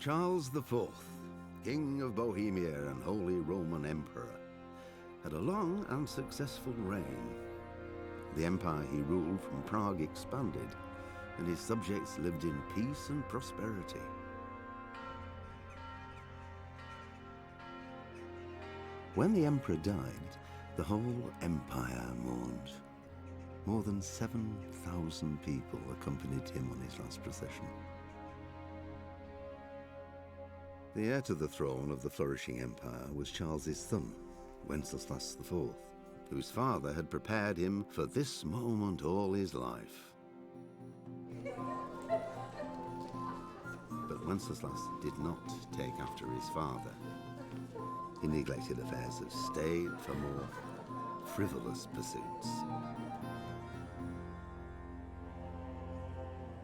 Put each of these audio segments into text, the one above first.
Charles IV, King of Bohemia and Holy Roman Emperor, had a long and successful reign. The empire he ruled from Prague expanded, and his subjects lived in peace and prosperity. When the emperor died, the whole empire mourned. More than 7,000 people accompanied him on his last procession. The heir to the throne of the flourishing empire was Charles's son, Wenceslas IV, whose father had prepared him for this moment all his life. But Wenceslas did not take after his father. He neglected affairs of state for more frivolous pursuits.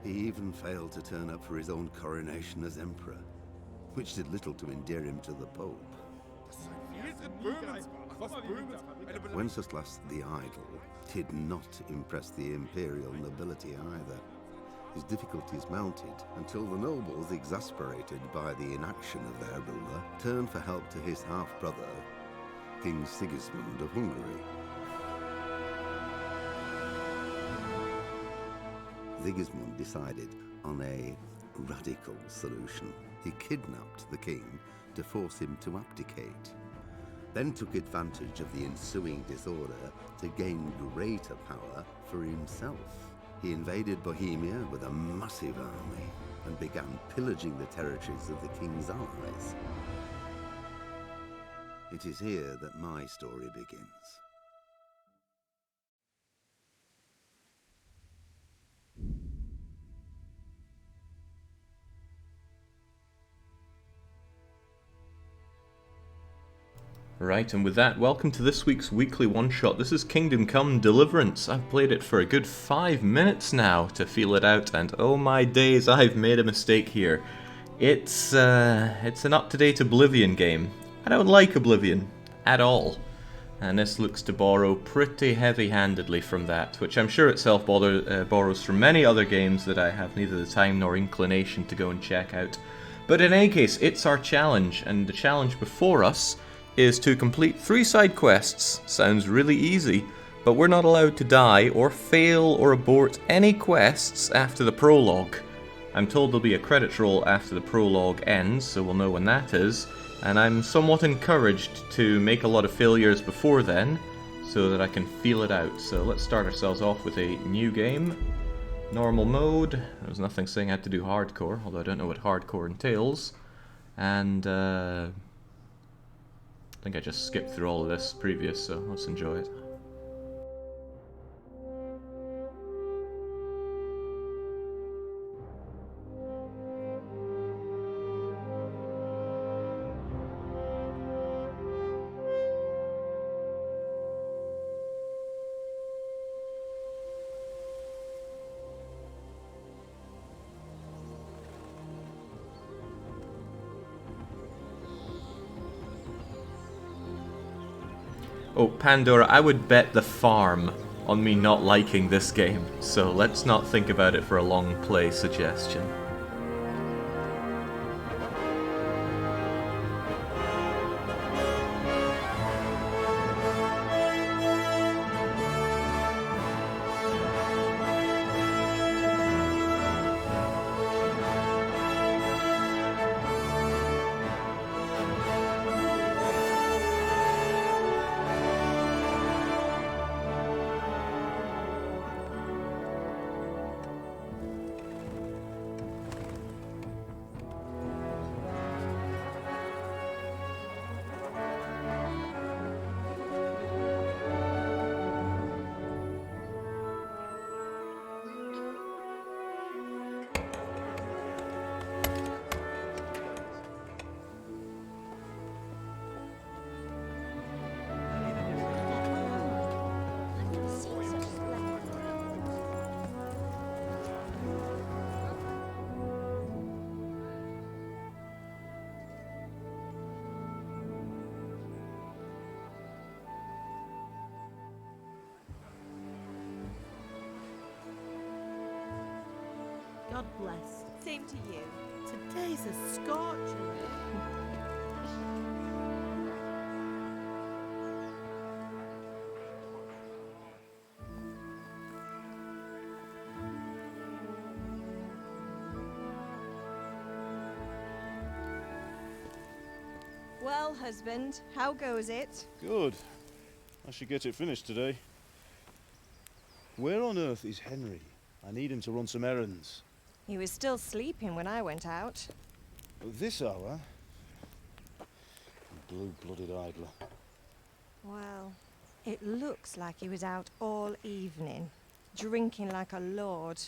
He even failed to turn up for his own coronation as emperor, which did little to endear him to the Pope. Wenceslas the Idle did not impress the imperial nobility either. His difficulties mounted until the nobles, exasperated by the inaction of their ruler, turned for help to his half-brother, King Sigismund of Hungary. Sigismund decided on a radical solution. He kidnapped the king to force him to abdicate, then took advantage of the ensuing disorder to gain greater power for himself. He invaded Bohemia with a massive army and began pillaging the territories of the king's allies. It is here that my story begins. Right, and with that, welcome to this week's weekly one-shot. This is Kingdom Come Deliverance. I've played it for a good 5 minutes now to feel it out, and oh my days, I've made a mistake here. It's an up-to-date Oblivion game. I don't like Oblivion at all, and this looks to borrow pretty heavy-handedly from that, which I'm sure itself borrows from many other games that I have neither the time nor inclination to go and check out. But in any case, it's our challenge, and the challenge before us is to complete 3 side quests. Sounds really easy, but we're not allowed to die or fail or abort any quests after the prologue. I'm told there'll be a credits roll after the prologue ends, so we'll know when that is, and I'm somewhat encouraged to make a lot of failures before then, so that I can feel it out. So let's start ourselves off with a new game. Normal mode. There was nothing saying I had to do hardcore, although I don't know what hardcore entails. And I think I just skipped through all of this previous, so let's enjoy it. Oh, Pandora, I would bet the farm on me not liking this game, so let's not think about it for a long play suggestion. God bless. Same to you. Today's a scorcher. Well, husband, how goes it? Good. I should get it finished today. Where on earth is Henry? I need him to run some errands. He was still sleeping when I went out. At this hour? Blue-blooded idler. Well, it looks like he was out all evening, drinking like a lord.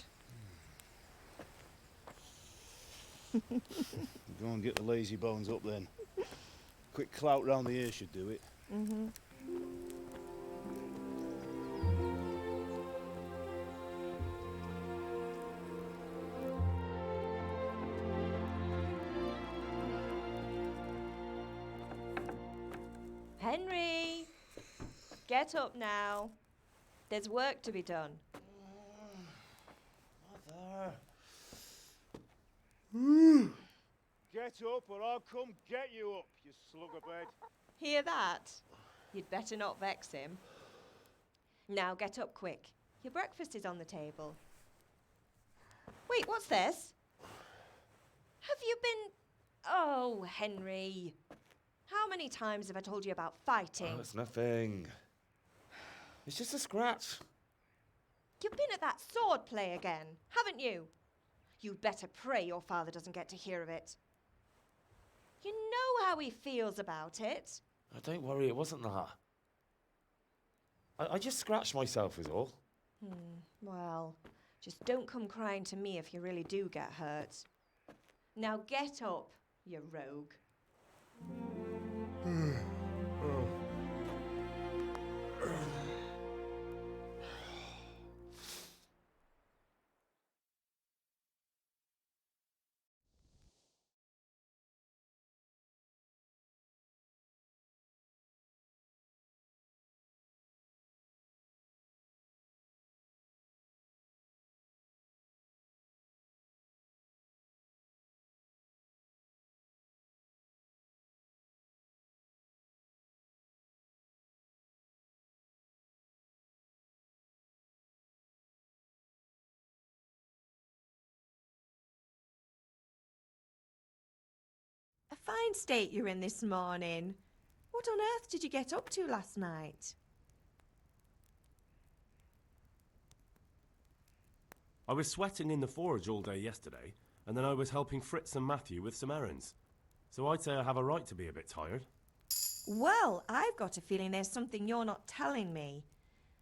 Go and get the lazy bones up then. Quick clout round the ear should do it. Mm-hmm. Henry! Get up now. There's work to be done. Mother. Get up or I'll come get you up, you slugabed. Hear that? You'd better not vex him. Now get up quick. Your breakfast is on the table. Wait, what's this? Have you been... Oh, Henry. How many times have I told you about fighting? Oh, it's nothing. It's just a scratch. You've been at that sword play again, haven't you? You'd better pray your father doesn't get to hear of it. You know how he feels about it. Oh, don't worry, it wasn't that. I just scratched myself is all. Well, just don't come crying to me if you really do get hurt. Now get up, you rogue. A fine state you're in this morning. What on earth did you get up to last night? I was sweating in the forge all day yesterday, and then I was helping Fritz and Matthew with some errands. So I'd say I have a right to be a bit tired. Well, I've got a feeling there's something you're not telling me.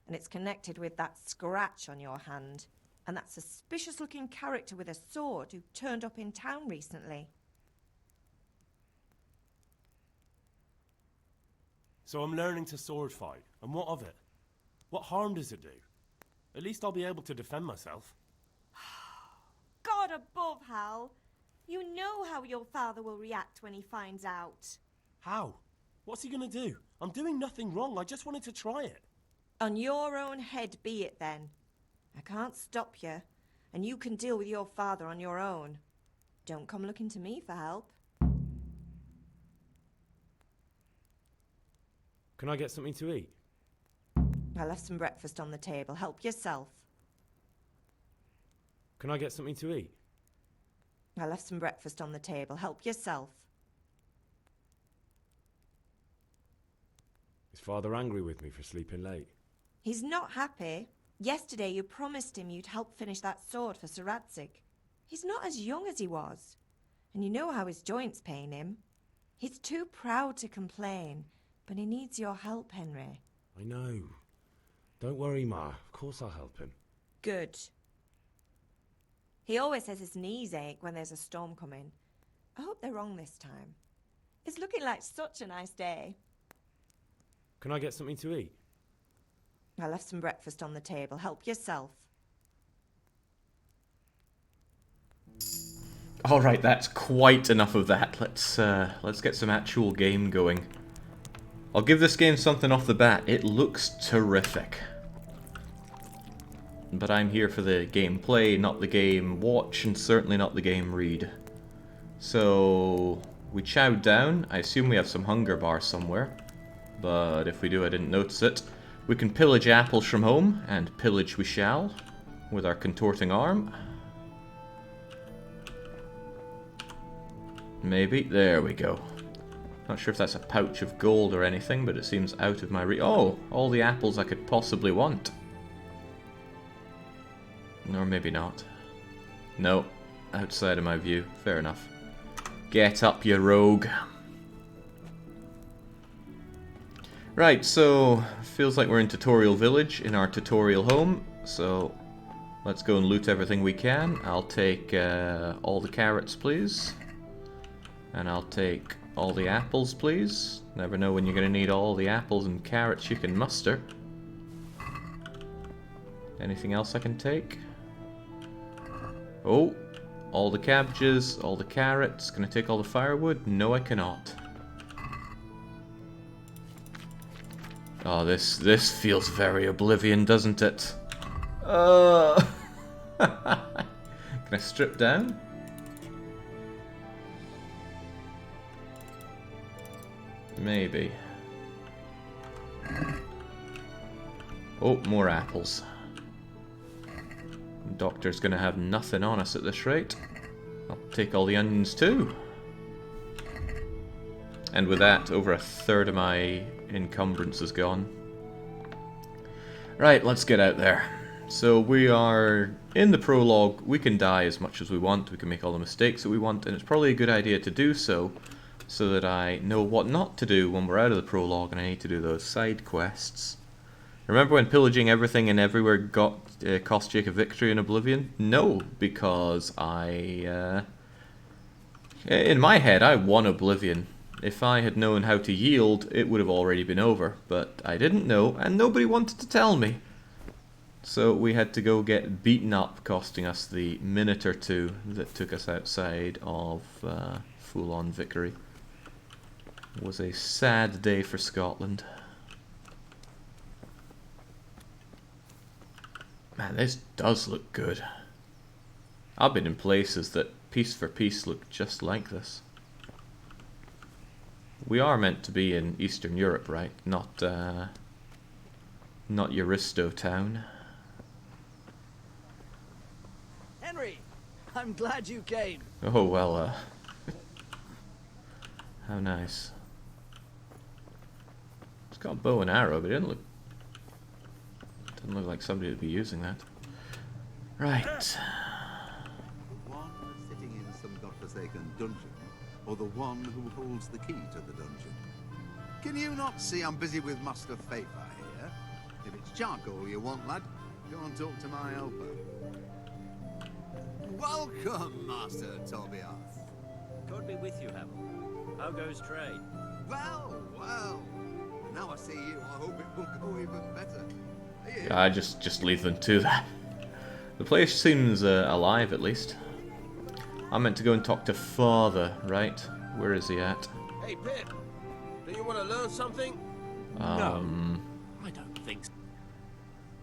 And it's connected with that scratch on your hand. And that suspicious-looking character with a sword who turned up in town recently. So I'm learning to sword fight, and what of it? What harm does it do? At least I'll be able to defend myself. God above, Hal! You know how your father will react when he finds out. How? What's he gonna do? I'm doing nothing wrong, I just wanted to try it. On your own head be it then. I can't stop you, and you can deal with your father on your own. Don't come looking to me for help. Can I get something to eat? I left some breakfast on the table. Help yourself. Can I get something to eat? I left some breakfast on the table. Help yourself. Is Father angry with me for sleeping late? He's not happy. Yesterday you promised him you'd help finish that sword for Sir Radzig. He's not as young as he was. And you know how his joints pain him. He's too proud to complain, but he needs your help, Henry. I know. Don't worry, Ma. Of course I'll help him. Good. He always says his knees ache when there's a storm coming. I hope they're wrong this time. It's looking like such a nice day. Can I get something to eat? I left some breakfast on the table. Help yourself. All right, that's quite enough of that. Let's get some actual game going. I'll give this game something off the bat. It looks terrific. But I'm here for the gameplay, not the game watch, and certainly not the game read. So we chowed down. I assume we have some hunger bars somewhere, but if we do, I didn't notice it. We can pillage apples from home, and pillage we shall, with our contorting arm. Maybe. There we go. Not sure if that's a pouch of gold or anything, but it seems out of my reach. Oh, all the apples I could possibly want. Or maybe not. No, outside of my view. Fair enough. Get up, you rogue. Right, so feels like we're in Tutorial Village, in our tutorial home. So let's go and loot everything we can. I'll take all the carrots, please. And I'll take all the apples, please. Never know when you're going to need all the apples and carrots you can muster. Anything else I can take? Oh, all the cabbages, all the carrots. Can I take all the firewood? No, I cannot. Oh, this feels very Oblivion, doesn't it? Can I strip down? Maybe. Oh, more apples. Doctor's gonna have nothing on us at this rate. I'll take all the onions too. And with that, over a third of my encumbrance is gone. Right, let's get out there. So we are in the prologue. We can die as much as we want. We can make all the mistakes that we want, and it's probably a good idea to do so that I know what not to do when we're out of the prologue and I need to do those side quests. Remember when pillaging everything and everywhere cost Jake a victory in Oblivion? No, because in my head, I won Oblivion. If I had known how to yield, it would have already been over. But I didn't know, and nobody wanted to tell me. So we had to go get beaten up, costing us the minute or two that took us outside of full-on victory. It was a sad day for Scotland. Man, this does look good. I've been in places that piece for piece look just like this. We are meant to be in Eastern Europe, right? Not Euristo town. Henry, I'm glad you came. Oh well, how nice. It's got a bow and arrow, but it doesn't look like somebody would be using that. Right. One sitting in some godforsaken dungeon, or the one who holds the key to the dungeon? Can you not see I'm busy with Master Faithful here? If it's charcoal you want, lad, go and talk to my helper. Welcome, Master Tobias. God be with you, Havel. How goes trade? Well, well. Now I see you, I hope it will go even better. I just leave them to that. The place seems alive, at least. I'm meant to go and talk to Father, right? Where is he at? Hey, Pip. Do you want to learn something? No, I don't think so.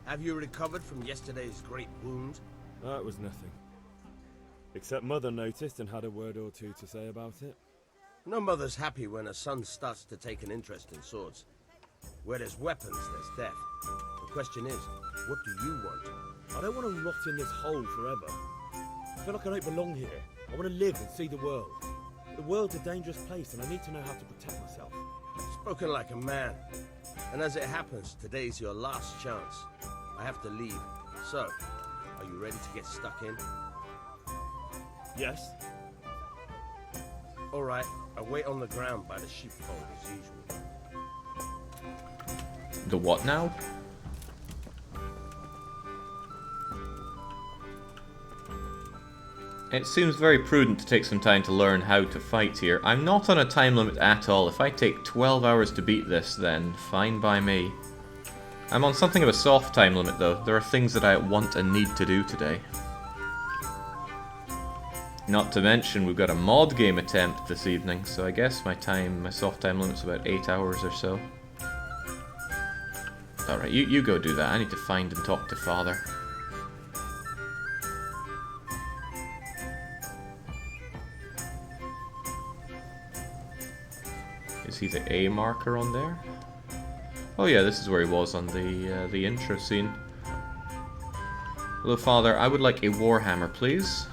Have you recovered from yesterday's great wound? That was nothing. Except Mother noticed and had a word or two to say about it. No mother's happy when her son starts to take an interest in swords. Where there's weapons, there's death. The question is, what do you want? I don't want to rot in this hole forever. I feel like I don't belong here. I want to live and see the world. The world's a dangerous place and I need to know how to protect myself. Spoken like a man. And as it happens, today's your last chance. I have to leave. So, are you ready to get stuck in? Yes? Alright, I wait on the ground by the sheepfold as usual. The what now? It seems very prudent to take some time to learn how to fight here. I'm not on a time limit at all. If I take 12 hours to beat this, then fine by me. I'm on something of a soft time limit though. There are things that I want and need to do today. Not to mention we've got a mod game attempt this evening, so I guess my soft time limit's about 8 hours or so. Alright, you go do that. I need to find and talk to Father. Is he the A marker on there? Oh yeah, this is where he was on the intro scene. Hello, Father. I would like a warhammer, please.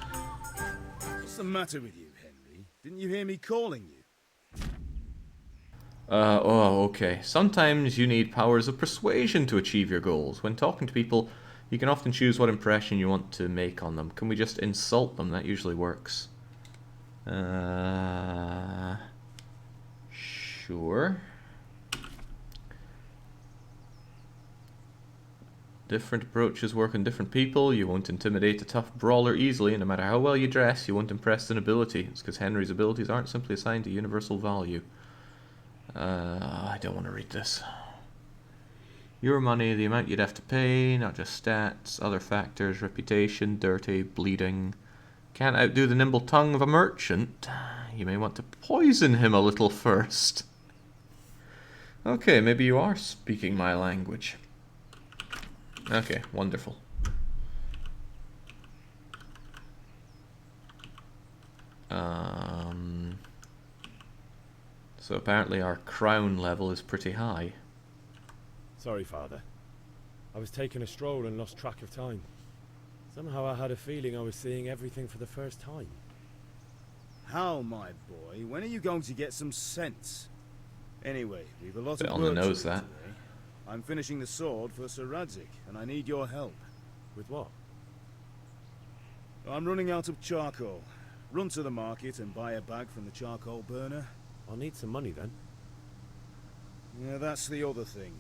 What's the matter with you, Henry? Didn't you hear me calling you? Oh, okay. Sometimes you need powers of persuasion to achieve your goals. When talking to people, you can often choose what impression you want to make on them. Can we just insult them? That usually works. Sure. Different approaches work on different people. You won't intimidate a tough brawler easily, and no matter how well you dress, you won't impress the nobility. It's because Henry's abilities aren't simply assigned a universal value. I don't want to read this. Your money, the amount you'd have to pay, not just stats, other factors, reputation, dirty, bleeding. Can't outdo the nimble tongue of a merchant. You may want to poison him a little first. Okay, maybe you are speaking my language. Okay, wonderful. So apparently our crown level is pretty high. Sorry, Father. I was taking a stroll and lost track of time. Somehow I had a feeling I was seeing everything for the first time. How, my boy? When are you going to get some sense? Anyway, we've a lot Bit of on work the to nose, do that. today. I'm finishing the sword for Sir Radzig, and I need your help. With what? I'm running out of charcoal. Run to the market and buy a bag from the charcoal burner. I'll need some money then. Yeah, that's the other thing.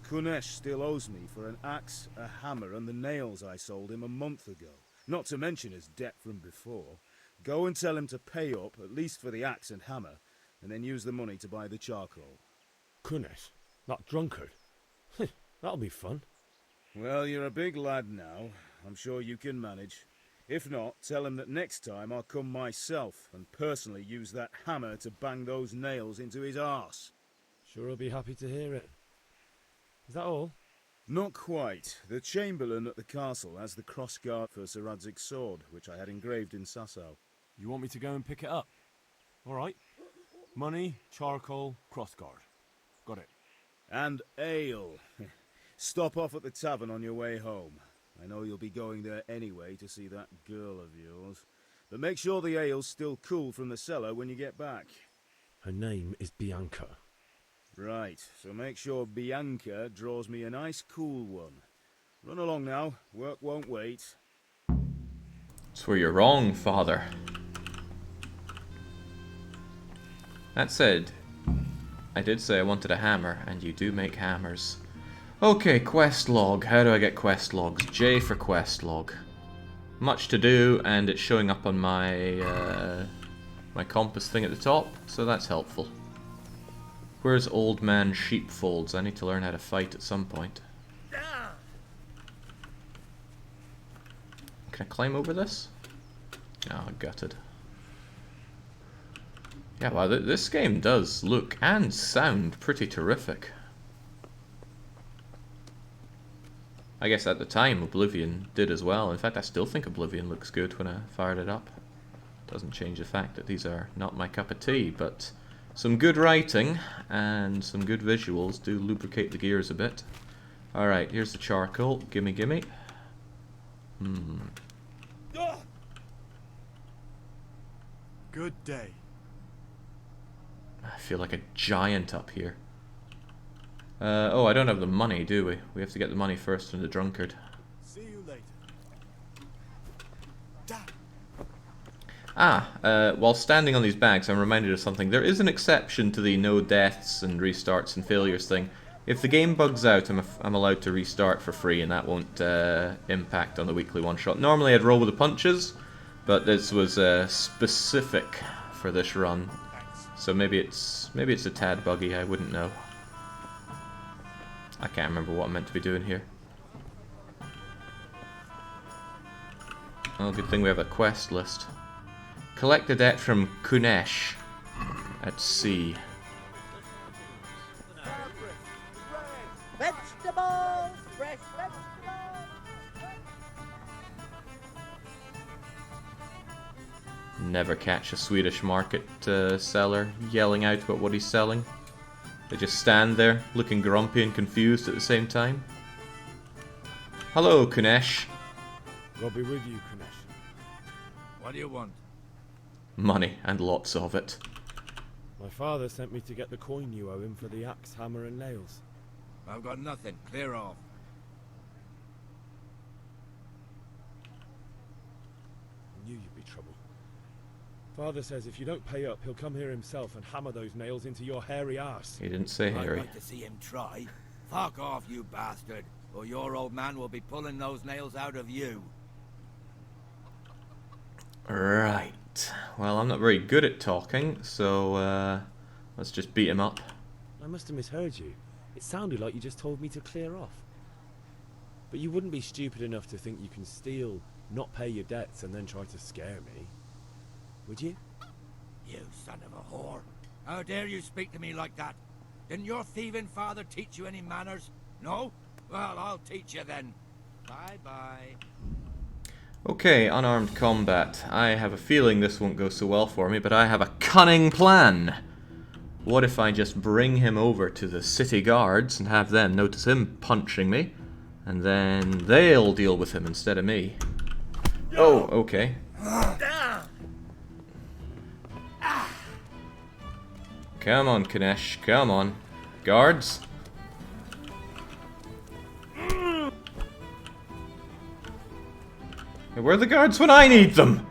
Kunesh still owes me for an axe, a hammer, and the nails I sold him a month ago. Not to mention his debt from before. Go and tell him to pay up, at least for the axe and hammer, and then use the money to buy the charcoal. Kunesh? That drunkard? That'll be fun. Well, you're a big lad now. I'm sure you can manage. If not, tell him that next time I'll come myself and personally use that hammer to bang those nails into his arse. Sure I'll be happy to hear it. Is that all? Not quite. The Chamberlain at the castle has the crossguard for Sir Radzig's sword, which I had engraved in Sasau. You want me to go and pick it up? Alright. Money, charcoal, crossguard. Got it. And ale. Stop off at the tavern on your way home. I know you'll be going there anyway to see that girl of yours. But make sure the ale's still cool from the cellar when you get back. Her name is Bianca. Right, so make sure Bianca draws me a nice cool one. Run along now, work won't wait. That's where you're wrong, Father. That said, I did say I wanted a hammer, and you do make hammers. Okay, quest log. How do I get quest logs? J for quest log. Much to do, and it's showing up on my my compass thing at the top, so that's helpful. Where's Old Man Sheepfolds? I need to learn how to fight at some point. Can I climb over this? Oh, gutted. Yeah, well, this game does look and sound pretty terrific. I guess at the time Oblivion did as well. In fact, I still think Oblivion looks good when I fired it up. Doesn't change the fact that these are not my cup of tea, but some good writing and some good visuals do lubricate the gears a bit. Alright, here's the charcoal. Gimme, gimme. Good day. I feel like a giant up here. Oh, I don't have the money, do we? We have to get the money first from the drunkard. See you later. While standing on these bags, I'm reminded of something. There is an exception to the no deaths and restarts and failures thing. If the game bugs out, I'm allowed to restart for free, and that won't impact on the weekly one-shot. Normally I'd roll with the punches, but this was specific for this run. So maybe it's a tad buggy, I wouldn't know. I can't remember what I'm meant to be doing here. Well, good thing we have a quest list. Collect the debt from Kunesh at sea. Vegetables! Fresh vegetables! Never catch a Swedish market seller yelling out about what he's selling. They just stand there, looking grumpy and confused at the same time. Hello, Kunesh. I'll be with you, Kunesh. What do you want? Money, and lots of it. My father sent me to get the coin you owe him for the axe, hammer and nails. I've got nothing. Clear off. I knew you'd be trouble. Father says if you don't pay up, he'll come here himself and hammer those nails into your hairy arse. He didn't say I'd hairy. like to see him try. Fuck off, you bastard, or your old man will be pulling those nails out of you. Right. Well, I'm not very good at talking, so let's just beat him up. I must have misheard you. It sounded like you just told me to clear off. But you wouldn't be stupid enough to think you can steal, not pay your debts, and then try to scare me. Would you? You son of a whore. How dare you speak to me like that? Didn't your thieving father teach you any manners? No? Well, I'll teach you then. Bye-bye. Okay, unarmed combat. I have a feeling this won't go so well for me, but I have a cunning plan. What if I just bring him over to the city guards and have them notice him punching me, and then they'll deal with him instead of me? Oh, okay. Come on, Kunesh, come on. Guards? Hey, where are the guards when I need them?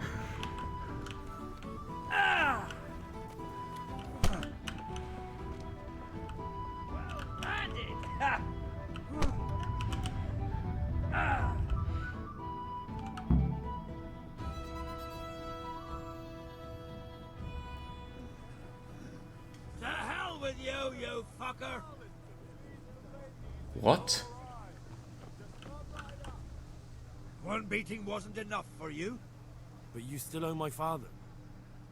To hell with you, you fucker! What? One beating wasn't enough for you? But you still owe my father.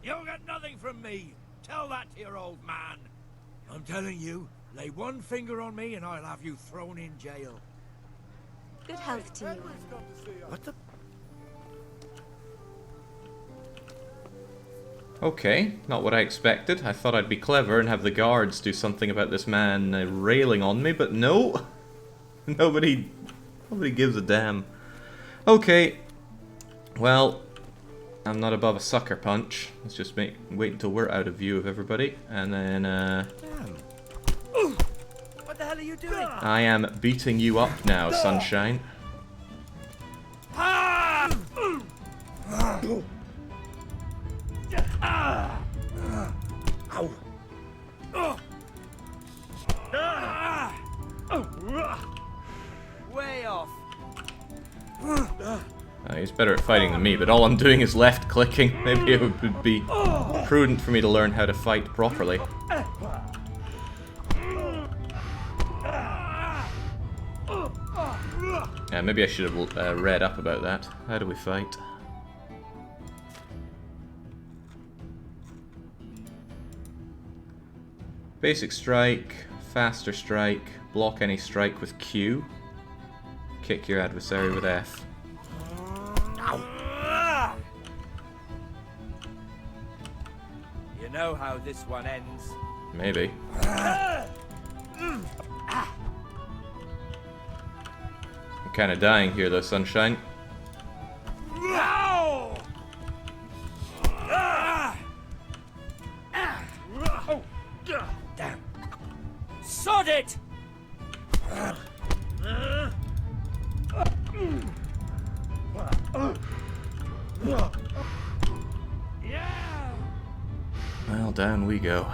You'll get nothing from me. Tell that to your old man. I'm telling you, lay one finger on me and I'll have you thrown in jail. Good health to you. What the? Okay, not what I expected. I thought I'd be clever and have the guards do something about this man railing on me, but no. Nobody gives a damn. Okay, well, I'm not above a sucker punch. Let's just wait until we're out of view of everybody, and then, What the hell are you doing? I am beating you up now, sunshine. Way off. He's better at fighting than me, but all I'm doing is left clicking. Maybe it would be prudent for me to learn how to fight properly. Yeah, maybe I should have read up about that. How do we fight? Basic strike, faster strike, block any strike with Q, kick your adversary with F. You know how this one ends. Maybe. I'm kinda dying here though, sunshine. Oh, damn. Sod it! Well, down we go.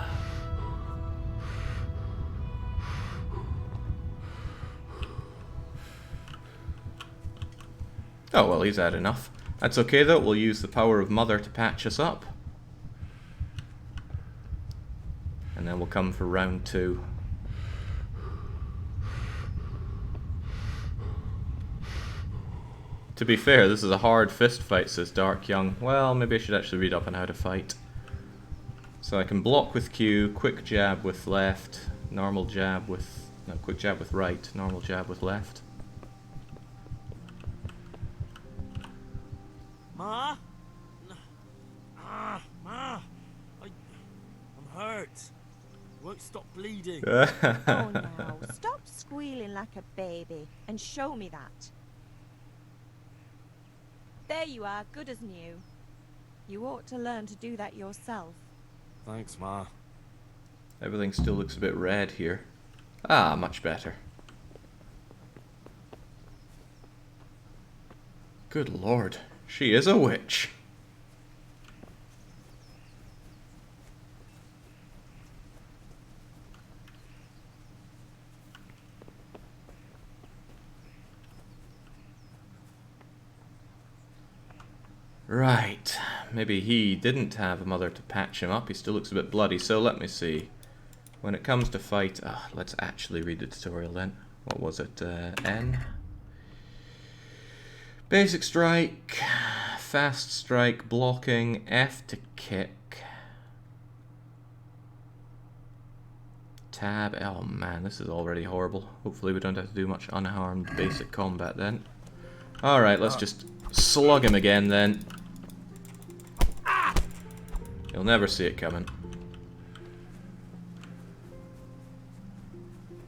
Oh, well, he's had enough. That's okay though, we'll use the power of Mother to patch us up. And then we'll come for round 2. To be fair, this is a hard fist fight, says Dark Young. Well, maybe I should actually read up on how to fight. So I can block with Q, quick jab with left, normal jab with... no, quick jab with right, normal jab with left. Ma? might stop bleeding. Oh, now, stop squealing like a baby and show me that. There you are, good as new. You ought to learn to do that yourself. Thanks, Ma. Everything still looks a bit red here. Ah, much better. Good lord, she is a witch. Right, maybe he didn't have a mother to patch him up. He still looks a bit bloody, so let me see. When it comes to fight, let's actually read the tutorial then. What was it? N? Basic strike, fast strike, blocking, F to kick. Tab, oh man, this is already horrible. Hopefully we don't have to do much unharmed basic combat then. Alright, let's just slug him again then. You'll never see it coming.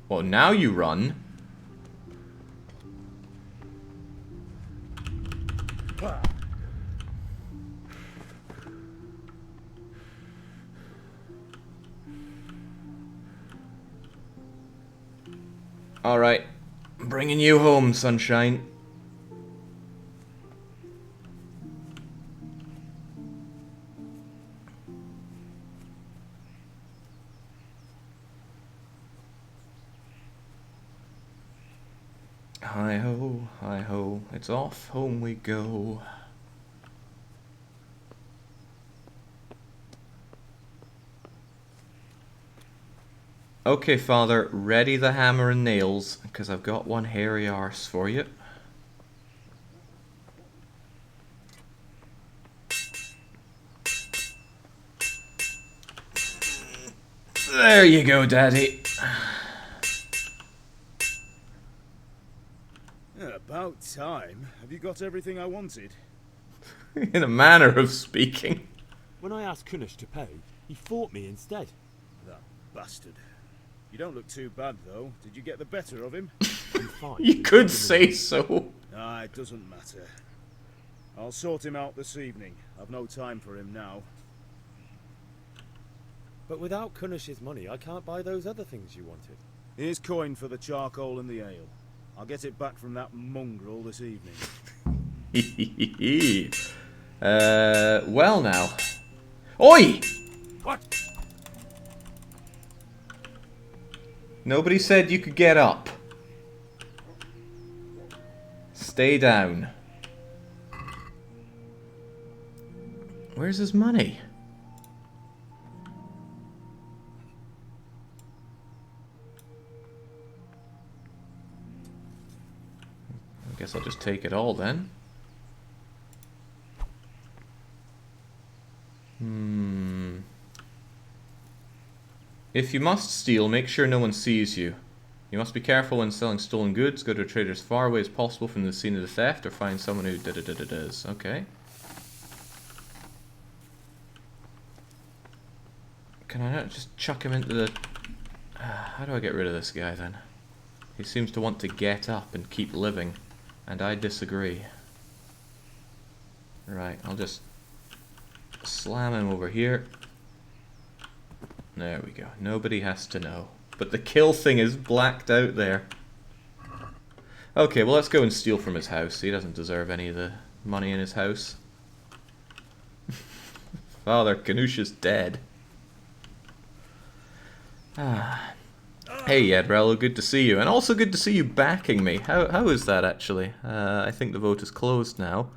Well, now you run. Alright, bringing you home, sunshine. Hi ho, it's off, home we go. Okay, Father, ready the hammer and nails, because I've got one hairy arse for you. There you go, Daddy. About time. Have you got everything I wanted? In a manner of speaking. When I asked Kunish to pay, he fought me instead. That bastard. You don't look too bad, though. Did you get the better of him? I'm fine. You could say so. Ah, it doesn't matter. I'll sort him out this evening. I've no time for him now. But without Kunish's money, I can't buy those other things you wanted. Here's coin for the charcoal and the ale. I'll get it back from that mongrel this evening. Well now. Oi! What? Nobody said you could get up. Stay down. Where's his money? I guess I'll just take it all then. If you must steal, make sure no one sees you. You must be careful when selling stolen goods. Go to a trader as far away as possible from the scene of the theft, or find someone who does. Okay. Can I not just chuck him into the... how do I get rid of this guy then? He seems to want to get up and keep living, and I disagree. Right, I'll just slam him over here. There we go. Nobody has to know. But the kill thing is blacked out there. Okay, well let's go and steal from his house. He doesn't deserve any of the money in his house. Father Canouche is dead. Hey Yedrello, good to see you. And also good to see you backing me. How is that actually? I think the vote is closed now.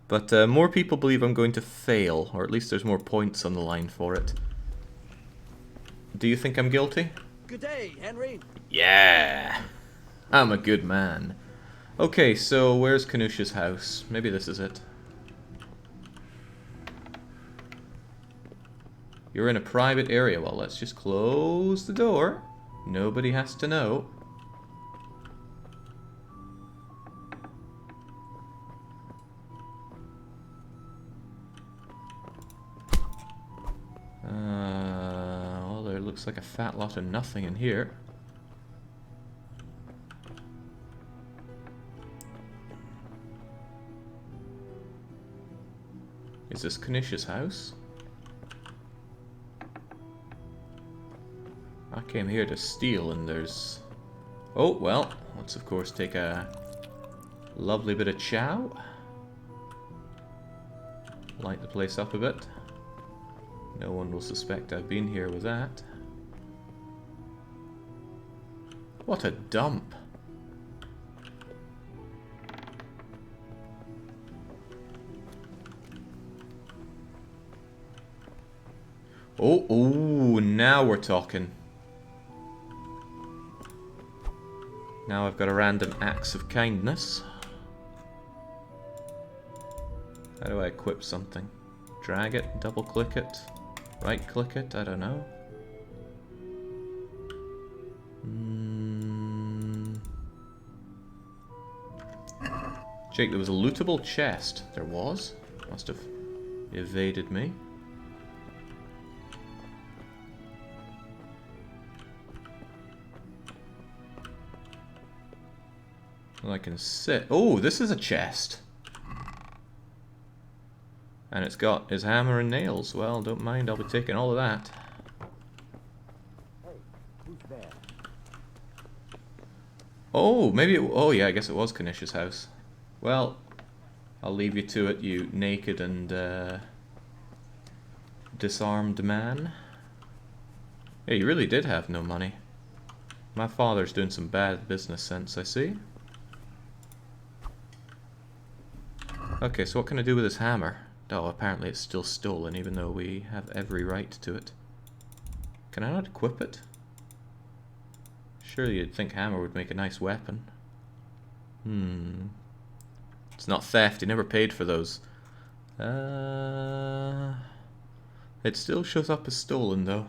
But more people believe I'm going to fail. Or at least there's more points on the line for it. Do you think I'm guilty? Good day, Henry. Yeah! I'm a good man. Okay, so where's Canouche's house? Maybe this is it. You're in a private area. Well, let's just close the door. Nobody has to know. Well, there looks like a fat lot of nothing in here. Is this Kanish's house? I came here to steal and there's... Oh, well, let's of course take a lovely bit of chow. Light the place up a bit. No one will suspect I've been here with that. What a dump. Oh, now we're talking. Now I've got a random acts of kindness. How do I equip something? Drag it, double click it, right click it, I don't know. Jake, there was a lootable chest. There was? Must have evaded me. Well, I can sit. Oh, this is a chest. And it's got his hammer and nails. Well, don't mind, I'll be taking all of that. Hey, who's there? Oh, maybe it... Oh, yeah, I guess it was Kanish's house. Well, I'll leave you to it, you naked and disarmed man. Yeah, you really did have no money. My father's doing some bad business sense, I see. Okay, so what can I do with this hammer? Oh, apparently it's still stolen, even though we have every right to it. Can I not equip it? Surely you'd think hammer would make a nice weapon. It's not theft, he never paid for those. It still shows up as stolen, though.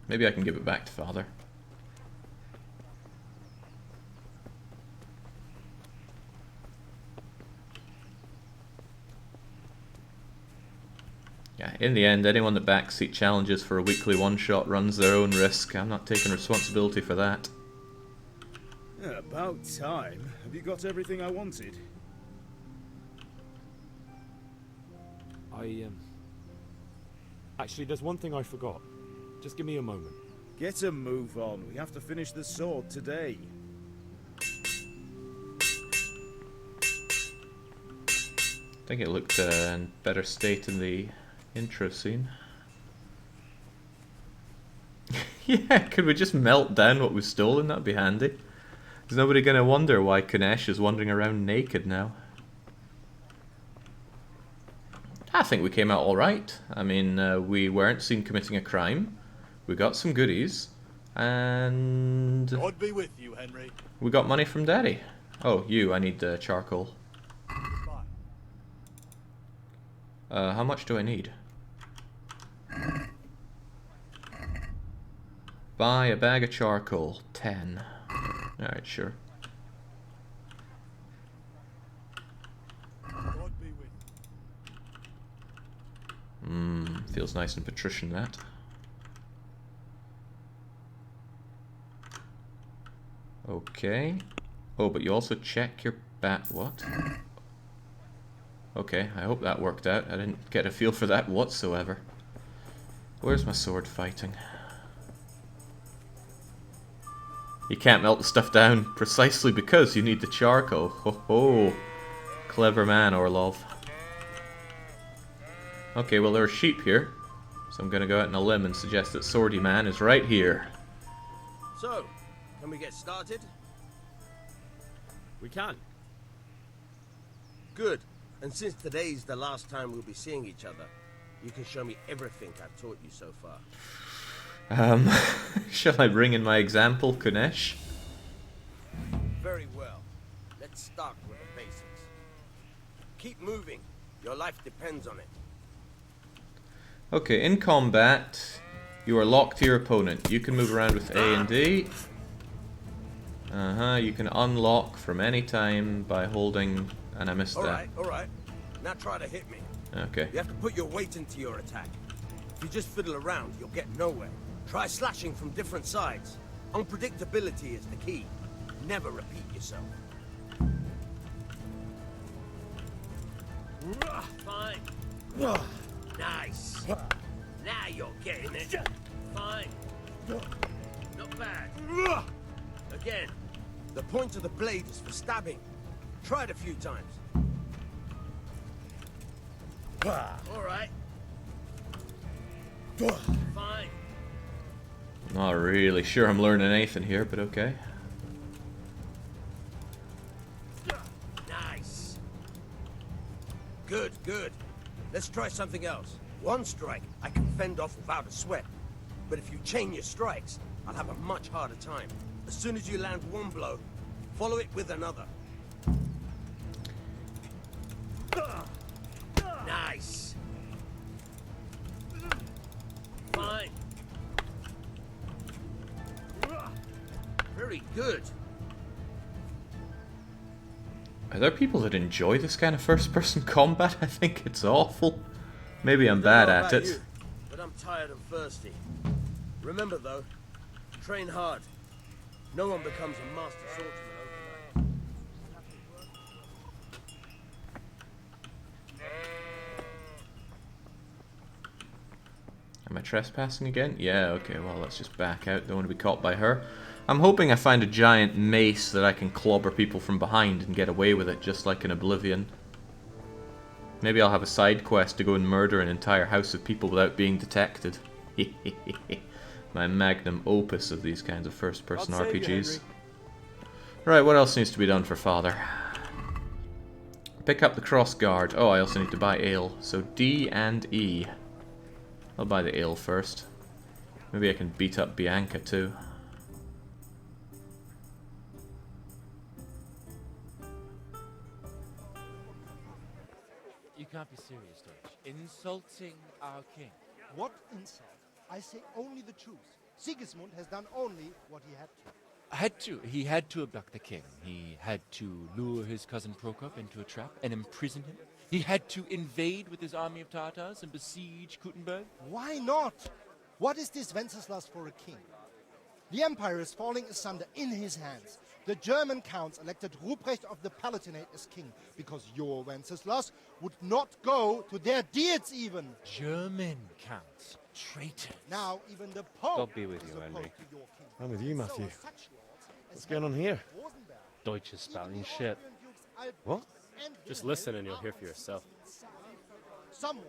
Maybe I can give it back to Father. Yeah, in the end, anyone that backseat challenges for a weekly one-shot runs their own risk. I'm not taking responsibility for that. Yeah, about time. Have you got everything I wanted? Actually, there's one thing I forgot. Just give me a moment. Get a move on. We have to finish the sword today. I think it looked in better state in the intro scene. Yeah, could we just melt down what was stolen? That'd be handy. Is nobody gonna wonder why Kunesh is wandering around naked now? I think we came out alright. I mean, we weren't seen committing a crime. We got some goodies. And... God be with you, Henry. we got money from Daddy. Oh, I need charcoal. How much do I need? Buy a bag of charcoal. 10. Alright, sure. Feels nice and patrician, that. Okay. Oh, but you also check your what? Okay, I hope that worked out. I didn't get a feel for that whatsoever. Where's my sword fighting? You can't melt the stuff down precisely because you need the charcoal. Ho ho! Clever man, Orlov. Okay, well there are sheep here, so I'm gonna go out on a limb and suggest that Swordy Man is right here. So, can we get started? We can. Good. And since today's the last time we'll be seeing each other, you can show me everything I've taught you so far. Shall I bring in my example, Kunesh? Very well. Let's start with the basics. Keep moving. Your life depends on it. Okay, in combat, you are locked to your opponent. You can move around with A and D. You can unlock from any time by holding... and I missed that. Alright. Now try to hit me. Okay. You have to put your weight into your attack. If you just fiddle around, you'll get nowhere. Try slashing from different sides. Unpredictability is the key. Never repeat yourself. Fine. Nice. Now you're getting it. Fine. Not bad. Again. The point of the blade is for stabbing. Try it a few times. All right. Fine. Not really sure I'm learning anything here, but okay. Nice. Good, good. Let's try something else. One strike I can fend off without a sweat. But if you chain your strikes, I'll have a much harder time. As soon as you land one blow, follow it with another. Nice. Fine. Very good. Are there people that enjoy this kind of first-person combat? I think it's awful. Maybe I'm bad at it. You, but I'm tired and thirsty. Remember though, train hard. No one becomes a master swordsman overnight. Am I trespassing again? Yeah, okay, well, let's just back out. Don't want to be caught by her. I'm hoping I find a giant mace that I can clobber people from behind and get away with it, just like in Oblivion. Maybe I'll have a side quest to go and murder an entire house of people without being detected. My magnum opus of these kinds of first-person RPGs. Right, what else needs to be done for Father? Pick up the cross guard. Oh, I also need to buy ale. So D and E. I'll buy the ale first. Maybe I can beat up Bianca too. You can't be serious, Deutsch. Insulting our king. What insult? I say only the truth. Sigismund has done only what he had to. He had to abduct the king. He had to lure his cousin Prokop into a trap and imprison him. He had to invade with his army of Tatars and besiege Kuttenberg. Why not? What is this Wenceslas for a king? The empire is falling asunder in his hands. The German counts elected Ruprecht of the Palatinate as king because your Wenceslas would not go to their deeds even. German counts. Traitors. Now even the Pope. God be with you, Henry. I'm with you, Matthew. What's going on here? Deutsch is spouting shit. What? Just listen and you'll hear for yourself. Someone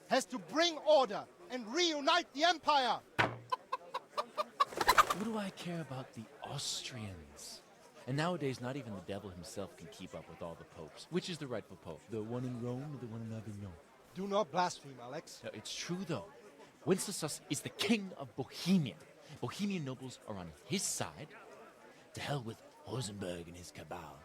has to bring order and reunite the empire. What do I care about the Austrians? And nowadays, not even the devil himself can keep up with all the popes. Which is the rightful pope? The one in Rome or the one in Avignon? Do not blaspheme, Alex. No, it's true, though. Wenceslas is the king of Bohemia. Bohemian nobles are on his side. To hell with Rosenberg and his cabal.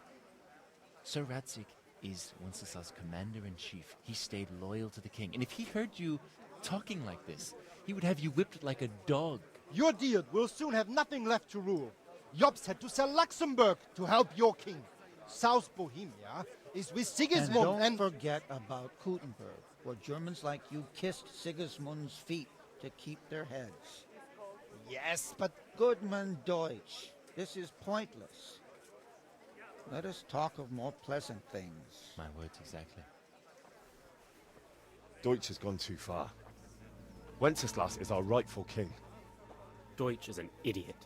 Sir Radzig is Wenceslas' commander-in-chief. He stayed loyal to the king. And if he heard you talking like this, he would have you whipped like a dog. Your deed will soon have nothing left to rule. Jobst had to sell Luxembourg to help your king. South Bohemia is with Sigismund and don't forget about Kuttenberg, where Germans like you kissed Sigismund's feet to keep their heads. Yes, but... Goodman Deutsch, this is pointless. Let us talk of more pleasant things. My words exactly. Deutsch has gone too far. Wenceslas is our rightful king. Deutsch is an idiot.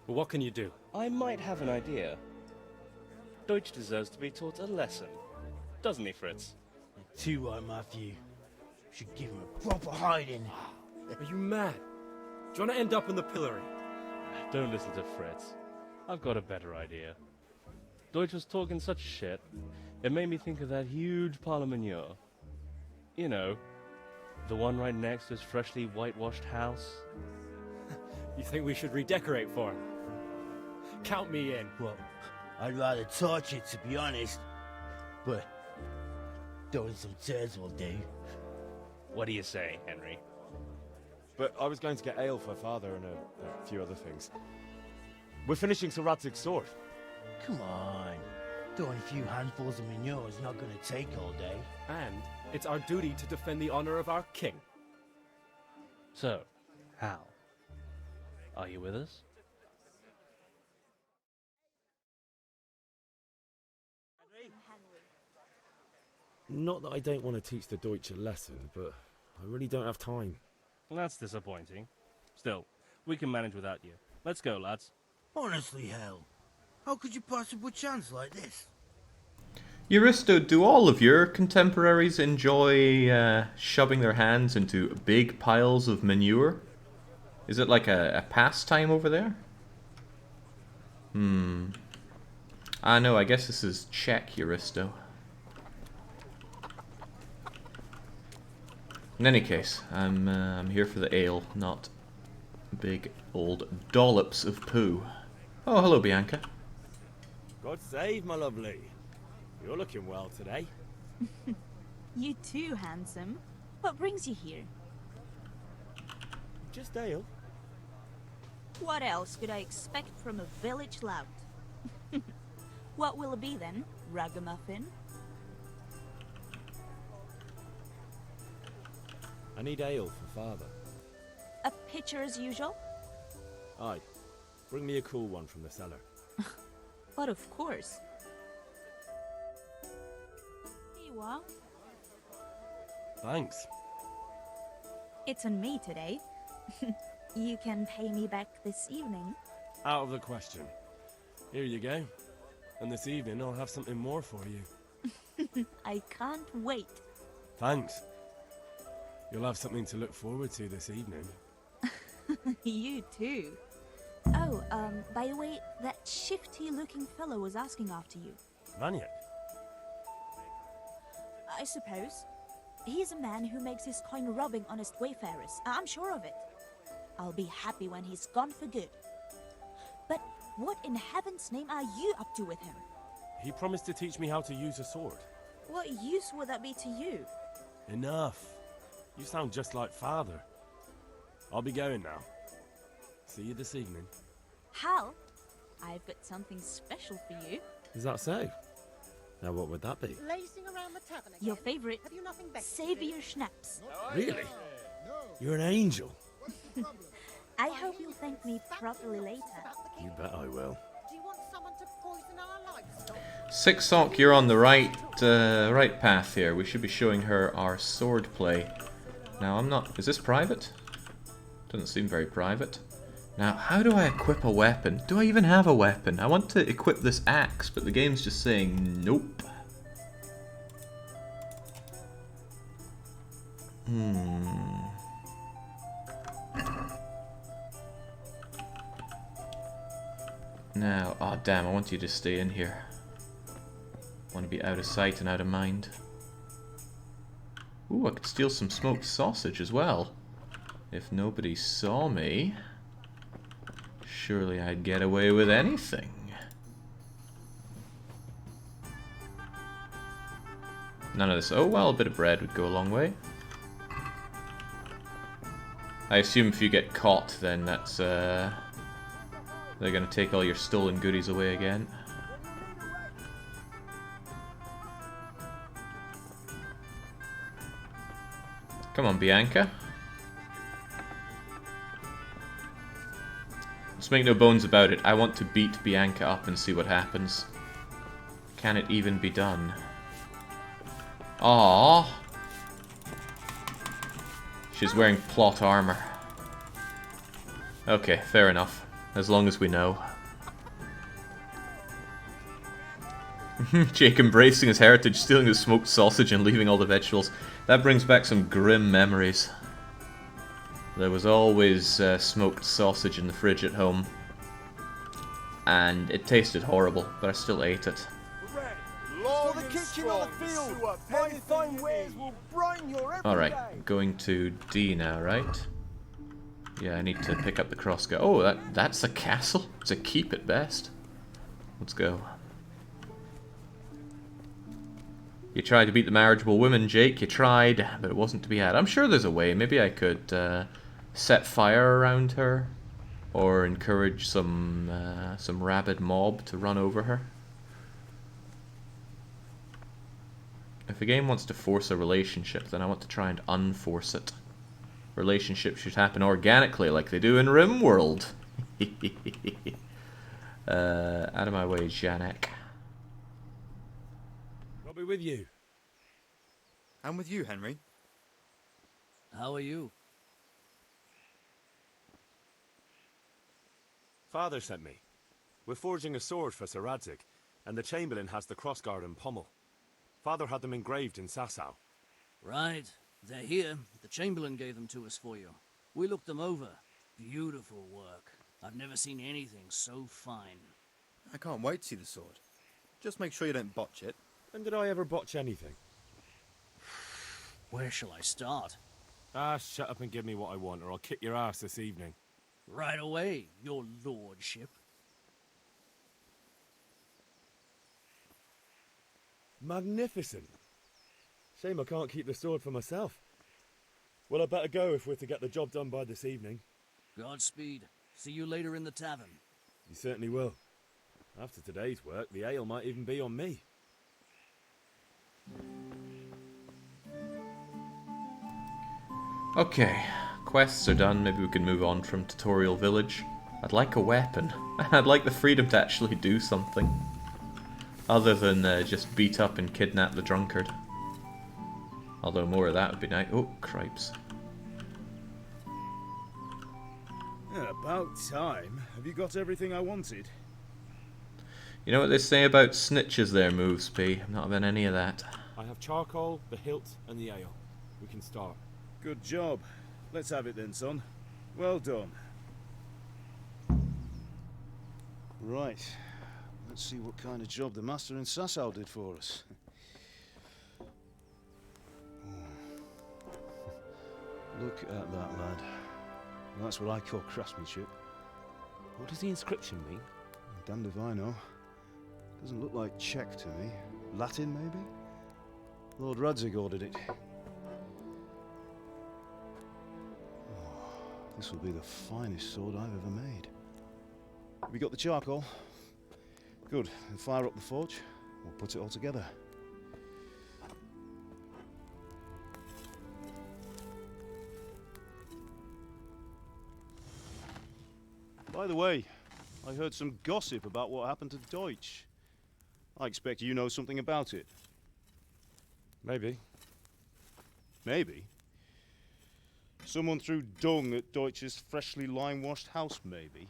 But what can you do? I might have an idea. Deutsch deserves to be taught a lesson. Doesn't he, Fritz? Too right, Matthew. Should give him a proper hiding. Are you mad? Do you want to end up in the pillory? Don't listen to Fritz. I've got a better idea. Deutsch was talking such shit, it made me think of that huge parliament. You know, the one right next to his freshly whitewashed house. You think we should redecorate for him? Count me in. Well, I'd rather torch it, to be honest. But throwing some tears will do. What do you say, Henry? But I was going to get ale for Father and a few other things. We're finishing Sir Radzig's sword. Come on. Throwing a few handfuls of manure is not going to take all day. And it's our duty to defend the honor of our king. So, how? Are you with us? Not that I don't want to teach the Deutsch a lesson, but I really don't have time. That's disappointing. Still, we can manage without you. Let's go, lads. Honestly, hell. How could you possibly chance like this? Euristo, do all of your contemporaries enjoy shoving their hands into big piles of manure? Is it like a pastime over there? Ah, no, I guess this is Czech Euristo. In any case, I'm here for the ale, not big old dollops of poo. Oh, hello, Bianca. God save, my lovely. You're looking well today. You too, handsome. What brings you here? Just ale. What else could I expect from a village lout? What will it be then? Ragamuffin? I need ale for father. A pitcher as usual? Aye. Bring me a cool one from the cellar. But of course. Here you are. Thanks. It's on me today. You can pay me back this evening. Out of the question. Here you go. And this evening I'll have something more for you. I can't wait. Thanks. You'll have something to look forward to this evening. You too. Oh, by the way, that shifty-looking fellow was asking after you. Vanya? I suppose. He's a man who makes his coin robbing honest wayfarers. I'm sure of it. I'll be happy when he's gone for good. But what in heaven's name are you up to with him? He promised to teach me how to use a sword. What use would that be to you? Enough. You sound just like father. I'll be going now. See you this evening. Hal, I've got something special for you. Is that so? Now what would that be? Lacing around the tavern again? Your favorite Savior Schnapps. Really? You're an angel. I hope you'll thank me properly later. You bet I will. Do you want someone to poison our livestock? Six Sock, you're on the right path here. We should be showing her our sword play. Now, I'm not... Is this private? Doesn't seem very private. Now, how do I equip a weapon? Do I even have a weapon? I want to equip this axe, but the game's just saying nope. Now, oh damn, I want you to stay in here. I want to be out of sight and out of mind. Ooh, I could steal some smoked sausage as well. If nobody saw me, surely I'd get away with anything. None of this. Oh well, a bit of bread would go a long way. I assume if you get caught, then that's they're gonna take all your stolen goodies away again. Come on, Bianca. Let's make no bones about it. I want to beat Bianca up and see what happens. Can it even be done? Aww. She's wearing plot armor. Okay, fair enough. As long as we know. Jake embracing his heritage, stealing the smoked sausage and leaving all the vegetables. That brings back some grim memories. There was always smoked sausage in the fridge at home. And it tasted horrible, but I still ate it. For the kitchen or the field, my fine wares will brighten your every day. Alright, going to D now, right? Yeah, I need to pick up the crossbow. Oh, that's a castle? It's a keep at best. Let's go. You tried to beat the marriageable women, Jake. You tried, but it wasn't to be had. I'm sure there's a way. Maybe I could set fire around her, or encourage some rabid mob to run over her. If a game wants to force a relationship, then I want to try and unforce it. Relationships should happen organically, like they do in RimWorld. Out of my way, Janek. I'll be with you. I'm with you, Henry. How are you? Father sent me. We're forging a sword for Sir Radzig, and the Chamberlain has the crossguard and pommel. Father had them engraved in Sasau. Right. They're here. The Chamberlain gave them to us for you. We looked them over. Beautiful work. I've never seen anything so fine. I can't wait to see the sword. Just make sure you don't botch it. When did I ever botch anything? Where shall I start? Ah, shut up and give me what I want, or I'll kick your ass this evening. Right away, your lordship. Magnificent. Shame I can't keep the sword for myself. Well, I better go if we're to get the job done by this evening. Godspeed. See you later in the tavern. You certainly will. After today's work, the ale might even be on me. Okay, quests are done. Maybe we can move on from Tutorial Village. I'd like a weapon. I'd like the freedom to actually do something. Other than just beat up and kidnap the drunkard. Although more of that would be nice. Oh, cripes. Yeah, about time. Have you got everything I wanted? You know what they say about snitches there, Moves P? I'm not having any of that. I have charcoal, the hilt, and the ale. We can start. Good job. Let's have it then, son. Well done. Right. Let's see what kind of job the master in Sasau did for us. Look at that, lad. That's what I call craftsmanship. What does the inscription mean? Damned if I know. Doesn't look like Czech to me. Latin, maybe? Lord Radzig ordered it. Oh, this will be the finest sword I've ever made. Have you got the charcoal? Good. Then fire up the forge. We'll put it all together. By the way, I heard some gossip about what happened to Deutsch. I expect you know something about it. Maybe. Maybe? Someone threw dung at Deutsch's freshly lime-washed house, maybe?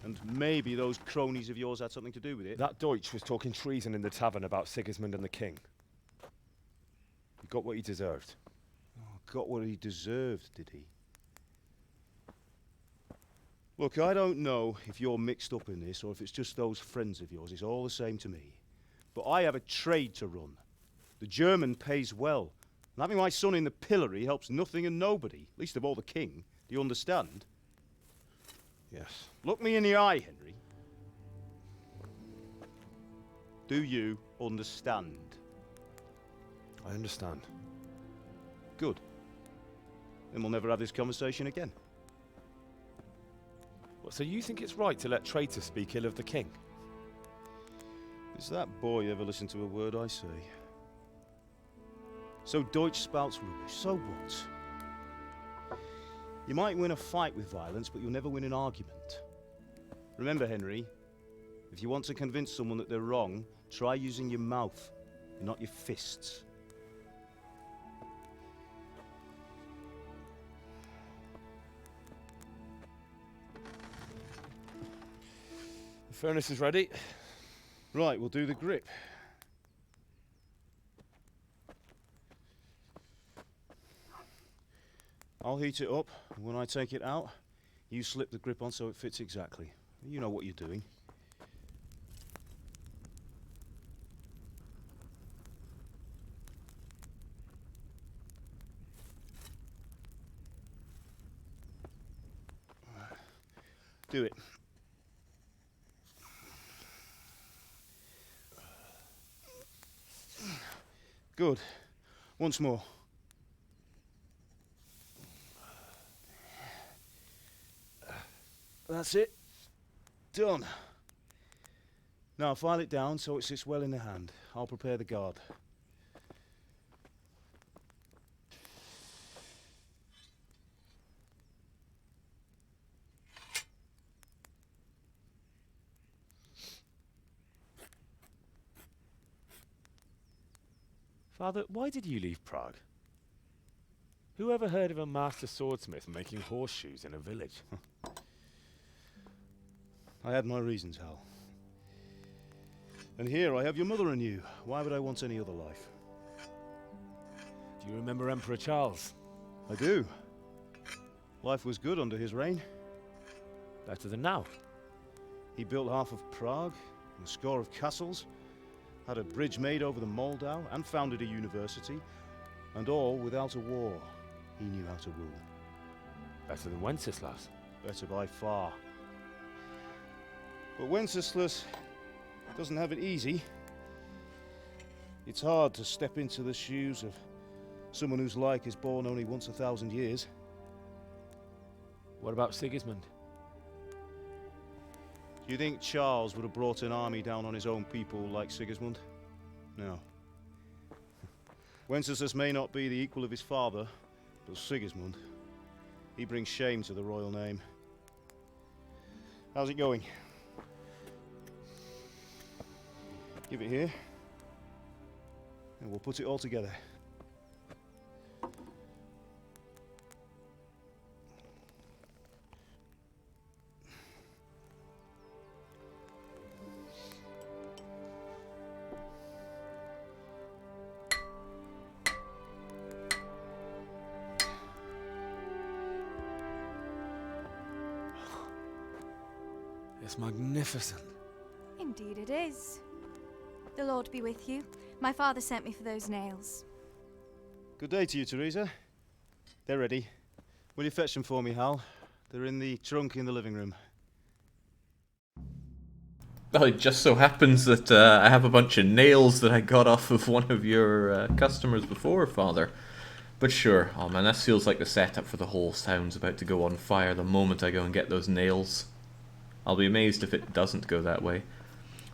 And maybe those cronies of yours had something to do with it? That Deutsch was talking treason in the tavern about Sigismund and the king. He got what he deserved. Oh, got what he deserved, did he? Look, I don't know if you're mixed up in this or if it's just those friends of yours. It's all the same to me. But I have a trade to run. The German pays well. And having my son in the pillory helps nothing and nobody, least of all the king. Do you understand? Yes. Look me in the eye, Henry. Do you understand? I understand. Good. Then we'll never have this conversation again. What, so you think it's right to let traitors speak ill of the king? Does that boy ever listen to a word I say? So Deutsch spouts rubbish, so what? You might win a fight with violence, but you'll never win an argument. Remember, Henry, if you want to convince someone that they're wrong, try using your mouth, and not your fists. The furnace is ready. Right, we'll do the grip. I'll heat it up, and when I take it out, you slip the grip on so it fits exactly. You know what you're doing. Do it. Good. Once more. That's it. Done. Now file it down so it sits well in the hand. I'll prepare the guard. Father, why did you leave Prague? Who ever heard of a master swordsmith making horseshoes in a village? I had my reasons, Hal. And here I have your mother and you. Why would I want any other life? Do you remember Emperor Charles? I do. Life was good under his reign. Better than now. He built half of Prague, and a score of castles, had a bridge made over the Moldau, and founded a university, and all without a war. He knew how to rule. Better than Wenceslas. Better by far. But Wenceslas doesn't have it easy. It's hard to step into the shoes of someone whose like is born only once 1,000 years. What about Sigismund? Do you think Charles would have brought an army down on his own people like Sigismund? No. Wenceslas may not be the equal of his father, but Sigismund, he brings shame to the royal name. How's it going? Give it here, and we'll put it all together. It's magnificent. Indeed it is. The Lord be with you. My father sent me for those nails. Good day to you, Teresa. They're ready. Will you fetch them for me, Hal? They're in the trunk in the living room. Well, it just so happens that I have a bunch of nails that I got off of one of your customers before, Father. But sure, oh man, that feels like the setup for the whole town's about to go on fire the moment I go and get those nails. I'll be amazed if it doesn't go that way.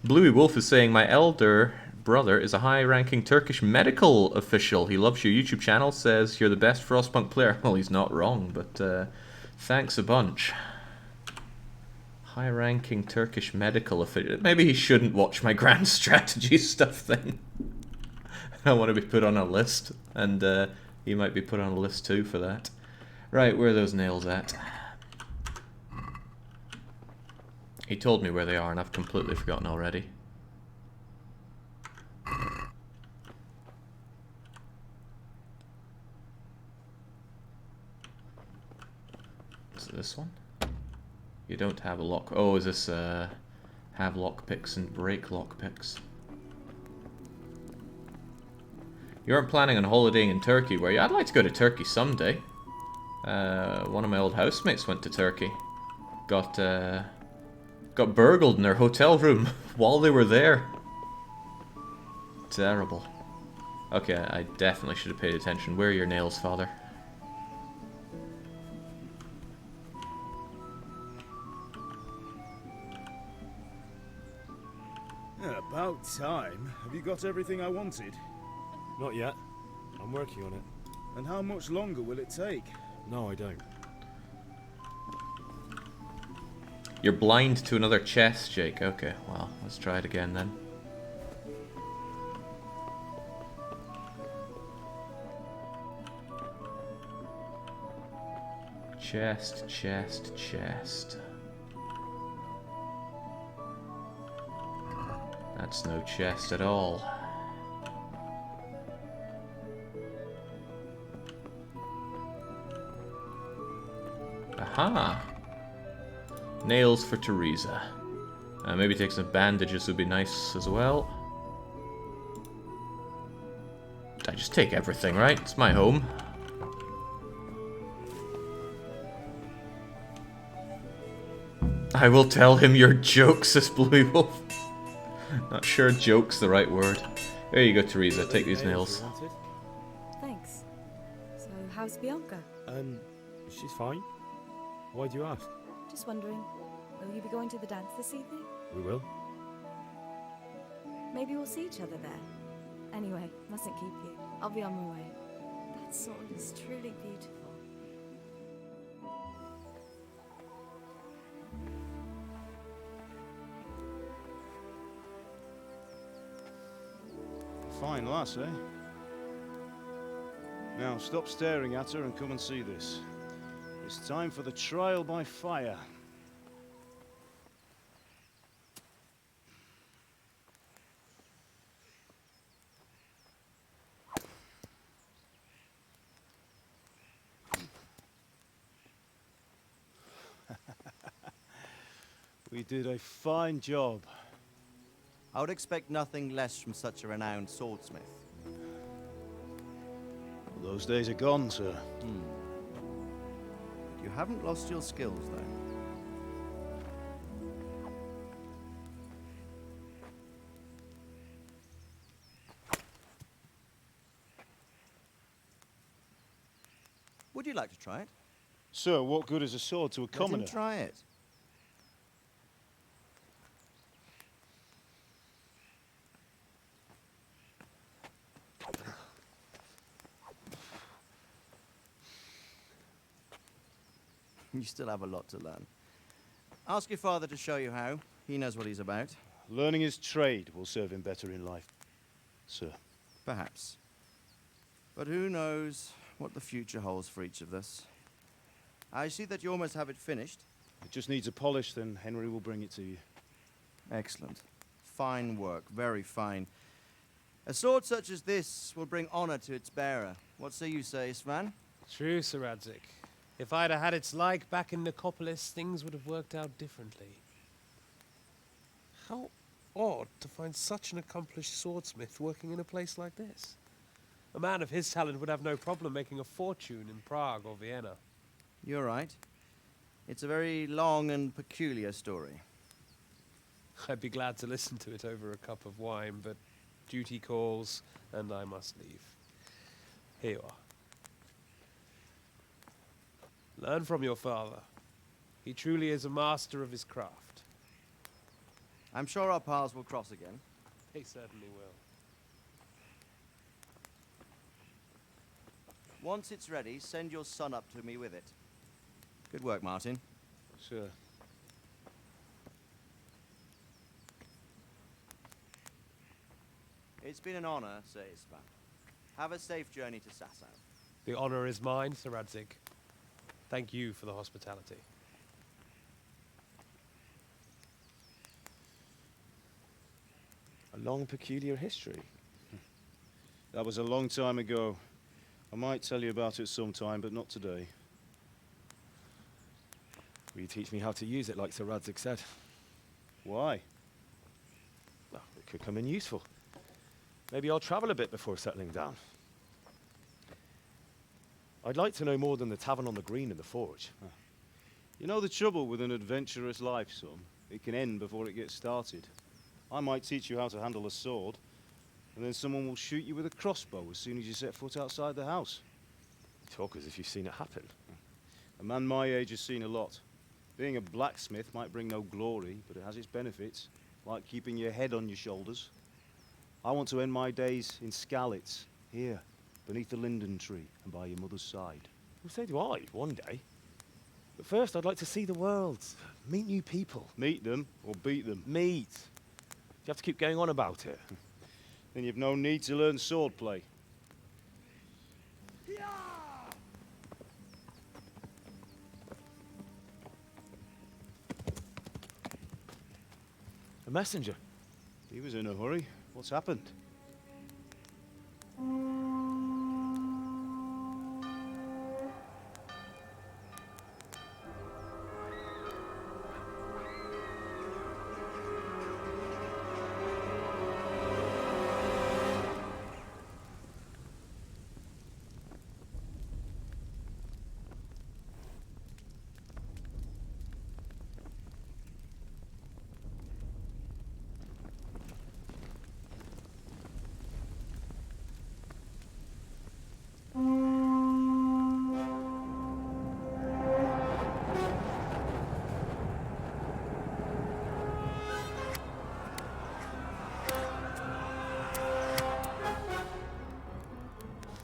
Bluey Wolf is saying, my elder brother is a high-ranking Turkish medical official. He loves your YouTube channel, says you're the best Frostpunk player. Well, he's not wrong, but thanks a bunch. High-ranking Turkish medical official. Maybe he shouldn't watch my grand strategy stuff then. I want to be put on a list, and he might be put on a list too for that. Right, where are those nails at? He told me where they are and I've completely forgotten already. Is it this one? You don't have a lock. Oh, is this have lockpicks and break lockpicks? You aren't planning on holidaying in Turkey, were you? I'd like to go to Turkey someday. One of my old housemates went to Turkey. Got burgled in their hotel room while they were there. Terrible. Okay, I definitely should have paid attention. Where are your nails, Father? Yeah, about time. Have you got everything I wanted? Not yet. I'm working on it. And how much longer will it take? No, I don't. You're blind to another chest, Jake. Okay, well, let's try it again then. Chest, chest, chest. That's no chest at all. Aha! Nails for Teresa. Maybe take some bandages would be nice as well. I just take everything, right? It's my home. I will tell him your jokes, says Bluey Wolf. Not sure joke's the right word. There you go, Teresa. Take these nails. Thanks. So, how's Bianca? She's fine. Why do you ask? Just wondering, will you be going to the dance this evening? We will. Maybe we'll see each other there. Anyway, mustn't keep you. I'll be on my way. That sword is truly beautiful. Fine lass, eh? Now, stop staring at her and come and see this. It's time for the trial by fire. We did a fine job. I would expect nothing less from such a renowned swordsmith. Those days are gone, sir. You haven't lost your skills, though. Would you like to try it? Sir, what good is a sword to a commoner? Let him try it. You still have a lot to learn. Ask your father to show you how. He knows what he's about. Learning his trade will serve him better in life, sir. Perhaps. But who knows what the future holds for each of us. I see that you almost have it finished. It just needs a polish, then Henry will bring it to you. Excellent. Fine work, very fine. A sword such as this will bring honor to its bearer. What say you, Svan? True, Sir Radzig. If I'd have had its like back in Nicopolis, things would have worked out differently. How odd to find such an accomplished swordsmith working in a place like this. A man of his talent would have no problem making a fortune in Prague or Vienna. You're right. It's a very long and peculiar story. I'd be glad to listen to it over a cup of wine, but duty calls, and I must leave. Here you are. Learn from your father. He truly is a master of his craft. I'm sure our paths will cross again. They certainly will. Once it's ready, send your son up to me with it. Good work, Martin. Sure. It's been an honor, Sir Isvan. Have a safe journey to Sasau. The honor is mine, Sir Radzig. Thank you for the hospitality. A long, peculiar history. That was a long time ago. I might tell you about it sometime, but not today. Will you teach me how to use it, like Sir Radzig said? Why? Well, it could come in useful. Maybe I'll travel a bit before settling down. I'd like to know more than the tavern on the green and the forge. You know the trouble with an adventurous life, son? It can end before it gets started. I might teach you how to handle a sword, and then someone will shoot you with a crossbow as soon as you set foot outside the house. You talk as if you've seen it happen. A man my age has seen a lot. Being a blacksmith might bring no glory, but it has its benefits, like keeping your head on your shoulders. I want to end my days in Skalitz, here, beneath the linden tree and by your mother's side. Well, so do I, one day. But first, I'd like to see the world, meet new people. Meet them or beat them? Meet. You have to keep going on about it. Then you've no need to learn swordplay. A messenger. He was in a hurry. What's happened?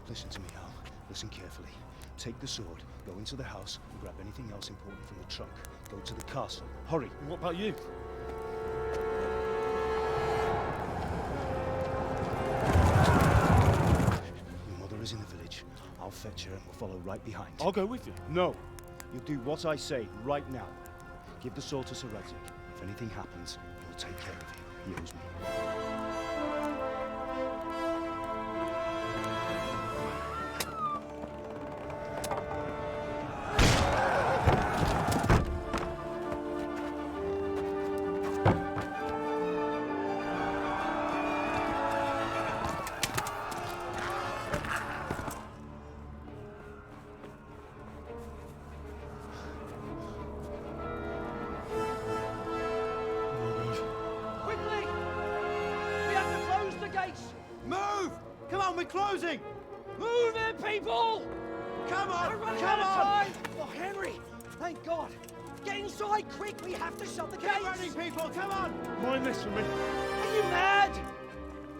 Listen to me, Al. Listen carefully. Take the sword, go into the house, and grab anything else important from the trunk. Go to the castle. Hurry. And what about you? Your mother is in the village. I'll fetch her and we'll follow right behind. I'll go with you. No. You'll do what I say right now. Give the sword to Sir Radzig. If anything happens, he'll take care of you. He owes me. Move! Come on, we're closing! Move it, people! Come on! We're running Come out of on! time! Oh, Henry! Thank God! Get inside quick! We have to shut the gates! Get running, people! Come on! Mind this for me. Are you mad?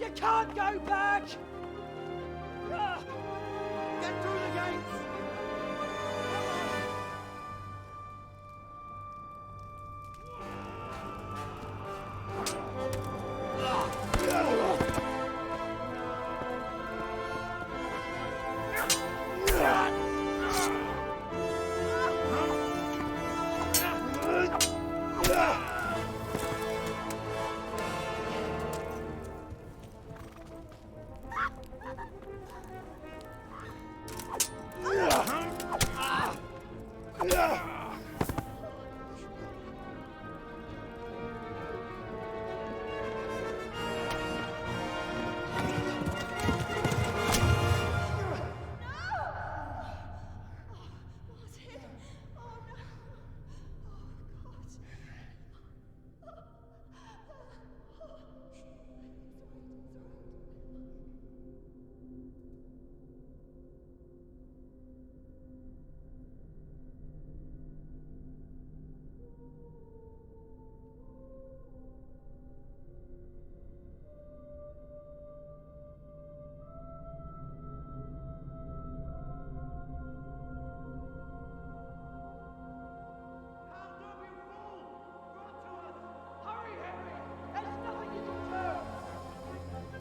You can't go back! Ah. Get through the gates!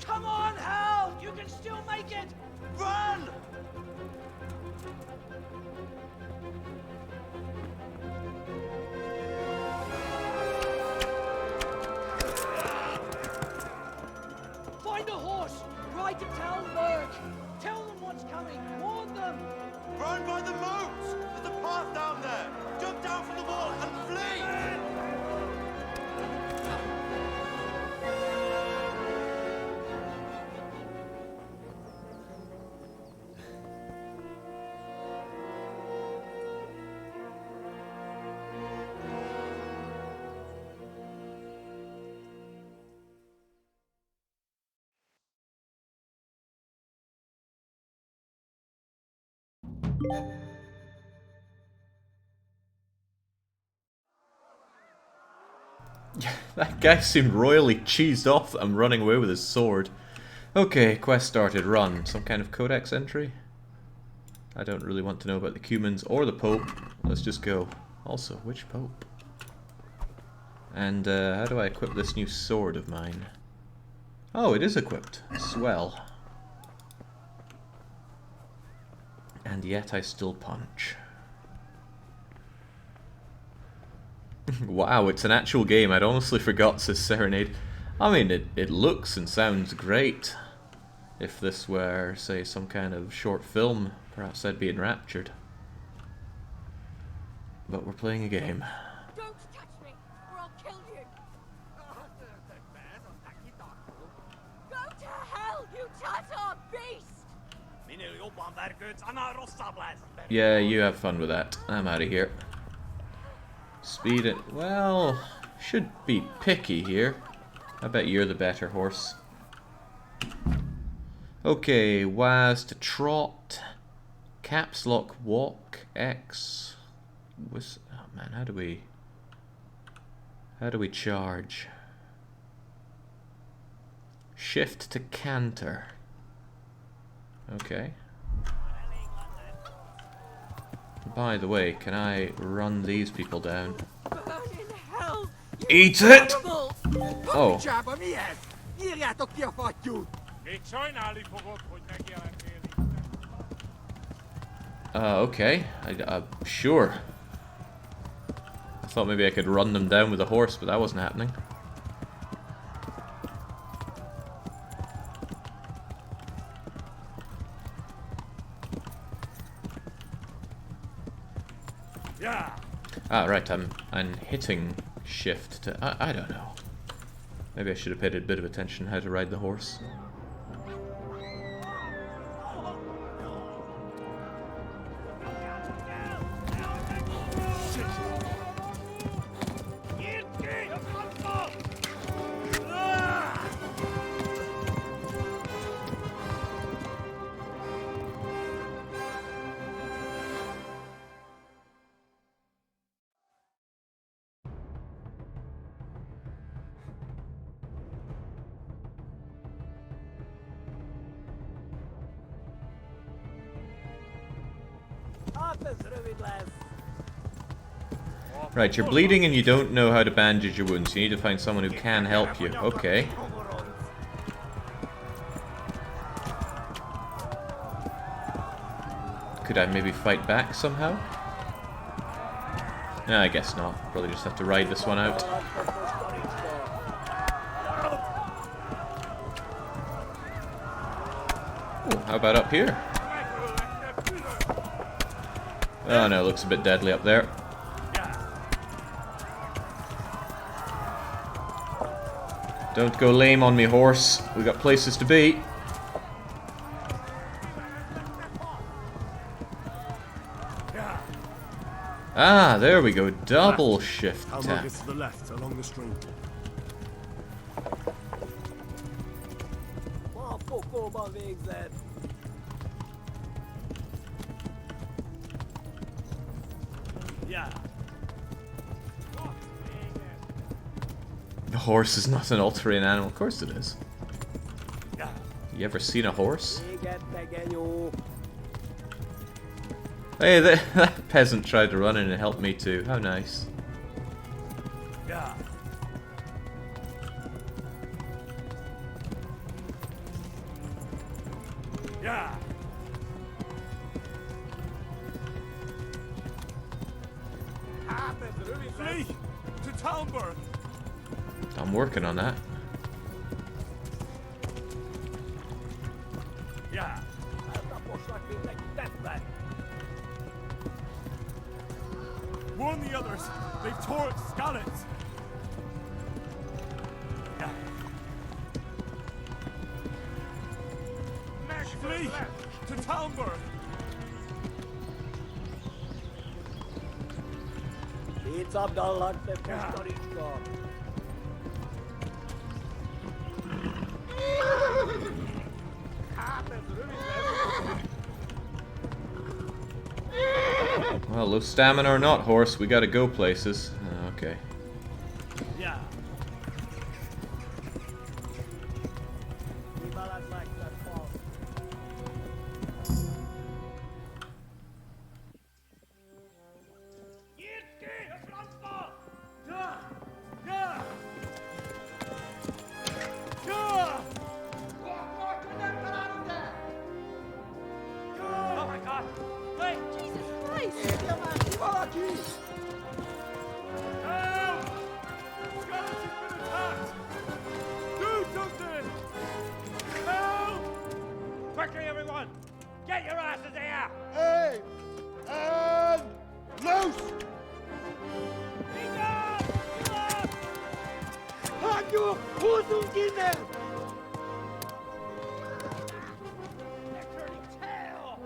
Come on, Hal! You can still make it! Run! Find a horse! Ride to Talberg! Tell them what's coming! Warn them! Run by the moats! There's a path down there! Jump down from the wall and flee! That guy seemed royally cheesed off that I'm running away with his sword. Okay, quest started, run. Some kind of codex entry? I don't really want to know about the Cumans or the Pope. Let's just go. Also, which Pope? And how do I equip this new sword of mine? Oh, it is equipped. Swell. And yet I still punch. Wow, it's an actual game. I'd honestly forgot, says Serenade. I mean, it looks and sounds great. If this were, say, some kind of short film, perhaps I'd be enraptured. But we're playing a game. Don't touch me, or I'll kill you! Go to hell, you Tatar beast! Yeah, you have fun with that. I'm out of here. Speed it. Well, should be picky here. I bet you're the better horse. Okay, was to trot. Caps lock walk. X. Oh man, how do we charge? Shift to canter. Okay. By the way, can I run these people down? Eat it! Oh. Okay. Sure. I thought maybe I could run them down with a horse, but that wasn't happening. Yeah. Ah, right, I'm hitting shift to... I don't know. Maybe I should have paid a bit of attention how to ride the horse. Right, you're bleeding and you don't know how to bandage your wounds. You need to find someone who can help you. Okay. Could I maybe fight back somehow? No, I guess not. Probably just have to ride this one out. Oh, how about up here? Oh no, it looks a bit deadly up there. Don't go lame on me, horse. We got places to be. Ah, there we go. Double shift tap. To the left, along the stream. Yeah. The horse is not an all-terrain animal. Of course it is. You ever seen a horse? Hey, that peasant tried to run in and help me too. How nice. Yeah. Yeah. Flee to Talmberg. I'm working on that. Yeah. Warn the others. They've tore its scallops. Yeah. Flee to Talmberg. It's Abdallah the Well, low stamina or not, horse, we gotta go places. Okay. Yeah. Oh my God! Wait! Jesus Christ! Help! Scallops has been attacked! Do something! Help! Quickly, everyone! Get your asses here! Hey! And loose! Haku! Huzungine! They're turning tail!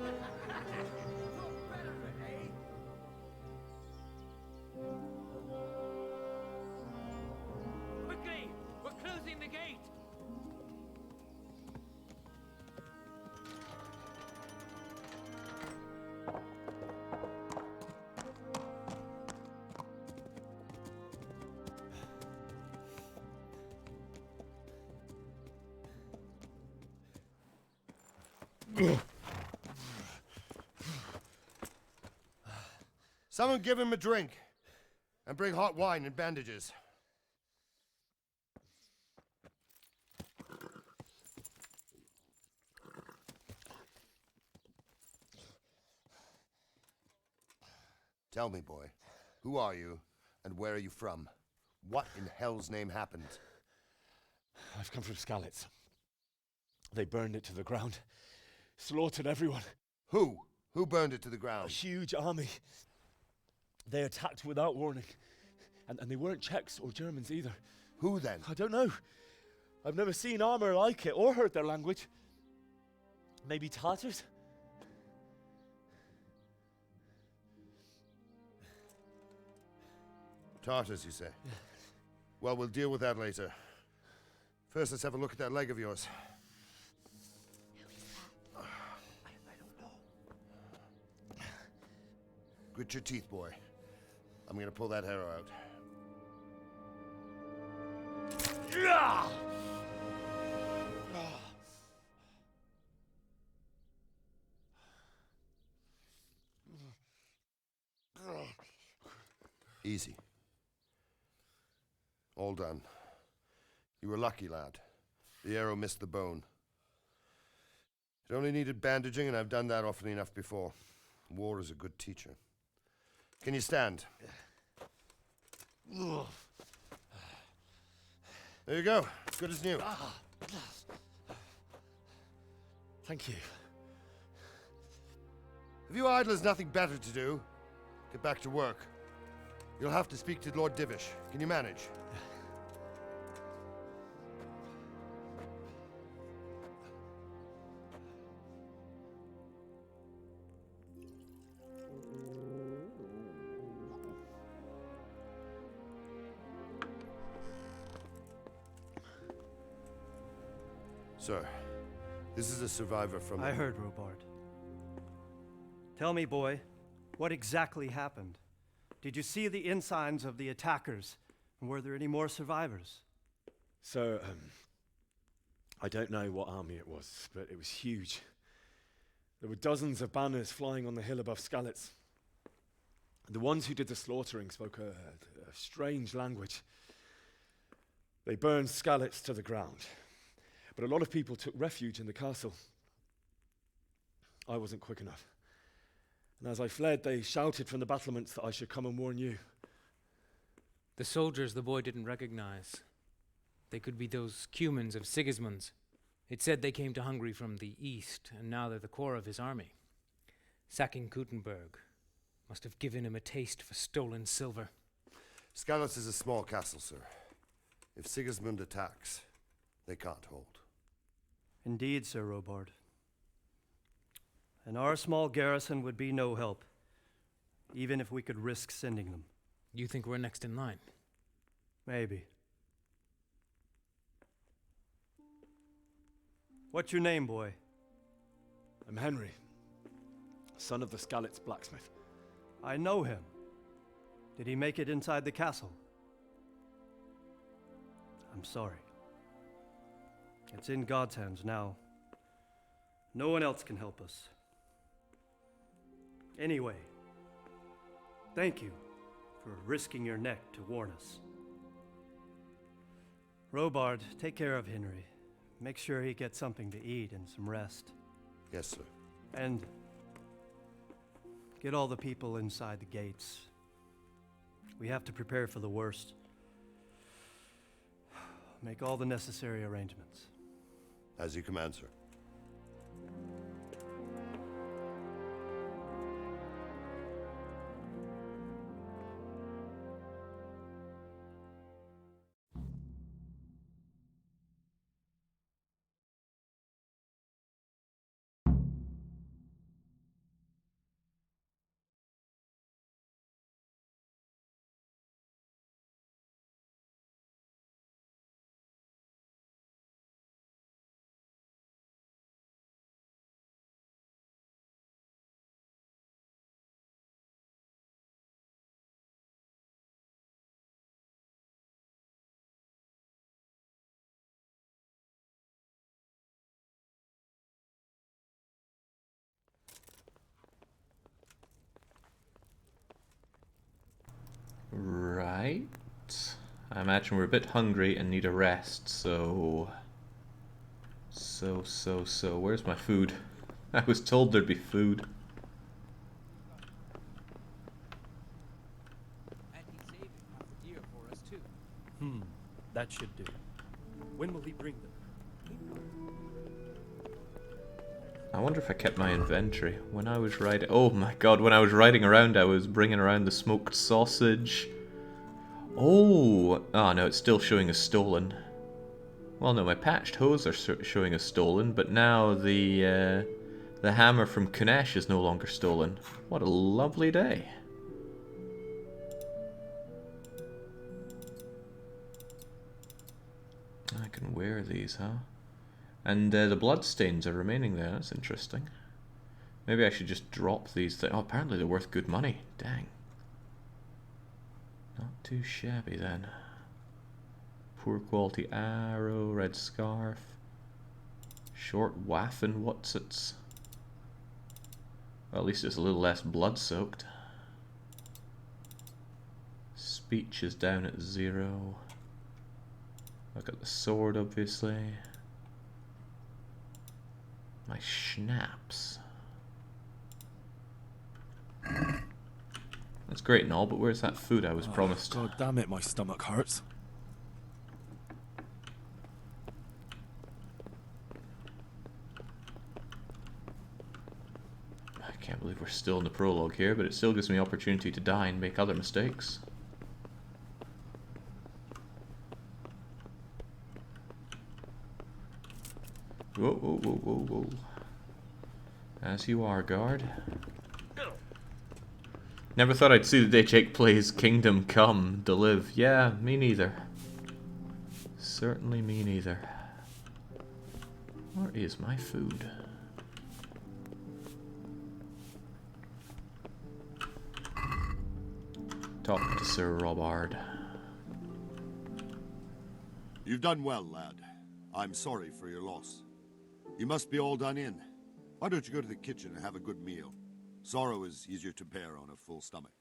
Quickly! We're closing the gate! Someone give him a drink. And bring hot wine and bandages. Tell me, boy, who are you, and where are you from? What in hell's name happened? I've come from Skalitz. They burned it to the ground. Slaughtered everyone. Who? Who burned it to the ground? A huge army. They attacked without warning. And they weren't Czechs or Germans either. Who then? I don't know. I've never seen armor like it or heard their language. Maybe Tatars? Tartars, you say? Yeah. Well, we'll deal with that later. First, let's have a look at that leg of yours. I don't know. Grit your teeth, boy. I'm gonna pull that arrow out. Easy. All done. You were lucky, lad. The arrow missed the bone. It only needed bandaging, and I've done that often enough before. War is a good teacher. Can you stand? There you go. Good as new. Thank you. If you idlers nothing better to do, get back to work. You'll have to speak to Lord Divish. Can you manage? Sir, this is a survivor from... I heard, Robard. Tell me, boy, what exactly happened? Did you see the ensigns of the attackers? And were there any more survivors? So, I don't know what army it was, but it was huge. There were dozens of banners flying on the hill above Skalitz. The ones who did the slaughtering spoke a strange language. They burned Skalitz to the ground. But a lot of people took refuge in the castle. I wasn't quick enough. And as I fled, they shouted from the battlements that I should come and warn you. The soldiers the boy didn't recognize. They could be those Cumans of Sigismund's. It said they came to Hungary from the east, and now they're the core of his army. Sacking Gutenberg must have given him a taste for stolen silver. Skalitz is a small castle, sir. If Sigismund attacks, they can't hold. Indeed, Sir Robard. And our small garrison would be no help, even if we could risk sending them. You think we're next in line? Maybe. What's your name, boy? I'm Henry, son of the Skalitz blacksmith. I know him. Did he make it inside the castle? I'm sorry. It's in God's hands now. No one else can help us. Anyway, thank you for risking your neck to warn us. Robard, take care of Henry. Make sure he gets something to eat and some rest. Yes, sir. And get all the people inside the gates. We have to prepare for the worst. Make all the necessary arrangements. As you command, sir. Right. I imagine we're a bit hungry and need a rest, so... Where's my food? I was told there'd be food. That should do. When will he bring them? I wonder if I kept my inventory. When I was riding... Oh my god, when I was riding around, I was bringing around the smoked sausage. Oh! Oh no, it's still showing as stolen. Well, no, my patched hose are showing as stolen, but now the hammer from Kunesh is no longer stolen. What a lovely day. I can wear these, huh? And the bloodstains are remaining there. That's interesting. Maybe I should just drop these things. Oh, apparently they're worth good money. Dang. Not too shabby then. Poor quality arrow, red scarf. Short waffen whatsits. Well, at least it's a little less blood-soaked. Speech is down at 0. I've got the sword, obviously. My schnapps. That's great and all, but where's that food I was promised? God damn it, my stomach hurts. I can't believe we're still in the prologue here, but it still gives me opportunity to die and make other mistakes. Whoa, whoa, whoa, whoa, whoa. As you are, guard. Never thought I'd see the day Jake plays Kingdom Come, Deliv. Yeah, me neither. Certainly me neither. Where is my food? Talk to Sir Robard. You've done well, lad. I'm sorry for your loss. You must be all done in. Why don't you go to the kitchen and have a good meal? Sorrow is easier to bear on a full stomach.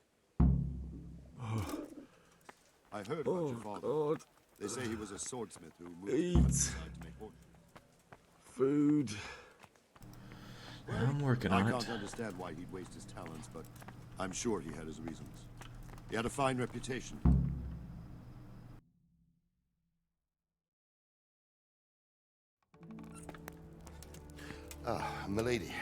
I've heard about your father. God. They say he was a swordsmith who moved Eat. to countryside to make horses. Food. I'm working I on it. can't understand why he'd waste his talents, but I'm sure he had his reasons. He had a fine reputation. Ah, milady.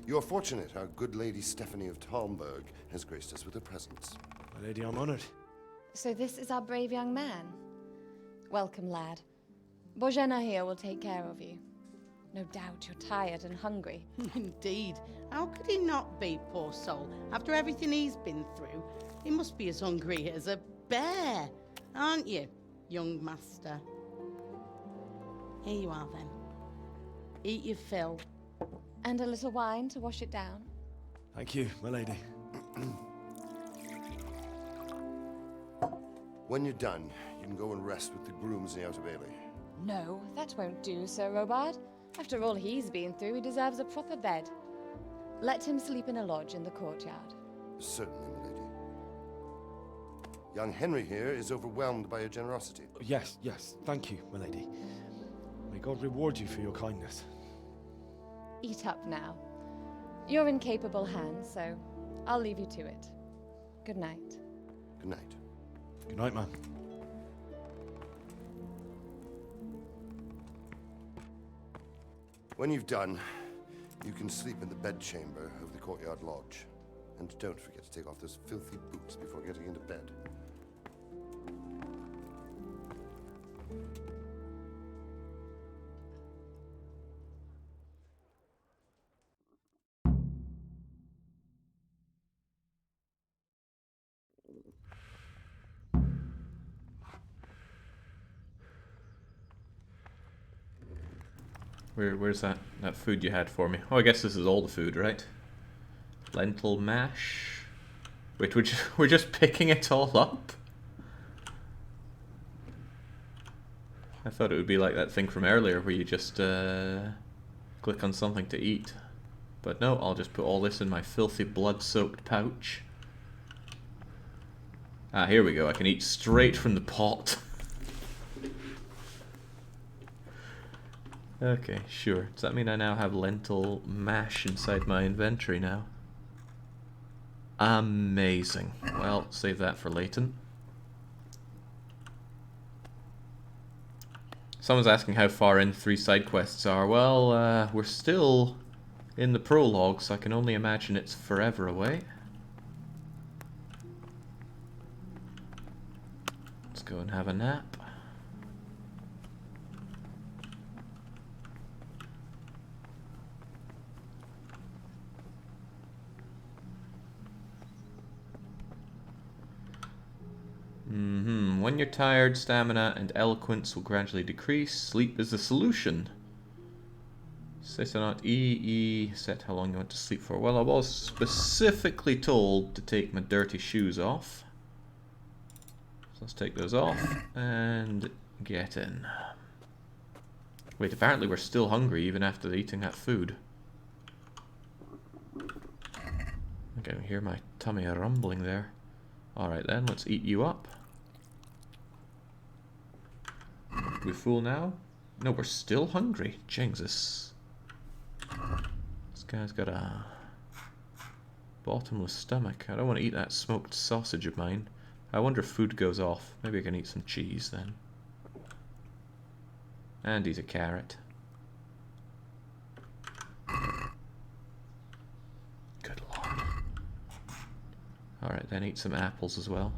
You are fortunate our good lady Stephanie of Talmberg has graced us with her presence. My lady, I'm honored. So this is our brave young man. Welcome, lad. Bojena here will take care of you. No doubt you're tired and hungry. Indeed. How could he not be, poor soul? After everything he's been through, he must be as hungry as a bear, aren't you, young master? Here you are, then. Eat your fill. And a little wine to wash it down. Thank you, my lady. When you're done, you can go and rest with the grooms in the Outer Bailey. No, that won't do, Sir Robard. After all he's been through, he deserves a proper bed. Let him sleep in a lodge in the courtyard. Certainly, milady. Young Henry here is overwhelmed by your generosity. Yes, yes, thank you, my lady. May God reward you for your kindness. Eat up now. You're in capable hands, so I'll leave you to it. Good night. Good night. Good night, man. When you've done, you can sleep in the bedchamber of the courtyard lodge. And don't forget to take off those filthy boots before getting into bed. Where's that food you had for me? Oh, I guess this is all the food, right? Lentil mash. Wait, we're just picking it all up? I thought it would be like that thing from earlier where you just click on something to eat. But no, I'll just put all this in my filthy blood-soaked pouch. Ah, here we go. I can eat straight from the pot. Okay, sure. Does that mean I now have lentil mash inside my inventory now? Amazing. Well, save that for Leighton. Someone's asking how far in 3 side quests are. Well, we're still in the prologue, so I can only imagine it's forever away. Let's go and have a nap. When you're tired, stamina and eloquence will gradually decrease. Sleep is the solution. Set not set how long you want to sleep for. Well, I was specifically told to take my dirty shoes off. So let's take those off and get in. Wait, apparently we're still hungry even after eating that food. I can hear my tummy rumbling there. Alright then, let's eat you up. We full now? No, we're still hungry. Jesus. This guy's got a bottomless stomach. I don't want to eat that smoked sausage of mine. I wonder if food goes off. Maybe I can eat some cheese then. And eat a carrot. Good lord. Alright then, eat some apples as well.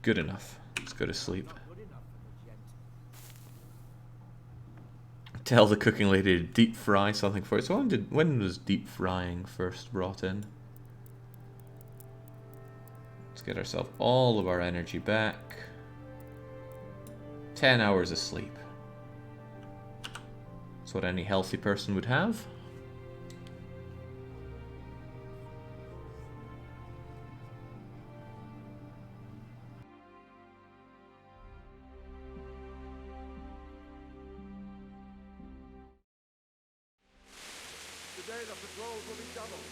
Good enough. Let's go to sleep. Tell the cooking lady to deep fry something for it. So when was deep frying first brought in? Let's get ourselves all of our energy back. 10 hours of sleep. That's what any healthy person would have. Today the patrols will be doubled.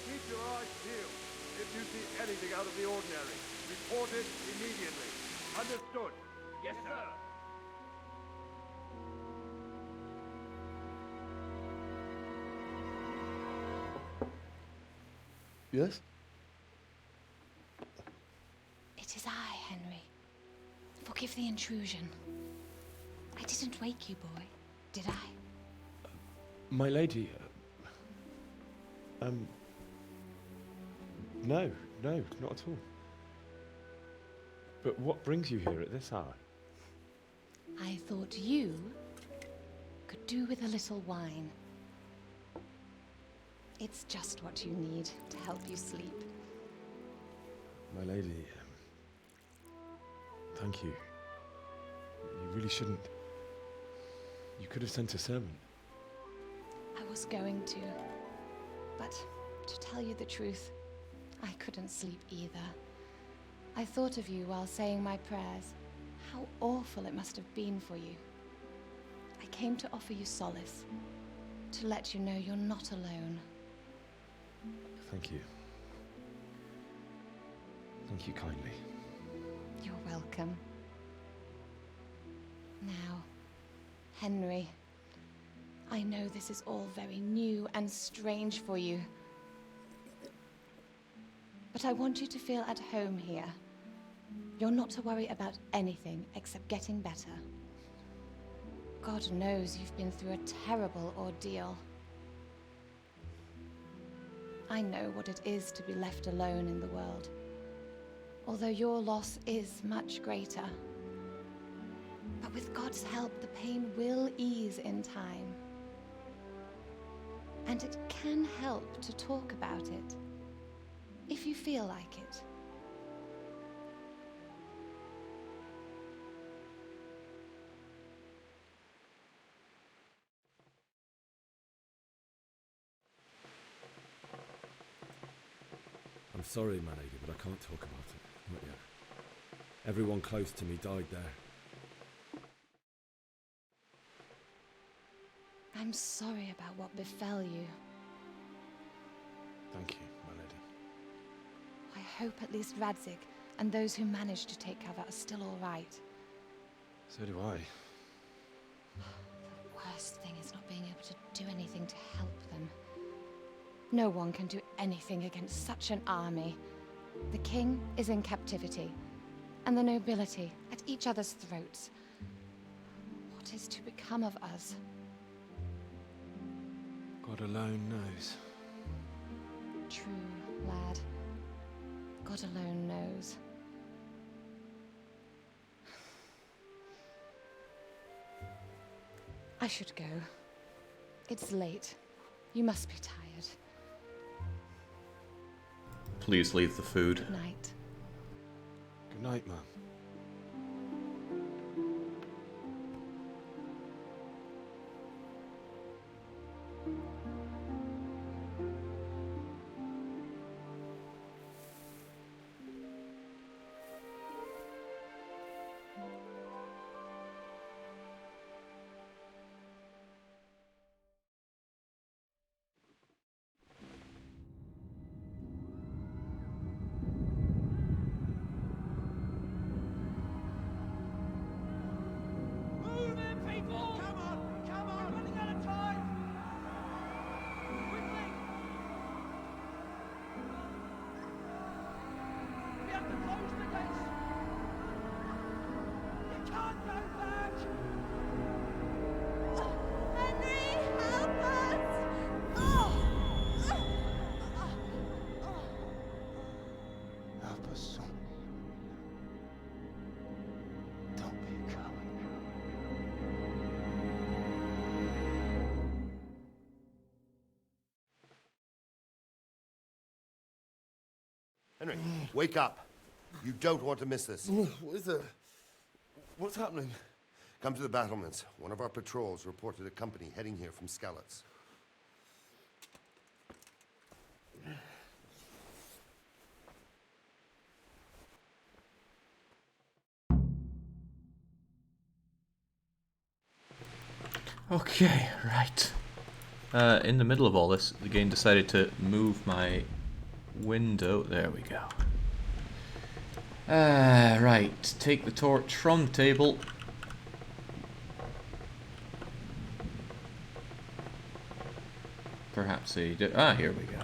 Keep your eyes peeled. If you see anything out of the ordinary, report it immediately. Understood? Yes, sir. Yes? It is I, Henry. Forgive the intrusion. I didn't wake you, boy, did I? My lady, no, not at all. But what brings you here at this hour? I thought you could do with a little wine. It's just what you need to help you sleep. My lady, thank you. You really shouldn't. You could have sent a servant. I was going to, but to tell you the truth, I couldn't sleep either. I thought of you while saying my prayers. How awful it must have been for you. I came to offer you solace, to let you know you're not alone. Thank you. Thank you kindly. You're welcome. Now, Henry, I know this is all very new and strange for you. But I want you to feel at home here. You're not to worry about anything except getting better. God knows you've been through a terrible ordeal. I know what it is to be left alone in the world, although your loss is much greater. But with God's help, the pain will ease in time. And it can help to talk about it, if you feel like it. I'm sorry, my lady, but I can't talk about it. Not yet. Everyone close to me died there. I'm sorry about what befell you. Thank you, my lady. I hope at least Radzig and those who managed to take cover are still all right. So do I. The worst thing is not being able to do anything to help them. No one can do anything against such an army. The king is in captivity, and the nobility at each other's throats. What is to become of us? God alone knows. True, lad. God alone knows. I should go. It's late. You must be tired. Please leave the food. Good night. Good night, Mum. Move in, people! Come on! Come on! We're running out of time! Quickly! We have to close the gates! You can't go back! Henry, help us! Help us, son. Don't be a coward. Henry, wake up. You don't want to miss this. What is it? What's happening? Come to the battlements. One of our patrols reported a company heading here from Skalitz. Okay, right. In the middle of all this, the game decided to move my window. There we go. Right. Take the torch from the table. Perhaps he did. Ah, here we go.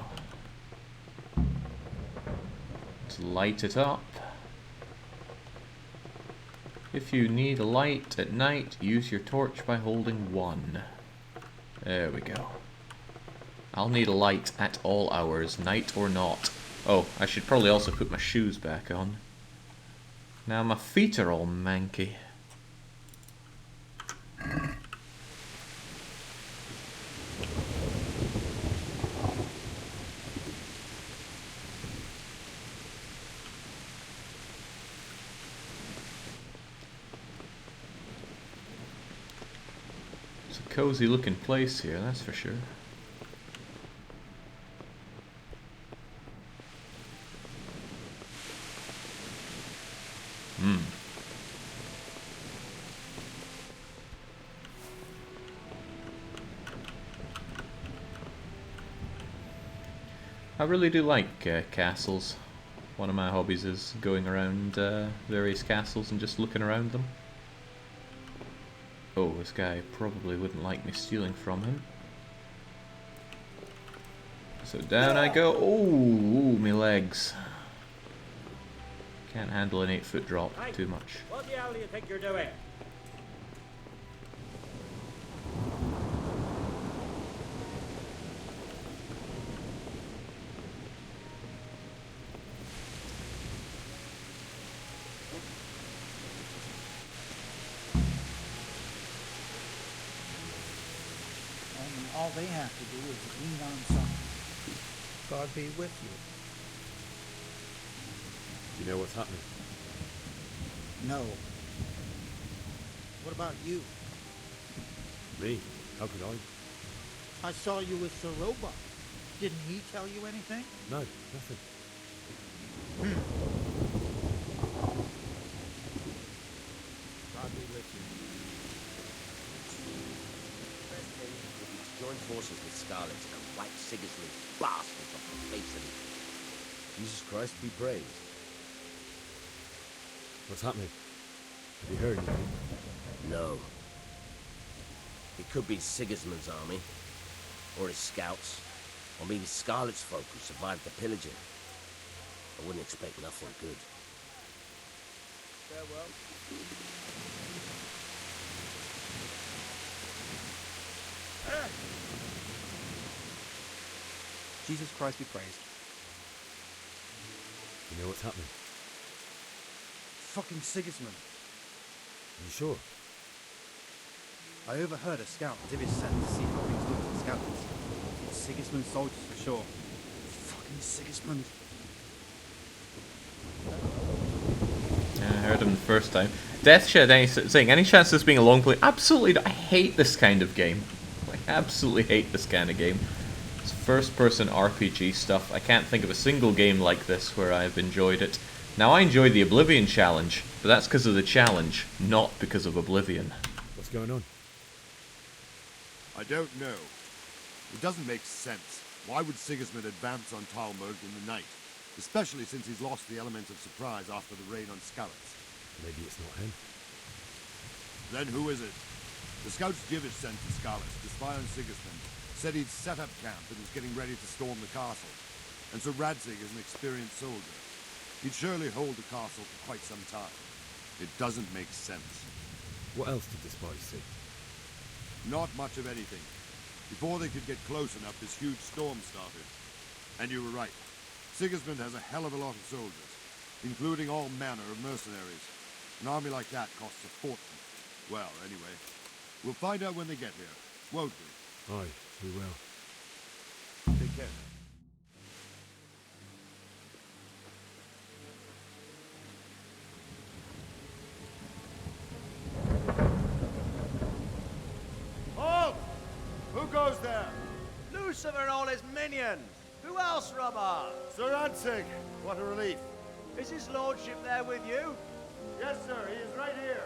Let's light it up. If you need a light at night, use your torch by holding 1. There we go. I'll need a light at all hours, night or not. Oh, I should probably also put my shoes back on. Now my feet are all manky. It's a cozy looking place here, that's for sure. I really do like castles. One of my hobbies is going around various castles and just looking around them. Oh, this guy probably wouldn't like me stealing from him. So down I go. Oh, my legs. Can't handle an 8-foot drop too much. What the hell do you think you're doing? All they have to do is lean on something. God be with you. Do you know what's happening? No. What about you? Me? How could I? I saw you with Sir Robot. Didn't he tell you anything? No, nothing. God be with you. Join forces with Skalitz and wipe Sigismund's bastards off the face of it. Jesus Christ be praised. What's happening? Have you heard anything? No. It could be Sigismund's army, or his scouts. Or maybe Scarlet's folk who survived the pillaging. I wouldn't expect nothing good. Farewell. Jesus Christ be praised. You know what's happening? Fucking Sigismund. You sure? I overheard a scout Divish sent to see how things looked at Scouts. It's Sigismund soldiers for sure. Fucking Sigismund. Yeah, I heard him the first time. Deathshed saying, any chance of this being a long play? Absolutely not. I hate this kind of game. I absolutely hate this kind of game. It's first-person RPG stuff. I can't think of a single game like this where I've enjoyed it. Now, I enjoyed the Oblivion challenge, but that's because of the challenge, not because of Oblivion. What's going on? I don't know. It doesn't make sense. Why would Sigismund advance on Talmberg in the night? Especially since he's lost the element of surprise after the raid on Skalitz. Maybe it's not him. Then who is it? The scouts Divish sent to Skalitz to spy on Sigismund said he'd set up camp and was getting ready to storm the castle. And so Radzig is an experienced soldier. He'd surely hold the castle for quite some time. It doesn't make sense. What else did the spies see? Not much of anything. Before they could get close enough, this huge storm started. And you were right. Sigismund has a hell of a lot of soldiers, including all manner of mercenaries. An army like that costs a fortune. Well, anyway, we'll find out when they get here, won't we? Aye, we will. Take care. Halt! Who goes there? Lucifer and all his minions! Who else, Robber? Sir Radzig, what a relief. Is his lordship there with you? Yes, sir, he is right here.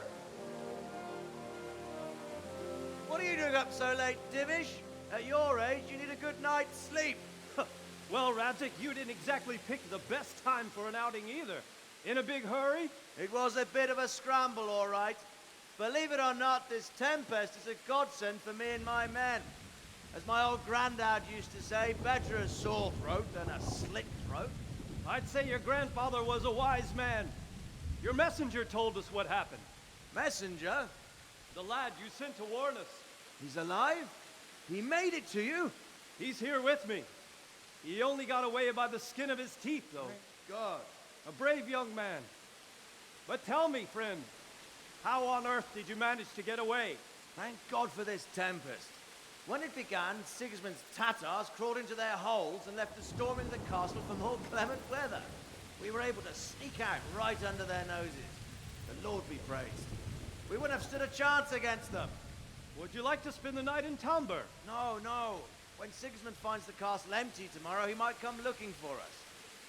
What are you doing up so late, Divish? At your age, you need a good night's sleep. Well, Radzig, you didn't exactly pick the best time for an outing either. In a big hurry? It was a bit of a scramble, all right. Believe it or not, this tempest is a godsend for me and my men. As my old granddad used to say, better a sore throat than a slit throat. I'd say your grandfather was a wise man. Your messenger told us what happened. Messenger? The lad you sent to warn us. He's alive? He made it to you? He's here with me. He only got away by the skin of his teeth, though. Thank God. A brave young man. But tell me, friend, how on earth did you manage to get away? Thank God for this tempest. When it began, Sigismund's Tatars crawled into their holes and left a storm into the castle for more clement weather. We were able to sneak out right under their noses. The Lord be praised. We wouldn't have stood a chance against them. Would you like to spend the night in Talmberg? No, no. When Sigismund finds the castle empty tomorrow, he might come looking for us.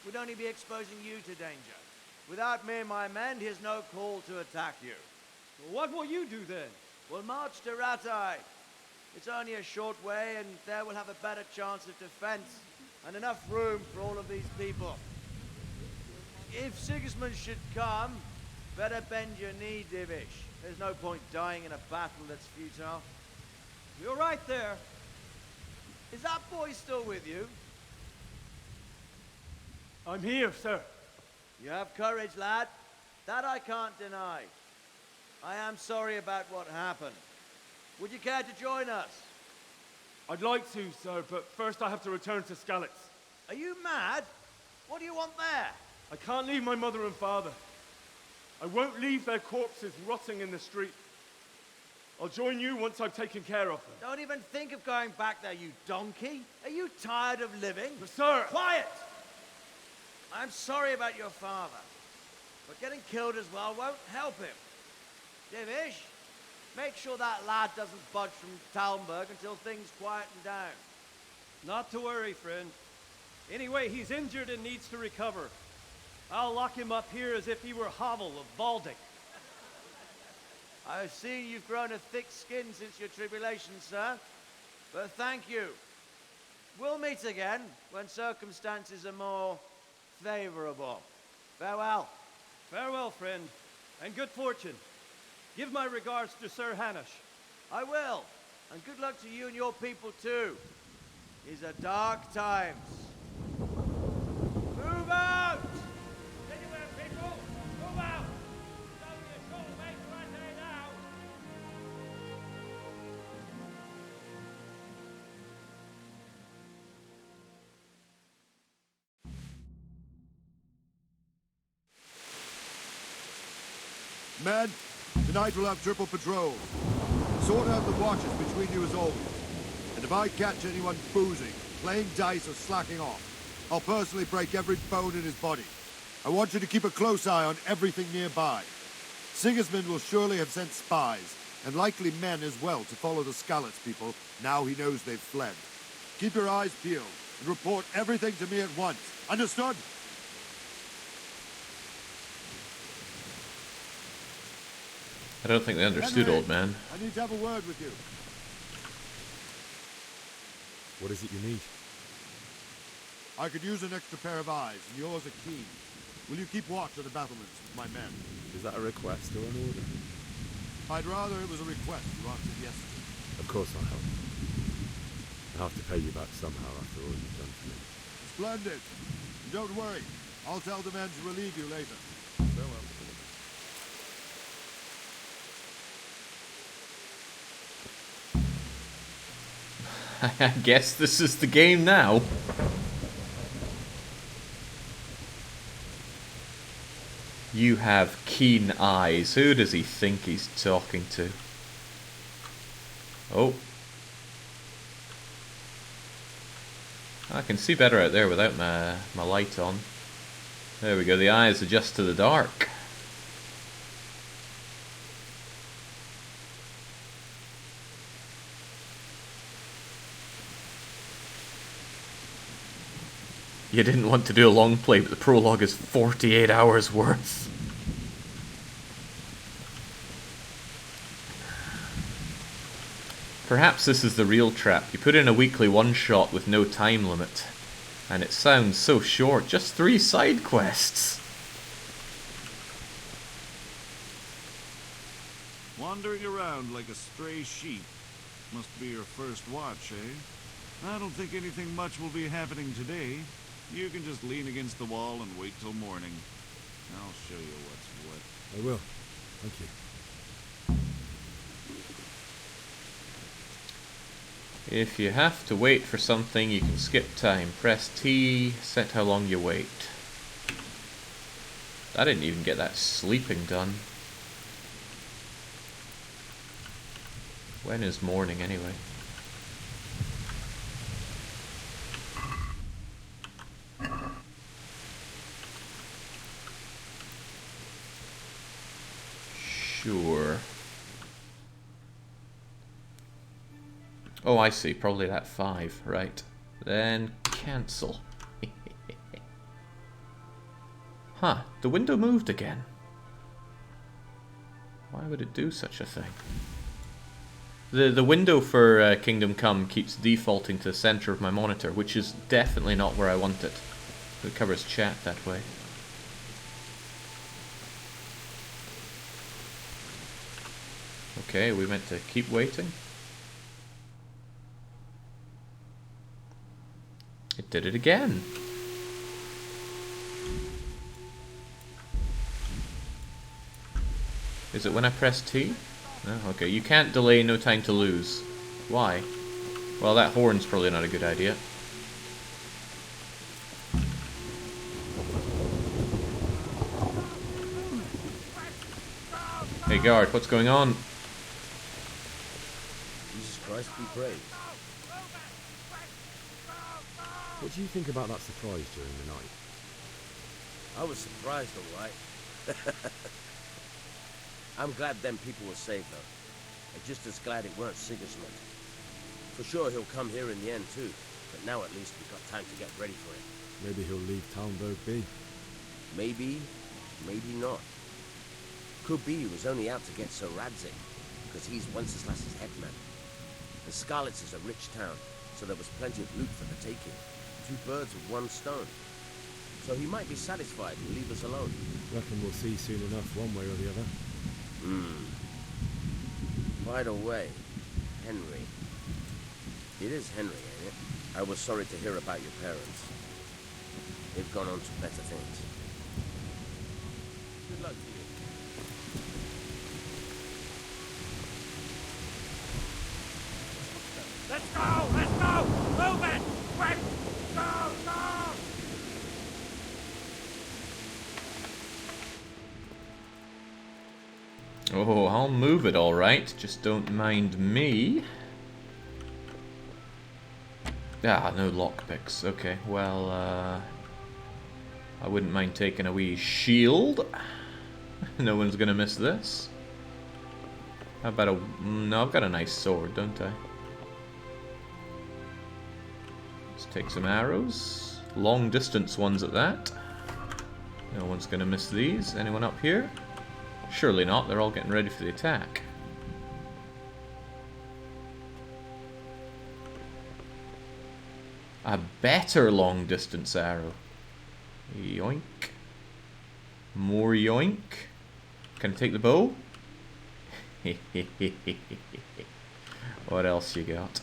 We'd only be exposing you to danger. Without me and my men, he has no call to attack you. What will you do then? We'll march to Radzig. It's only a short way, and there we'll have a better chance of defense, and enough room for all of these people. If Sigismund should come, better bend your knee, Divish. There's no point dying in a battle that's futile. You're right there. Is that boy still with you? I'm here, sir. You have courage, lad. That I can't deny. I am sorry about what happened. Would you care to join us? I'd like to, sir, but first I have to return to Skalitz. Are you mad? What do you want there? I can't leave my mother and father. I won't leave their corpses rotting in the street. I'll join you once I've taken care of them. Don't even think of going back there, you donkey. Are you tired of living? But sir! Quiet! I'm sorry about your father, but getting killed as well won't help him. Divish, make sure that lad doesn't budge from Talmberg until things quieten down. Not to worry, friend. Anyway, he's injured and needs to recover. I'll lock him up here as if he were Havel of Baldic. I've seen you've grown a thick skin since your tribulation, sir. But thank you. We'll meet again when circumstances are more favorable. Farewell. Farewell, friend, and good fortune. Give my regards to Sir Hanush. I will. And good luck to you and your people, too. is a dark times. Move out! Anywhere, people! Move out! It's only a short way to Radzig now! Men, tonight we'll have triple patrol. Sort out the watches between you as always. And if I catch anyone boozing, playing dice or slacking off, I'll personally break every bone in his body. I want you to keep a close eye on everything nearby. Sigismund will surely have sent spies, and likely men as well, to follow the Skalitz people now he knows they've fled. Keep your eyes peeled, and report everything to me at once. Understood? I don't think they understood, Henry, old man. I need to have a word with you. What is it you need? I could use an extra pair of eyes, and yours are keen. Will you keep watch of the battlements with my men? Is that a request or an order? I'd rather it was a request you answered yes to. Of course I'll help. I'll have to pay you back somehow after all you've done for me. Splendid. And don't worry. I'll tell the men to relieve you later. Farewell. I guess this is the game now. You have keen eyes. Who does he think he's talking to? Oh. I can see better out there without my light on. There we go, the eyes adjust to the dark. You didn't want to do a long play, but the prologue is 48 hours worth. Perhaps this is the real trap. You put in a weekly one-shot with no time limit. And it sounds so short. Just 3 side quests. Wandering around like a stray sheep. Must be your first watch, eh? I don't think anything much will be happening today. You can just lean against the wall and wait till morning. I'll show you what's what. I will. Thank you. If you have to wait for something, you can skip time. Press T, set how long you wait. I didn't even get that sleeping done. When is morning anyway? Sure. Oh, I see. Probably that 5, right. Then cancel. Huh, the window moved again. Why would it do such a thing? The window for Kingdom Come keeps defaulting to the center of my monitor, which is definitely not where I want it. It covers chat that way. Okay, we meant to keep waiting? It did it again. Is it when I press T? No? Okay, you can't delay, no time to lose. Why? Well, that horn's probably not a good idea. Hey guard, what's going on? Jesus Christ be praised. What do you think about that surprise during the night? I was surprised, all right. I'm glad them people were saved, though. I'm just as glad it weren't Sigismund. For sure he'll come here in the end, too. But now at least we've got time to get ready for it. Maybe he'll leave Talmberg be. Maybe, maybe not. Could be he was only out to get Sir Radzig, because he's Wenceslas's headman. And Skalitz is a rich town, so there was plenty of loot for the taking. 2 birds with 1 stone. So he might be satisfied and leave us alone. Reckon we'll see soon enough, one way or the other. By the way, Henry. It is Henry, ain't it? I was sorry to hear about your parents. They've gone on to better things. Good luck to you. Let's go! Let's go! Move it! Quick! Go! Go! Oh, I'll move it alright, just don't mind me. Ah, no lockpicks. Okay, well, I wouldn't mind taking a wee shield. No one's gonna miss this. How about a... No, I've got a nice sword, don't I? Let's take some arrows. Long distance ones at that. No one's gonna miss these. Anyone up here? Surely not, they're all getting ready for the attack. A better long distance arrow. Yoink. More yoink. Can I take the bow? What else you got?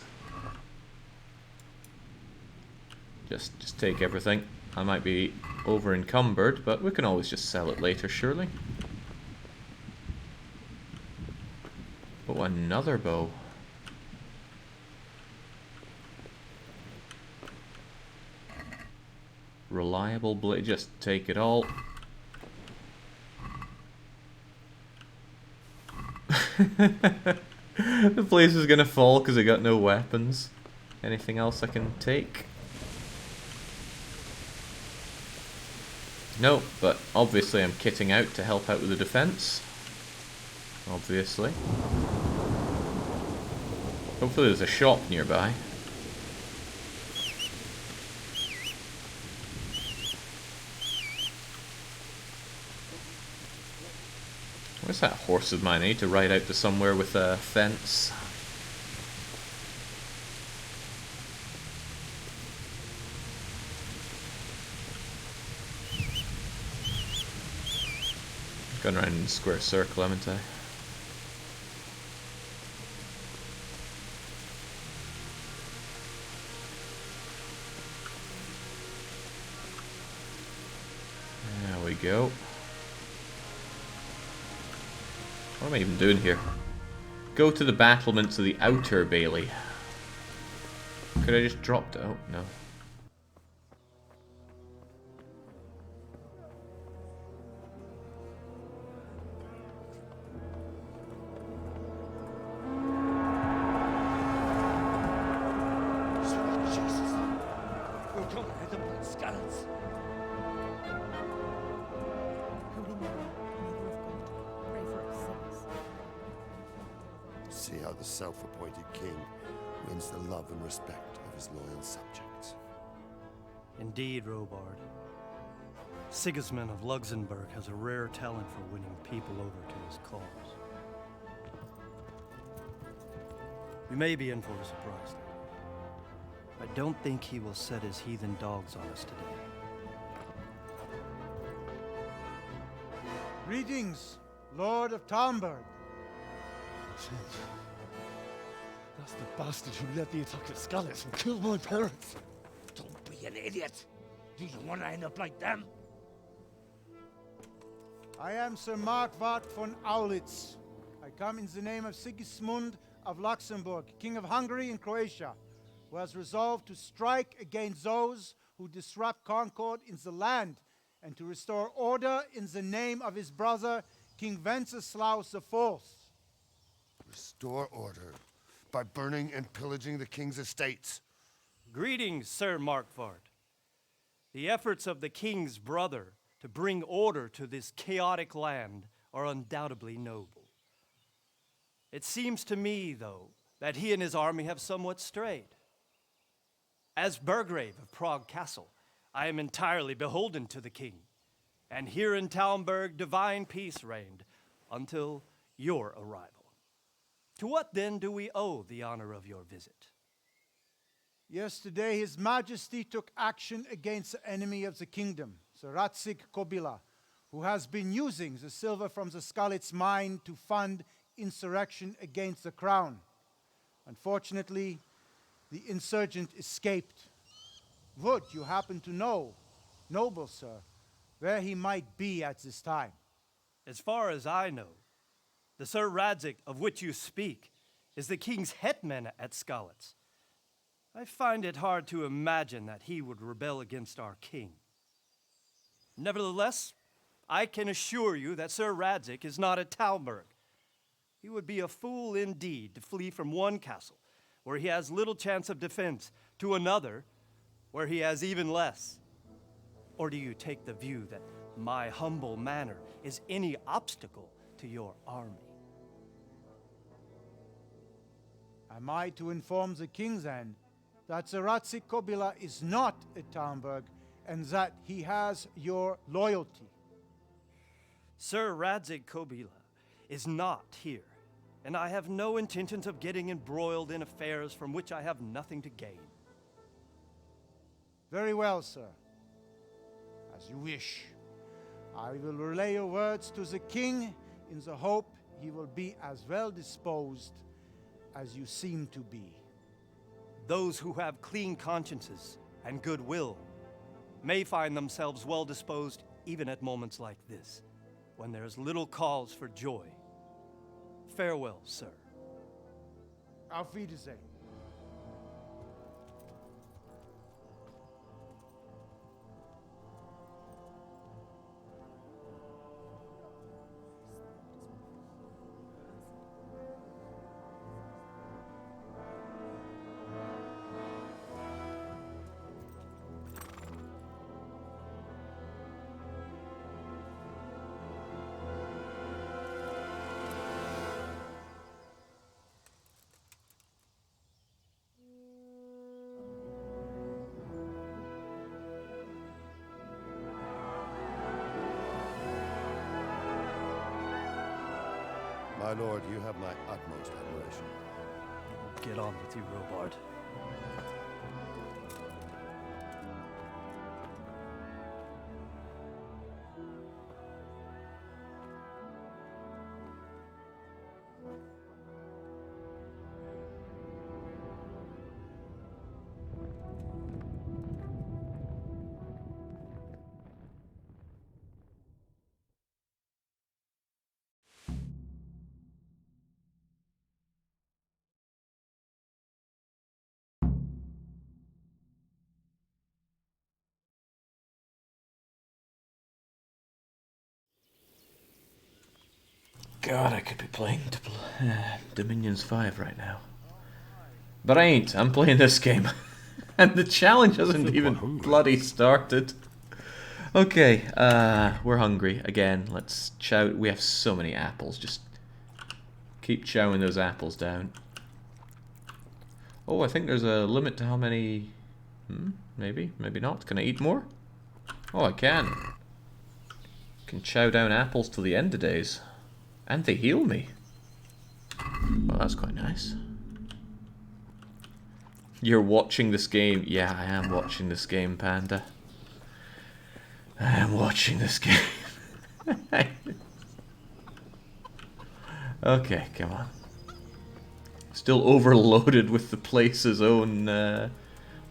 Just take everything. I might be over encumbered, but we can always just sell it later, surely. Oh, another bow. Reliable blade, just take it all. The place is gonna fall because I got no weapons. Anything else I can take? No, but obviously I'm kitting out to help out with the defense. Obviously. Hopefully there's a shop nearby. Where's that horse of mine? I need to ride out to somewhere with a fence. Gone around in a square circle, haven't I? There we go. What am I even doing here? Go to the battlements of the outer bailey. Could I just drop it? Oh, no. See how the self-appointed king wins the love and respect of his loyal subjects. Indeed, Robard. Sigismund of Luxembourg has a rare talent for winning people over to his cause. We may be in for a surprise, though. I don't think he will set his heathen dogs on us today. Greetings, Lord of Talmberg. That's the bastard who led the attack at Scarlet and killed my parents. Don't be an idiot. Do you want to end up like them? I am Sir Markwart von Aulitz. I come in the name of Sigismund of Luxembourg, King of Hungary and Croatia, who has resolved to strike against those who disrupt concord in the land and to restore order in the name of his brother, King Wenceslaus IV. Restore order by burning and pillaging the king's estates. Greetings, Sir Markwart. The efforts of the king's brother to bring order to this chaotic land are undoubtedly noble. It seems to me, though, that he and his army have somewhat strayed. As Burgrave of Prague Castle, I am entirely beholden to the king, and here in Talmberg divine peace reigned until your arrival. To what then do we owe the honor of your visit? Yesterday, His Majesty took action against the enemy of the kingdom, the Radzig Kobila, who has been using the silver from the Skalitz mine to fund insurrection against the crown. Unfortunately, the insurgent escaped. Would you happen to know, noble sir, where he might be at this time? As far as I know, the Sir Radzig of which you speak is the king's hetman at Skalitz. I find it hard to imagine that he would rebel against our king. Nevertheless, I can assure you that Sir Radzig is not at Talmberg. He would be a fool indeed to flee from one castle, where he has little chance of defense, to another, where he has even less. Or do you take the view that my humble manner is any obstacle to your army? Am I to inform the king then that Sir Radzig Kobyla is not at Talmberg and that he has your loyalty? Sir Radzig Kobyla is not here, and I have no intentions of getting embroiled in affairs from which I have nothing to gain. Very well, sir. As you wish. I will relay your words to the king in the hope he will be as well disposed as you seem to be. Those who have clean consciences and goodwill may find themselves well disposed even at moments like this, when there is little cause for joy. Farewell, sir. Auf Wiedersehen. My lord, you have my utmost admiration. Get on with you, Robard. God, I could be playing Dominions 5 right now. But I ain't. I'm playing this game. And the challenge hasn't even bloody started. Okay, we're hungry. Again, let's chow. We have so many apples. Just keep chowing those apples down. Oh, I think there's a limit to how many... maybe, maybe not. Can I eat more? Oh, I can. Can chow down apples till the end of days. And they heal me. Well, that's quite nice. You're watching this game. Yeah, I am watching this game, Panda. I am watching this game. Okay, come on. Still overloaded with the place's own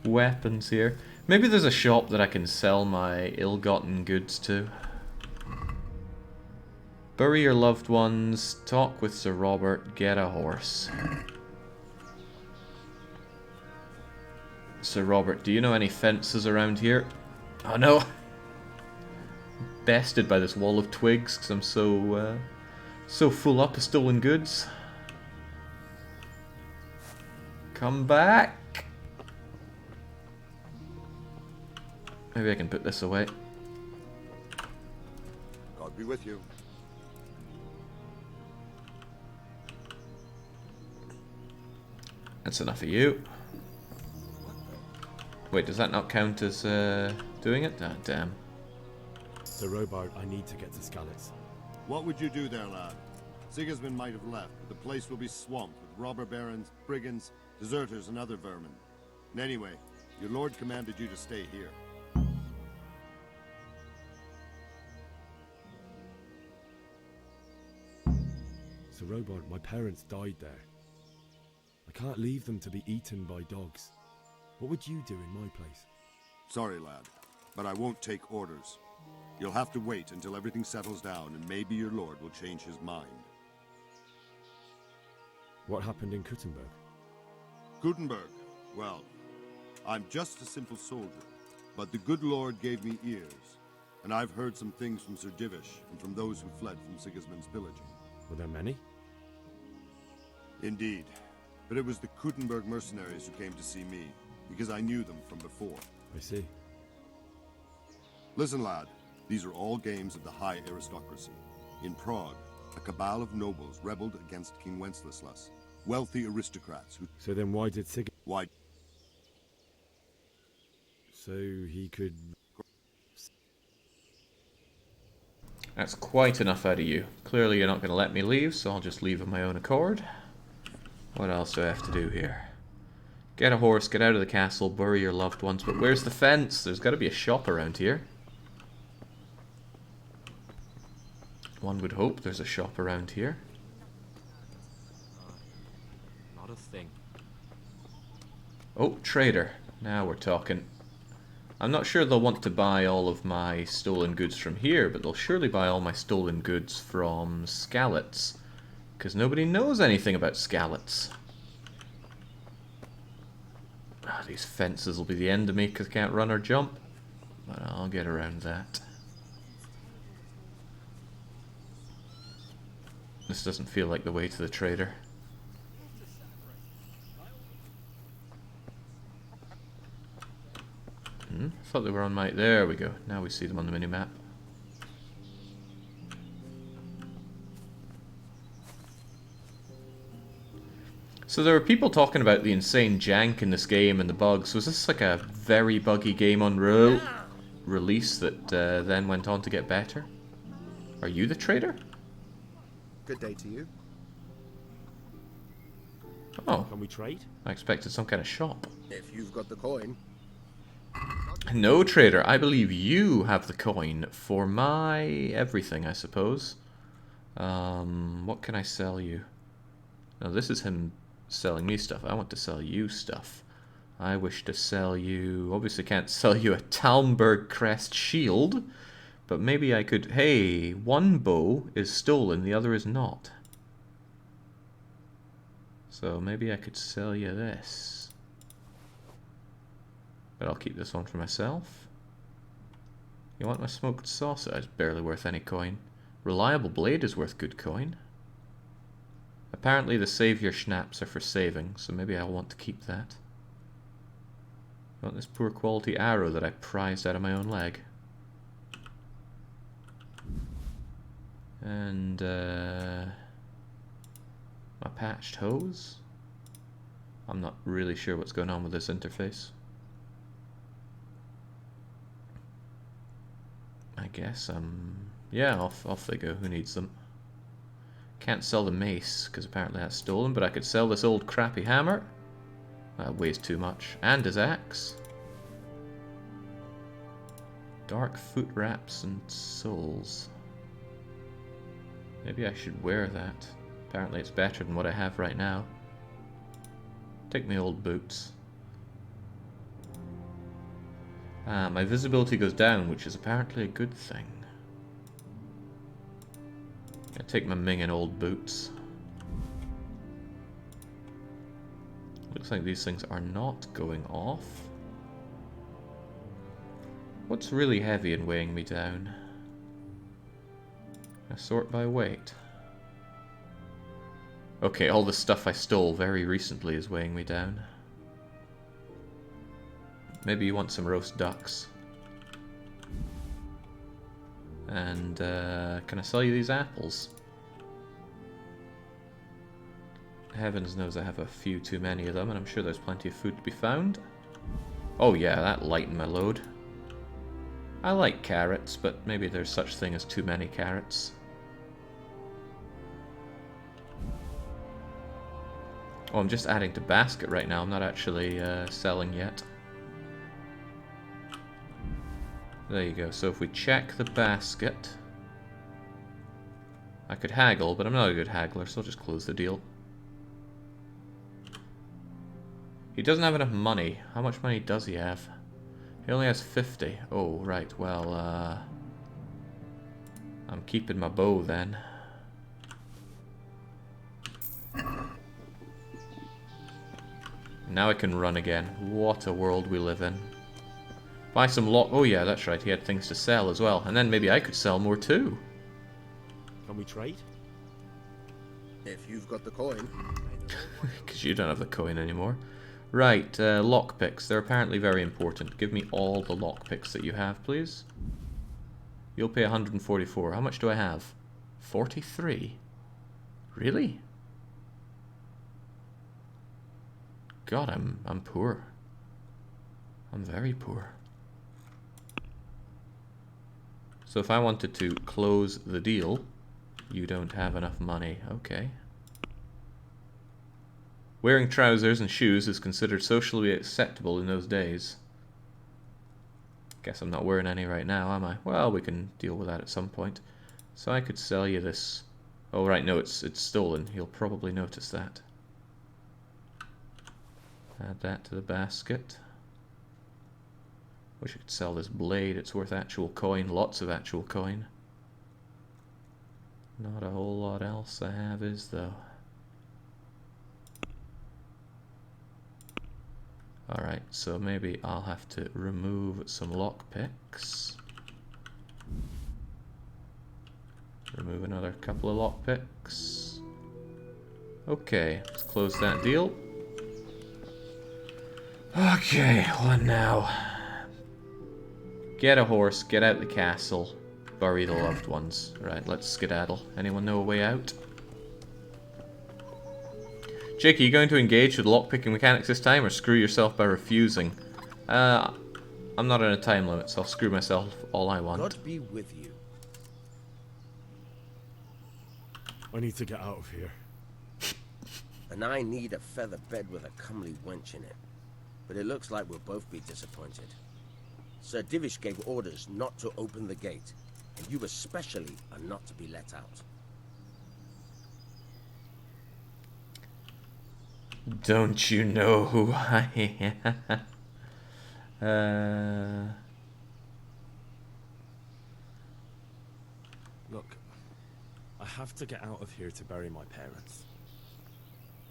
weapons here. Maybe there's a shop that I can sell my ill-gotten goods to. Bury your loved ones, talk with Sir Robert, get a horse. Sir Robert, do you know any fences around here? Oh no! Bested by this wall of twigs because I'm so full up of stolen goods. Come back! Maybe I can put this away. God be with you. That's enough of you. Wait, does that not count as doing it? Ah, damn. Sir Robard, I need to get to Skalitz. What would you do there, lad? Sigismund might have left, but the place will be swamped with robber barons, brigands, deserters, and other vermin. And anyway, your lord commanded you to stay here. Sir Robard, my parents died there. I can't leave them to be eaten by dogs. What would you do in my place? Sorry, lad, but I won't take orders. You'll have to wait until everything settles down, and maybe your lord will change his mind. What happened in Kuttenberg? Gutenberg, well, I'm just a simple soldier, but the good lord gave me ears, and I've heard some things from Sir Divish and from those who fled from Sigismund's pillaging. Were there many? Indeed, but it was the Kuttenberg mercenaries who came to see me, because I knew them from before. I see. Listen, lad, these are all games of the high aristocracy. In Prague, a cabal of nobles rebelled against King Wenceslas, wealthy aristocrats who... So then why did Why? So he could... That's quite enough out of you. Clearly you're not going to let me leave, so I'll just leave of my own accord. What else do I have to do here? Get a horse, get out of the castle, bury your loved ones. But where's the fence? There's got to be a shop around here. One would hope there's a shop around here. Not a thing. Oh, trader. Now we're talking. I'm not sure they'll want to buy all of my stolen goods from here, but they'll surely buy all my stolen goods from Skalitz. Because nobody knows anything about Skalitz. Ah, these fences will be the end of me because I can't run or jump. But I'll get around that. This doesn't feel like the way to the trader. I thought they were on my... There we go. Now we see them on the minimap. So there were people talking about the insane jank in this game and the bugs. Was this like a very buggy game on release that then went on to get better? Are you the trader? Good day to you. Oh. Can we trade? I expected some kind of shop. If you've got the coin. No, trader. I believe you have the coin for my everything, I suppose. What can I sell you? No, this is him selling me stuff. I want to sell you stuff. I wish to sell you... Obviously can't sell you a Talmberg crest shield, but maybe I could... Hey, one bow is stolen, the other is not. So maybe I could sell you this. But I'll keep this one for myself. You want my smoked saucer? It's barely worth any coin. Reliable blade is worth good coin. Apparently the savior schnapps are for saving, so maybe I'll want to keep that. I want this poor quality arrow that I prized out of my own leg. And my patched hose? I'm not really sure what's going on with this interface. I guess, yeah, off they go. Who needs them? Can't sell the mace, because apparently that's stolen, but I could sell this old crappy hammer. That weighs too much. And his axe. Dark foot wraps and soles. Maybe I should wear that. Apparently it's better than what I have right now. Take my old boots. My visibility goes down, which is apparently a good thing. I take my minging old boots. Looks like these things are not going off. What's really heavy and weighing me down? I sort by weight. Okay, all the stuff I stole very recently is weighing me down. Maybe you want some roast ducks. And, can I sell you these apples? Heavens knows I have a few too many of them, and I'm sure there's plenty of food to be found. Oh yeah, that lightened my load. I like carrots, but maybe there's such thing as too many carrots. Oh, I'm just adding to basket right now. I'm not actually selling yet. There you go. So if we check the basket... I could haggle, but I'm not a good haggler, so I'll just close the deal. He doesn't have enough money. How much money does he have? He only has 50. Oh, right. Well, I'm keeping my bow then. Now I can run again. What a world we live in. Buy some lock... Oh yeah, that's right. He had things to sell as well. And then maybe I could sell more too. Can we trade? If you've got the coin. Because you don't have the coin anymore. Right, lockpicks. They're apparently very important. Give me all the lockpicks that you have, please. You'll pay 144. How much do I have? 43? Really? God, I'm poor. I'm very poor. So if I wanted to close the deal, you don't have enough money. Okay. Wearing trousers and shoes is considered socially acceptable in those days. Guess I'm not wearing any right now, am I? Well, we can deal with that at some point. So I could sell you this. Oh, right, no, it's stolen. He'll probably notice that. Add that to the basket. Wish I could sell this blade. It's worth actual coin. Lots of actual coin. Not a whole lot else I have is, though. Alright, so maybe I'll have to remove some lockpicks. Remove another couple of lockpicks. Okay, let's close that deal. Okay, what now? Get a horse, get out the castle, bury the loved ones. Right, let's skedaddle. Anyone know a way out? Jake, are you going to engage with lockpicking mechanics this time, or screw yourself by refusing? I'm not on a time limit, so I'll screw myself all I want. God be with you. I need to get out of here. And I need a feather bed with a comely wench in it. But it looks like we'll both be disappointed. Sir Divish gave orders not to open the gate, and you especially are not to be let out. Don't you know who I am? Look, I have to get out of here to bury my parents.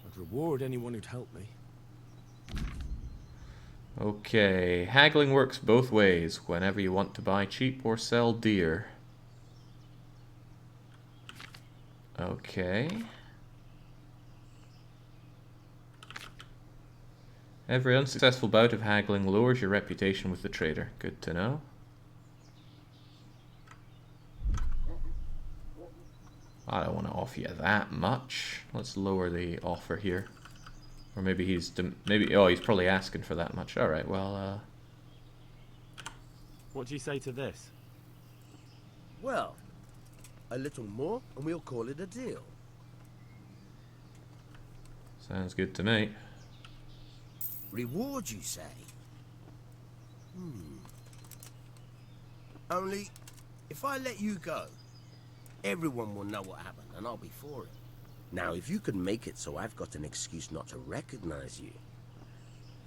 I'd reward anyone who'd help me. Okay, haggling works both ways, whenever you want to buy cheap or sell dear. Okay. Every unsuccessful bout of haggling lowers your reputation with the trader. Good to know. I don't want to offer you that much. Let's lower the offer here. Or maybe he's he's probably asking for that much. All right, well, What do you say to this? Well, a little more and we'll call it a deal. Sounds good to me. Reward, you say? Only, if I let you go, everyone will know what happened and I'll be for it. Now, if you could make it so I've got an excuse not to recognize you,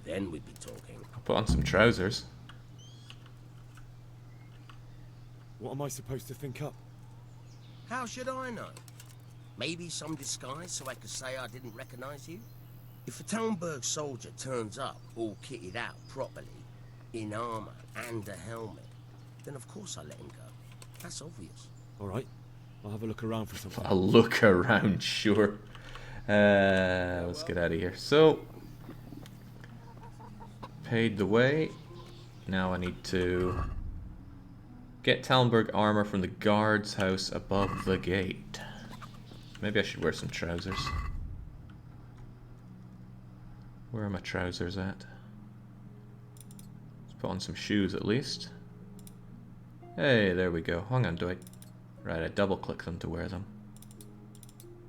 then we'd be talking. I'll put on some trousers. What am I supposed to think up? How should I know? Maybe some disguise so I could say I didn't recognize you? If a Talmberg soldier turns up all kitted out properly, in armor and a helmet, then of course I let him go. That's obvious. Alright, I'll have a look around for something. I'll look around, sure. Let's get out of here. So, paid the way. Now I need to get Talmberg armor from the guard's house above the gate. Maybe I should wear some trousers. Where are my trousers at? Let's put on some shoes at least. Hey, there we go. Hang on, do I... Right, I double click them to wear them.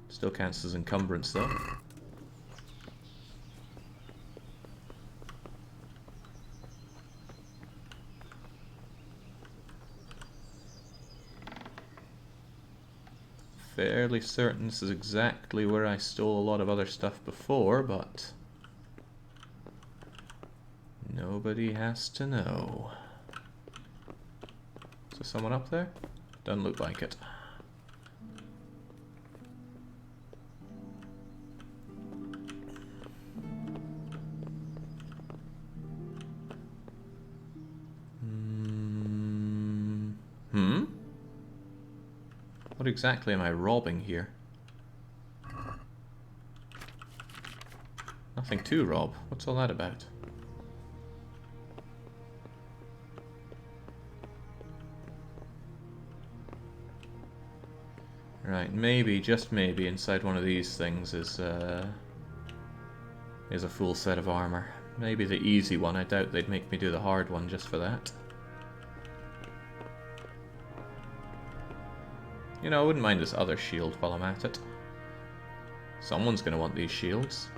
Still counts as encumbrance though. Fairly certain this is exactly where I stole a lot of other stuff before, but Nobody has to know. Is there someone up there? Doesn't look like it. What exactly am I robbing here? Nothing to rob. What's all that about? Right, maybe, just maybe, inside one of these things is a full set of armor. Maybe the easy one. I doubt they'd make me do the hard one just for that. You know, I wouldn't mind this other shield while I'm at it. Someone's gonna want these shields.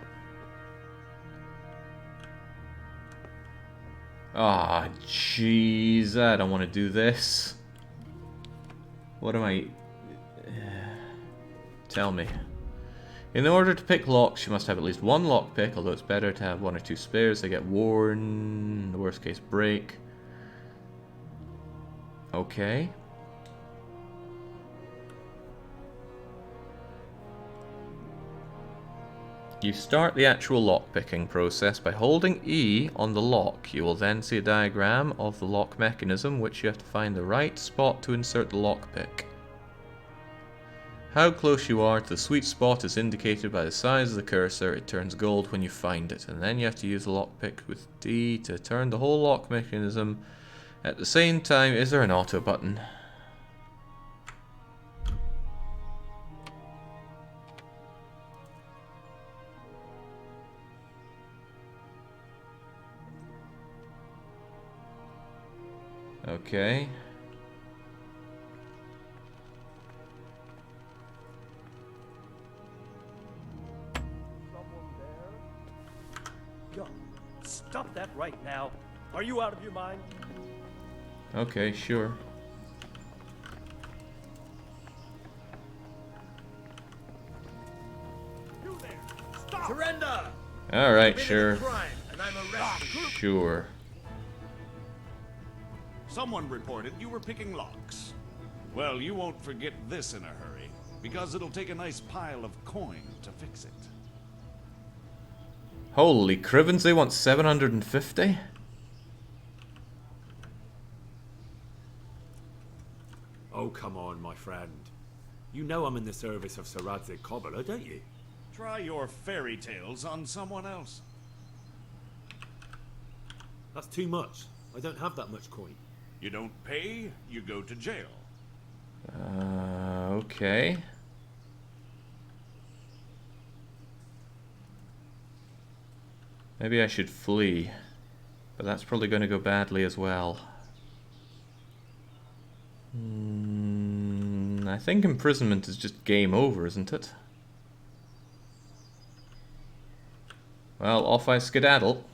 Ah, jeez, I don't want to do this. What am I... Tell me. In order to pick locks, you must have at least one lockpick, although it's better to have one or two spares. They get worn, in the worst case break. Okay. You start the actual lock-picking process by holding E on the lock. You will then see a diagram of the lock mechanism, which you have to find the right spot to insert the lockpick. How close you are to the sweet spot is indicated by the size of the cursor. It turns gold when you find it, and then you have to use the lockpick with D to turn the whole lock mechanism. At the same time, is there an auto button? Okay. Yo, stop that right now. Are you out of your mind? Okay, sure. You there! Stop! Surrender! Alright, sure. Crime, and I'm arrested. Sure. Someone reported you were picking locks. Well, you won't forget this in a hurry, because it'll take a nice pile of coin to fix it. Holy crivens, they want 750? Oh, come on, my friend. You know I'm in the service of Sir Radzig Cobbler, don't you? Try your fairy tales on someone else. That's too much. I don't have that much coin. You don't pay, you go to jail. Okay. Maybe I should flee. But that's probably going to go badly as well. I think imprisonment is just game over, isn't it? Well, off I skedaddle.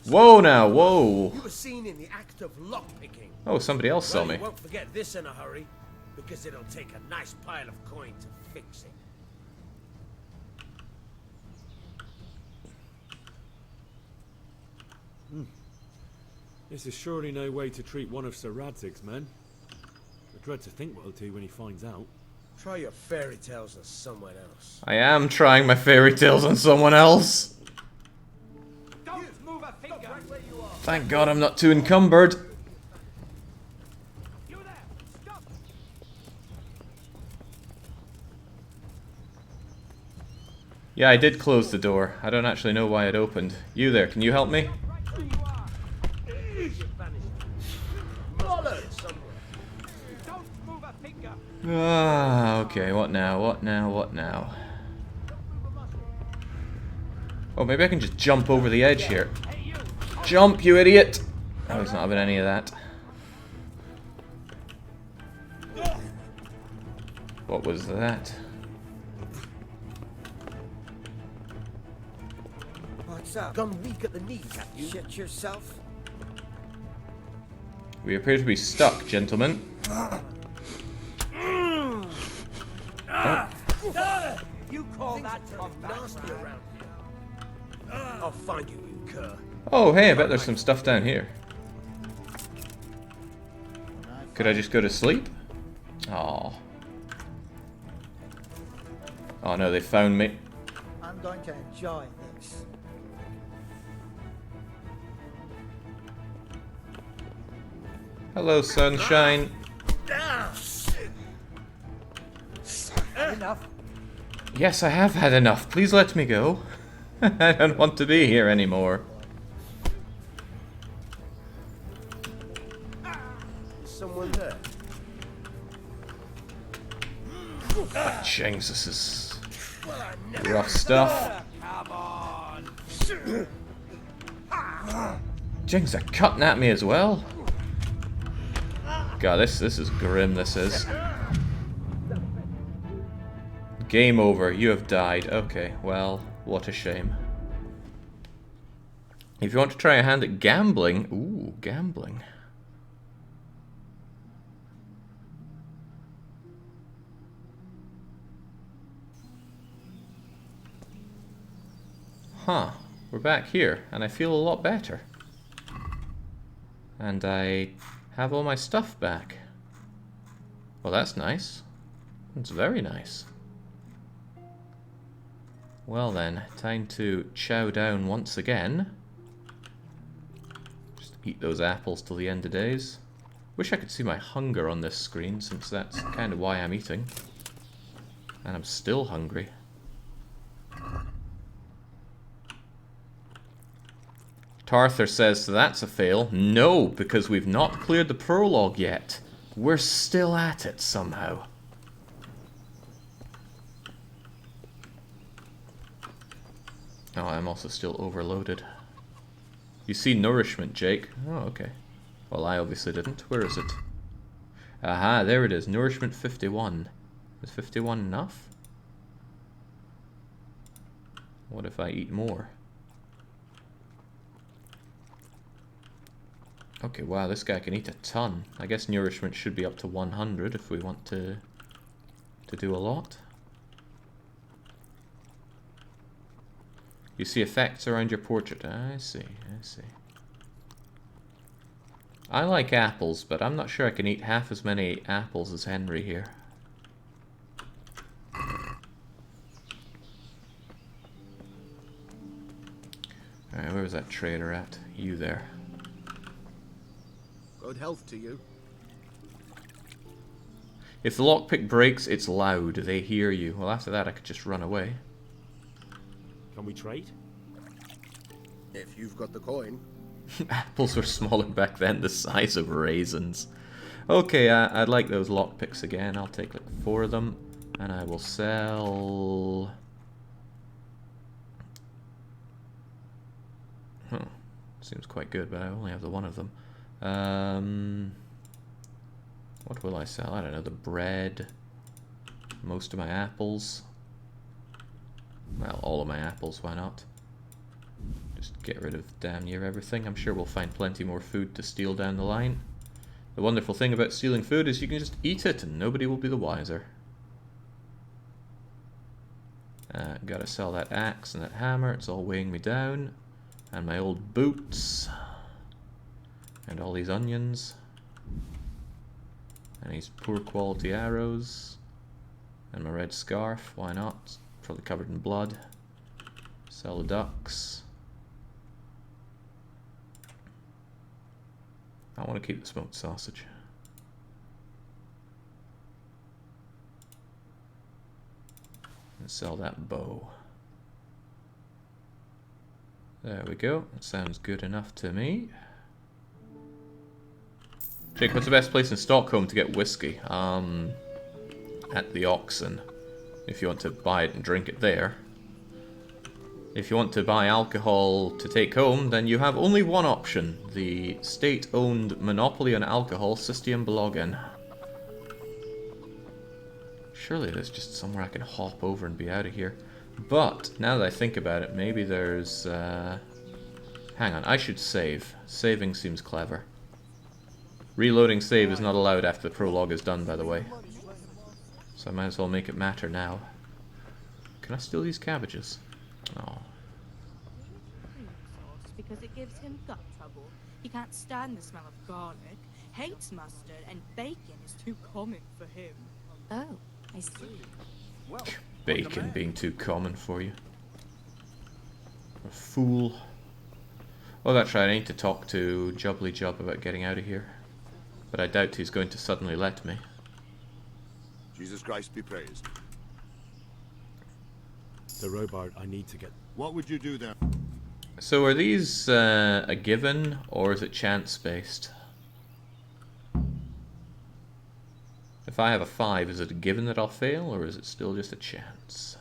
Whoa now, whoa! You were seen in the act of lockpicking. Oh, somebody else saw me. You won't forget this in a hurry, because it'll take a nice pile of coin to fix it. This is surely no way to treat one of Sir Radzig's men. I dread to think what he'll do when he finds out. Try your fairy tales on someone else. I am trying my fairy tales on someone else. Don't move a finger. Thank God I'm not too encumbered. You there! Stop! Yeah, I did close the door. I don't actually know why it opened. You there, can you help me? Don't move a finger. Ah, okay, what now, what now, what now? Oh, maybe I can just jump over the edge here. Jump, you idiot! Oh, he's not having any of that. What was that? What's up? Gone weak at the knees, have you? Shit yourself? We appear to be stuck, gentlemen. You call that tough nasty around here? I'll find you, you cur. Oh, hey, I bet there's some stuff down here. Could I just go to sleep? Oh. Oh no, they found me. I'm going to enjoy this. Hello, sunshine. Enough. Yes, I have had enough. Please let me go. I don't want to be here anymore. Is someone there? James, this is rough stuff. Come on. Jings, they're cutting at me as well. God, this is grim, this is. Game over, you have died. Okay, well, what a shame. If you want to try a hand at gambling... Ooh, gambling. Huh, we're back here, and I feel a lot better. And I have all my stuff back. Well, that's nice. It's very nice. Well then, time to chow down once again. Just eat those apples till the end of days. Wish I could see my hunger on this screen, since that's kind of why I'm eating. And I'm still hungry. Tarthur says, so that's a fail. No, because we've not cleared the prologue yet. We're still at it somehow. Oh, I'm also still overloaded. You see nourishment, Jake. Oh, okay. Well, I obviously didn't. Where is it? Aha, there it is. Nourishment 51. Is 51 enough? What if I eat more? Okay, wow, this guy can eat a ton. I guess nourishment should be up to 100 if we want to do a lot. You see effects around your portrait. I see, I see. I like apples, but I'm not sure I can eat half as many apples as Henry here. Alright, where was that trader at? You there. Good health to you. If the lockpick breaks, it's loud. They hear you. Well, after that, I could just run away. Can we trade? If you've got the coin. Apples were smaller back then, the size of raisins. Okay, I'd like those lockpicks again. I'll take like 4 of them, and I will sell... Huh. Seems quite good, but I only have the 1 of them. What will I sell? I don't know, the bread, most of my apples. Well, all of my apples, why not? Just get rid of damn near everything. I'm sure we'll find plenty more food to steal down the line. The wonderful thing about stealing food is you can just eat it and nobody will be the wiser. Gotta sell that axe and that hammer, it's all weighing me down. And my old boots. And all these onions. And these poor quality arrows. And my red scarf, why not? Probably covered in blood. Sell the ducks. I want to keep the smoked sausage. And sell that bow. There we go. That sounds good enough to me. Jake, what's the best place in Stockholm to get whiskey? At the auction. If you want to buy it and drink it there. If you want to buy alcohol to take home, then you have only one option. The state-owned monopoly on alcohol, Systembolagen. Surely there's just somewhere I can hop over and be out of here. But, now that I think about it, maybe there's... Hang on, I should save. Saving seems clever. Reloading save is not allowed after the prologue is done, by the way. So I might as well make it matter now. Can I steal these cabbages? Oh. because it gives him gut trouble. He can't stand the smell of garlic, hates mustard, and bacon is too common for him. Oh, I see. Well, Bacon being too common for you. A fool. Oh, that's right, I need to talk to Jubbly Jub about getting out of here. But I doubt he's going to suddenly let me. Jesus Christ be praised. So, Robard, I need to get... What would you do there? So are these a given, or is it chance-based? If I have a 5, is it a given that I'll fail, or is it still just a chance?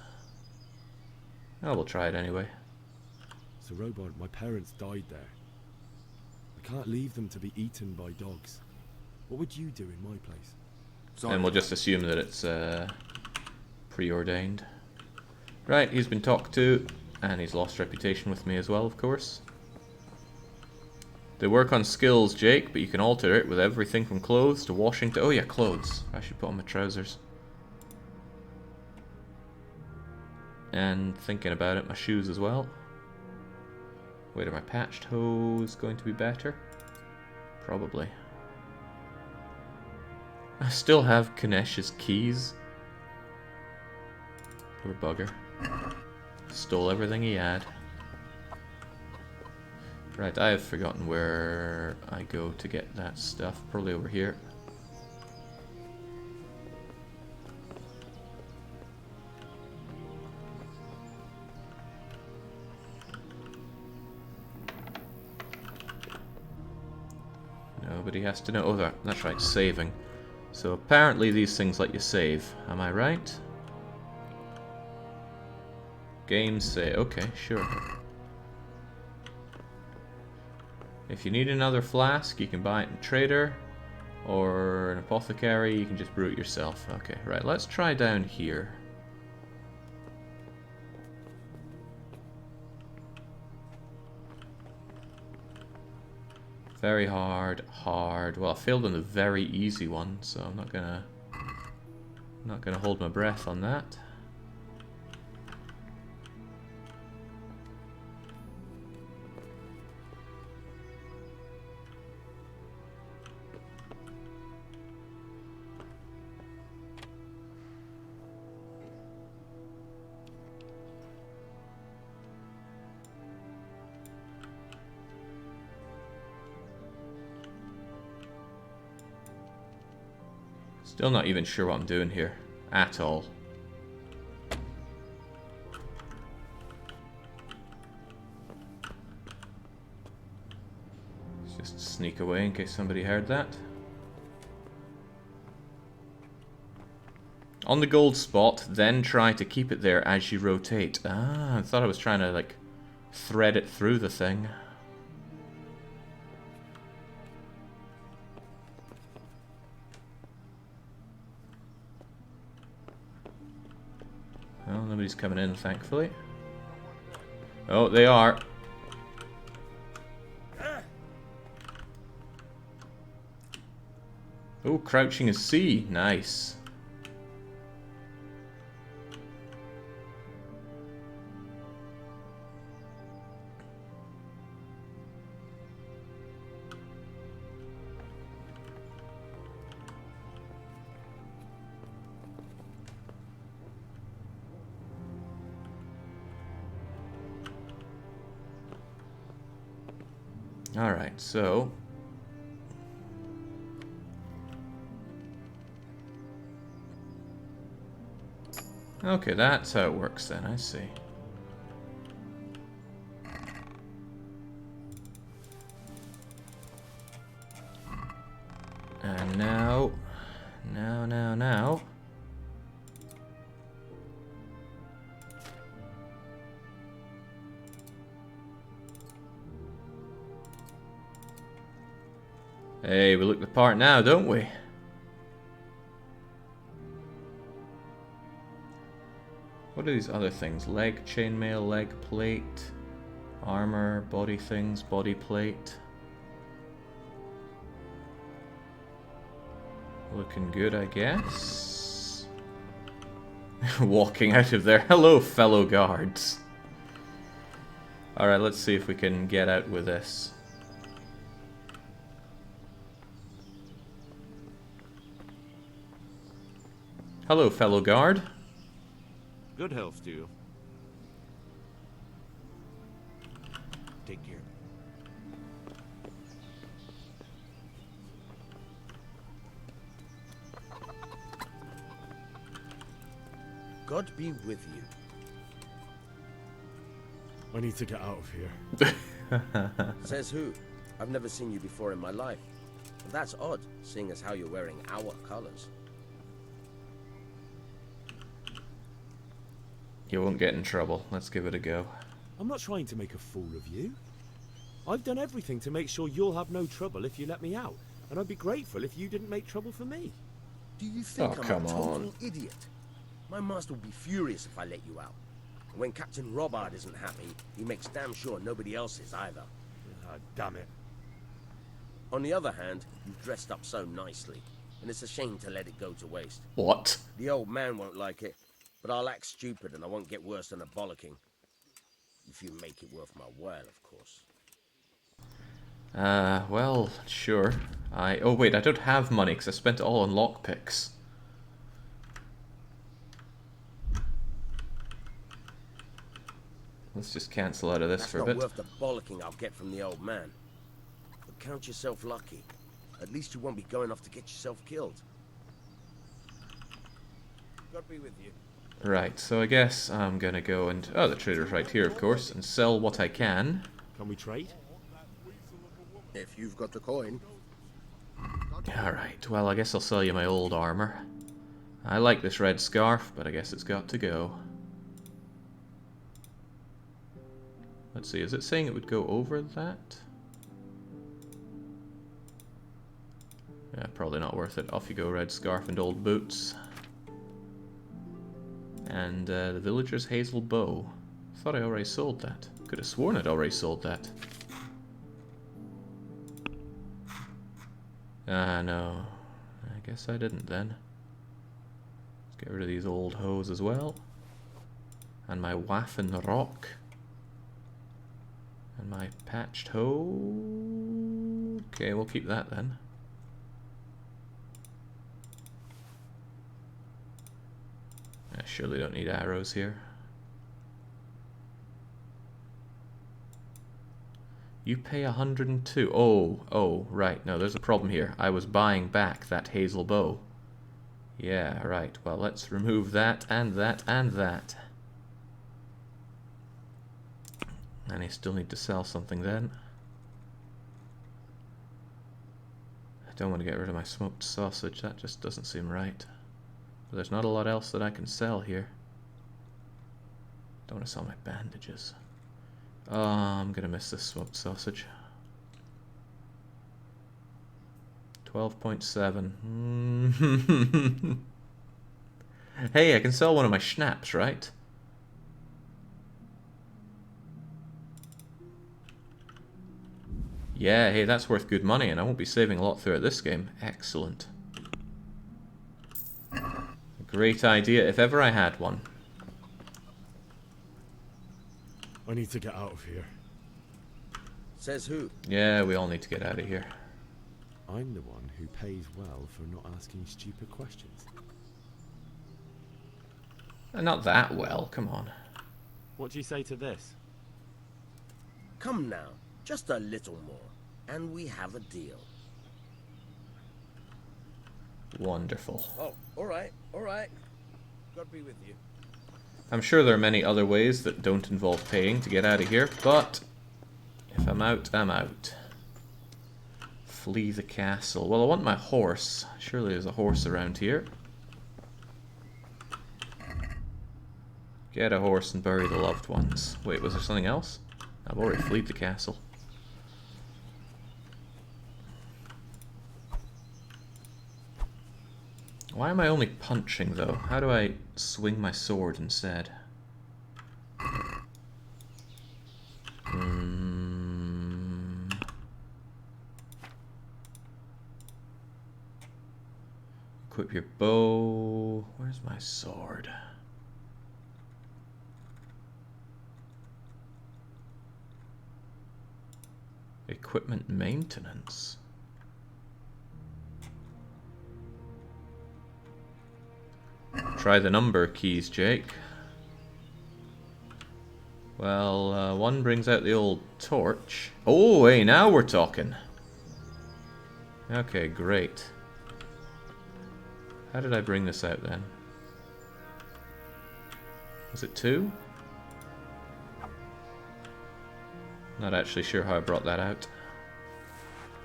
Oh, we'll try it anyway. So, Robard, my parents died there. I can't leave them to be eaten by dogs. What would you do in my place? And we'll just assume that it's preordained. Right, he's been talked to, and he's lost reputation with me as well, of course. They work on skills, Jake, but you can alter it with everything from clothes to washing to... Oh yeah, clothes. I should put on my trousers. And thinking about it, my shoes as well. Wait, are my patched hose going to be better? Probably. I still have Kanesh's keys. Poor bugger. Stole everything he had. Right, I have forgotten where I go to get that stuff. Probably over here. Nobody has to know. Oh, that's right, saving. So apparently these things let you save. Am I right? Game save. Okay, sure. If you need another flask, you can buy it in Trader or an apothecary. You can just brew it yourself. Okay, right. Let's try down here. Very hard, hard. Well, I failed on the very easy one, so I'm not gonna hold my breath on that. Still not even sure what I'm doing here, at all. Let's just sneak away in case somebody heard that. On the gold spot, then try to keep it there as you rotate. Ah, I thought I was trying to, like, thread it through the thing. Well, nobody's coming in, thankfully. Oh, they are. Oh, crouching is C. Nice. Alright, so... Okay, that's how it works then, I see. And now... Now... Hey, we look the part now, don't we? What are these other things? Leg chainmail, leg plate, armor, body things, body plate. Looking good, I guess. Walking out of there. Hello, fellow guards. Alright, let's see if we can get out with this. Hello, fellow guard. Good health to you. Take care. God be with you. I need to get out of here. Says who? I've never seen you before in my life. That's odd, seeing as how you're wearing our colors. You won't get in trouble. Let's give it a go. I'm not trying to make a fool of you. I've done everything to make sure you'll have no trouble if you let me out, and I'd be grateful if you didn't make trouble for me. Do you think I'm come a total on. idiot? My master will be furious if I let you out. And when Captain Robard isn't happy, he makes damn sure nobody else is either. Ah, damn it. On the other hand, you've dressed up so nicely, and it's a shame to let it go to waste. What? The old man won't like it, but I'll act stupid and I won't get worse than a bollocking. If you make it worth my while, of course. Well, sure. Oh wait, I don't have money because I spent it all on lockpicks. Let's just cancel out of this for a bit. That's not worth the bollocking I'll get from the old man. But count yourself lucky. At least you won't be going off to get yourself killed. God be with you. Right, so I guess I'm gonna go and... Oh, the trader's right here, of course, and sell what I can. Can we trade? If you've got the coin. Alright, well, I guess I'll sell you my old armor. I like this red scarf, but I guess it's got to go. Let's see, is it saying it would go over that? Yeah, probably not worth it. Off you go, red scarf and old boots. And the villager's hazel bow. Thought I already sold that. Could have sworn I'd already sold that. Ah, no. I guess I didn't then. Let's get rid of these old hoes as well. And my waffen rock. And my patched hoe. Okay, we'll keep that then. I surely don't need arrows here. You pay 102. Oh, right. No, there's a problem here. I was buying back that hazel bow. Yeah, right. Well, let's remove that and that and that. And I still need to sell something then. I don't want to get rid of my smoked sausage. That just doesn't seem right. But there's not a lot else that I can sell here. Don't want to sell my bandages. Oh, I'm gonna miss this smoked sausage. 12.7. Hey, I can sell one of my schnapps, right? Yeah, hey, that's worth good money, and I won't be saving a lot throughout this game. Excellent. Great idea, if ever I had one. I need to get out of here. Says who? Yeah, we all need to get out of here. I'm the one who pays well for not asking stupid questions. Not that well, come on. What do you say to this? Come now, just a little more, and we have a deal. Wonderful. Oh, all right. God be with you. I'm sure there are many other ways that don't involve paying to get out of here, but if I'm out, I'm out. Flee the castle. Well, I want my horse. Surely there's a horse around here. Get a horse and bury the loved ones. Wait, was there something else? I've already fled the castle. Why am I only punching, though? How do I swing my sword instead? Equip your bow. Where's my sword? equipment maintenance. Try the number keys, Jake. Well, one brings out the old torch. Oh, hey, now we're talking. Okay, great. How did I bring this out then? Was it 2? Not actually sure how I brought that out.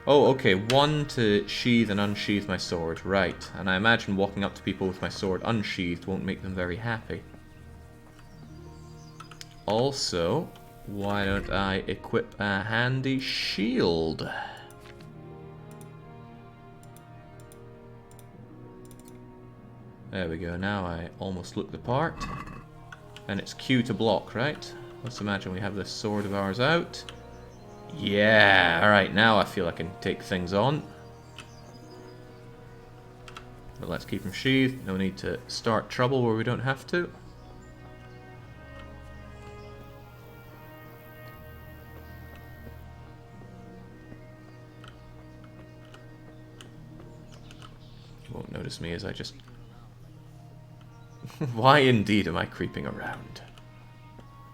Oh, okay, 1 to sheathe and unsheathe my sword, right. And I imagine walking up to people with my sword unsheathed won't make them very happy. Also, why don't I equip a handy shield? There we go, now I almost look the part. And it's Q to block, right? Let's imagine we have this sword of ours out. Yeah, alright, now I feel I can take things on. But let's keep them sheathed. No need to start trouble where we don't have to. You won't notice me as I just... Why indeed am I creeping around?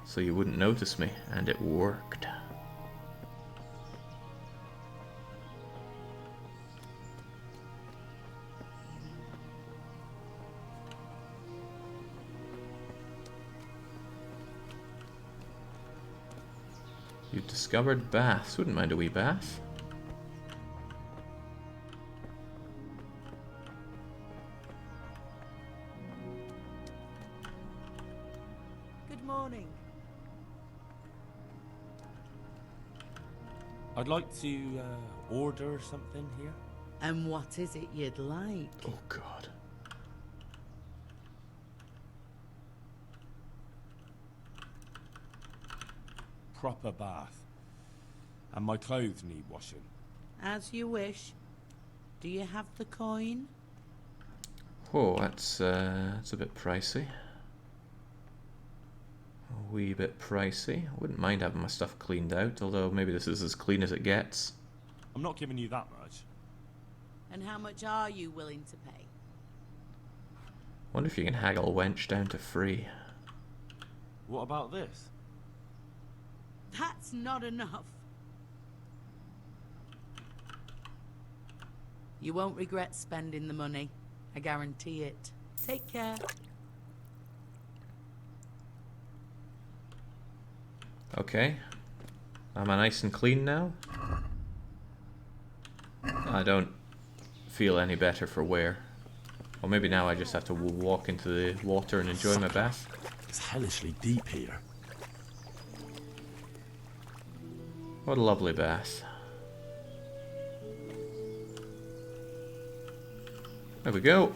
So you wouldn't notice me, and it worked. You've discovered baths. Wouldn't mind a wee bath. Good morning. I'd like to order something here. And what is it you'd like? Oh God. Proper bath. And my clothes need washing. As you wish. Do you have the coin? Oh, that's a bit pricey. A wee bit pricey. I wouldn't mind having my stuff cleaned out, although maybe this is as clean as it gets. I'm not giving you that much. And how much are you willing to pay? Wonder if you can haggle wench down to free. What about this? That's not enough. You won't regret spending the money. I guarantee it. Take care. Okay. Am I nice and clean now? I don't feel any better for wear. Or maybe now I just have to walk into the water and enjoy my bath. It's hellishly deep here. What a lovely bath. There we go.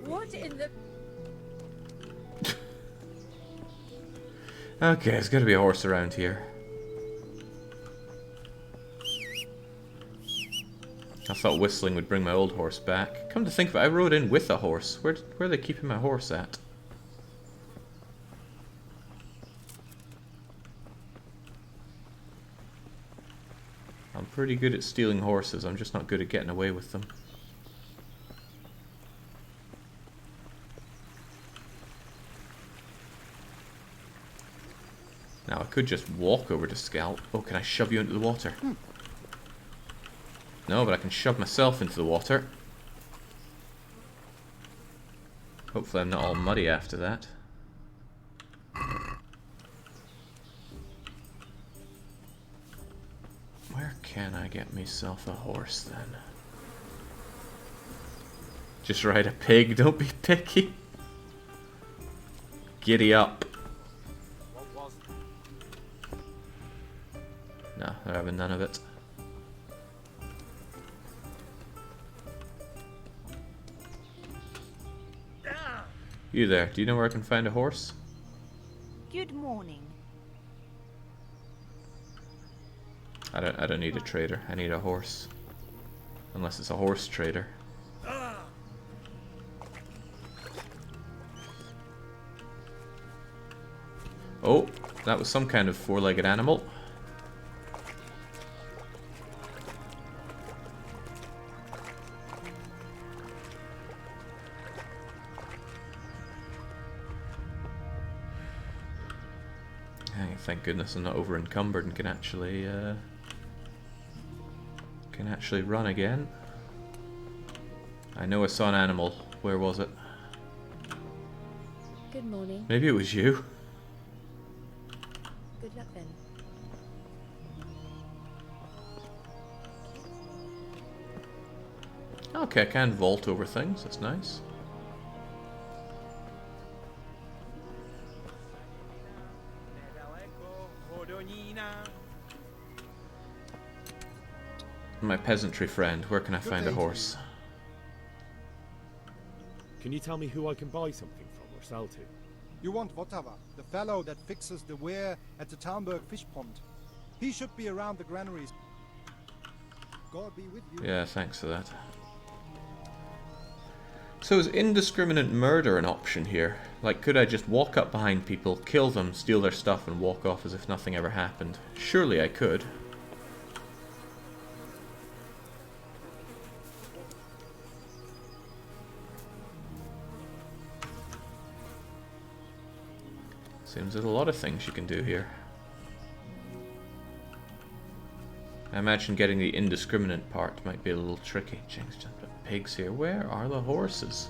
What in the... Okay, there's gotta be a horse around here. I thought whistling would bring my old horse back. Come to think of it, I rode in with a horse. Where are they keeping my horse at? I'm pretty good at stealing horses, I'm just not good at getting away with them. Now I could just walk over to Scout. Oh, can I shove you into the water? No, but I can shove myself into the water. Hopefully I'm not all muddy after that. Where can I get myself a horse then? Just ride a pig, don't be picky. Giddy up. No, they're having none of it. You there, do you know where I can find a horse? Good morning. I don't need a trader, I need a horse. Unless it's a horse trader. Oh, that was some kind of four-legged animal. Thank goodness I'm not over encumbered and can actually run again. I know I saw an animal. Where was it? Good morning. Maybe it was you. Good luck then. Okay, I can vault over things. That's nice. My peasantry friend, where can I find a horse? Can you tell me who I can buy something from or sell to? You want Votava, the fellow that fixes the weir at the Talmberg fish pond. He should be around the granaries. God be with you. Yeah, thanks for that. So is indiscriminate murder an option here? Like, could I just walk up behind people, kill them, steal their stuff, and walk off as if nothing ever happened? Surely I could. Seems there's a lot of things you can do here. I imagine getting the indiscriminate part might be a little tricky. Jinx, just put pigs here. Where are the horses?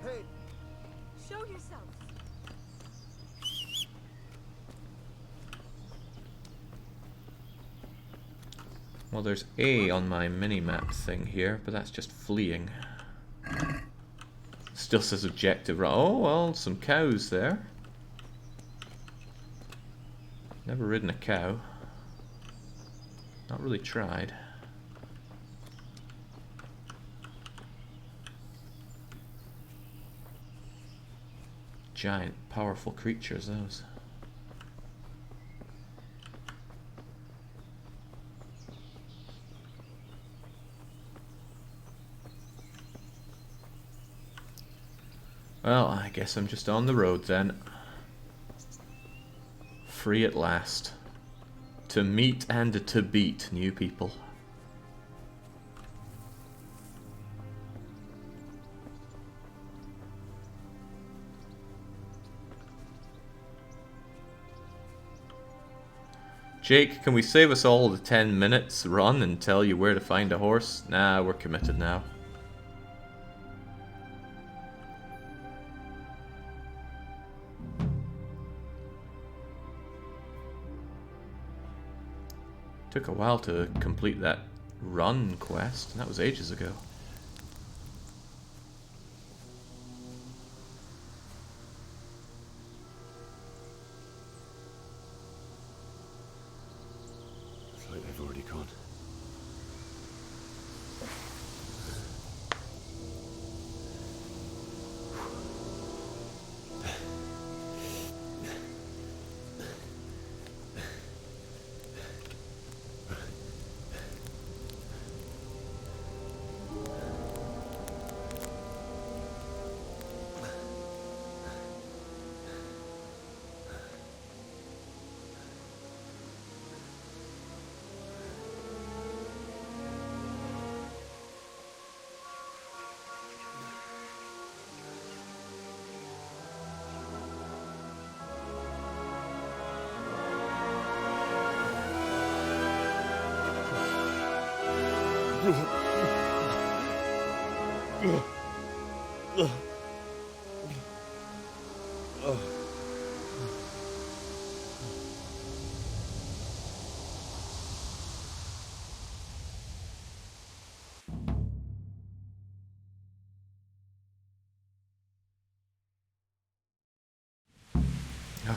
Hey, show yourself. Well, there's A on my mini-map thing here, but that's just fleeing. Still says objective. Oh, well, some cows there. Never ridden a cow. Not really tried. Giant, powerful creatures, those. Well, I guess I'm just on the road then. Free at last. To meet and to beat new people. Jake, can we save us all the 10 minutes run and tell you where to find a horse? Nah, we're committed now. Took a while to complete that run quest. That was ages ago. Looks like they've already gone.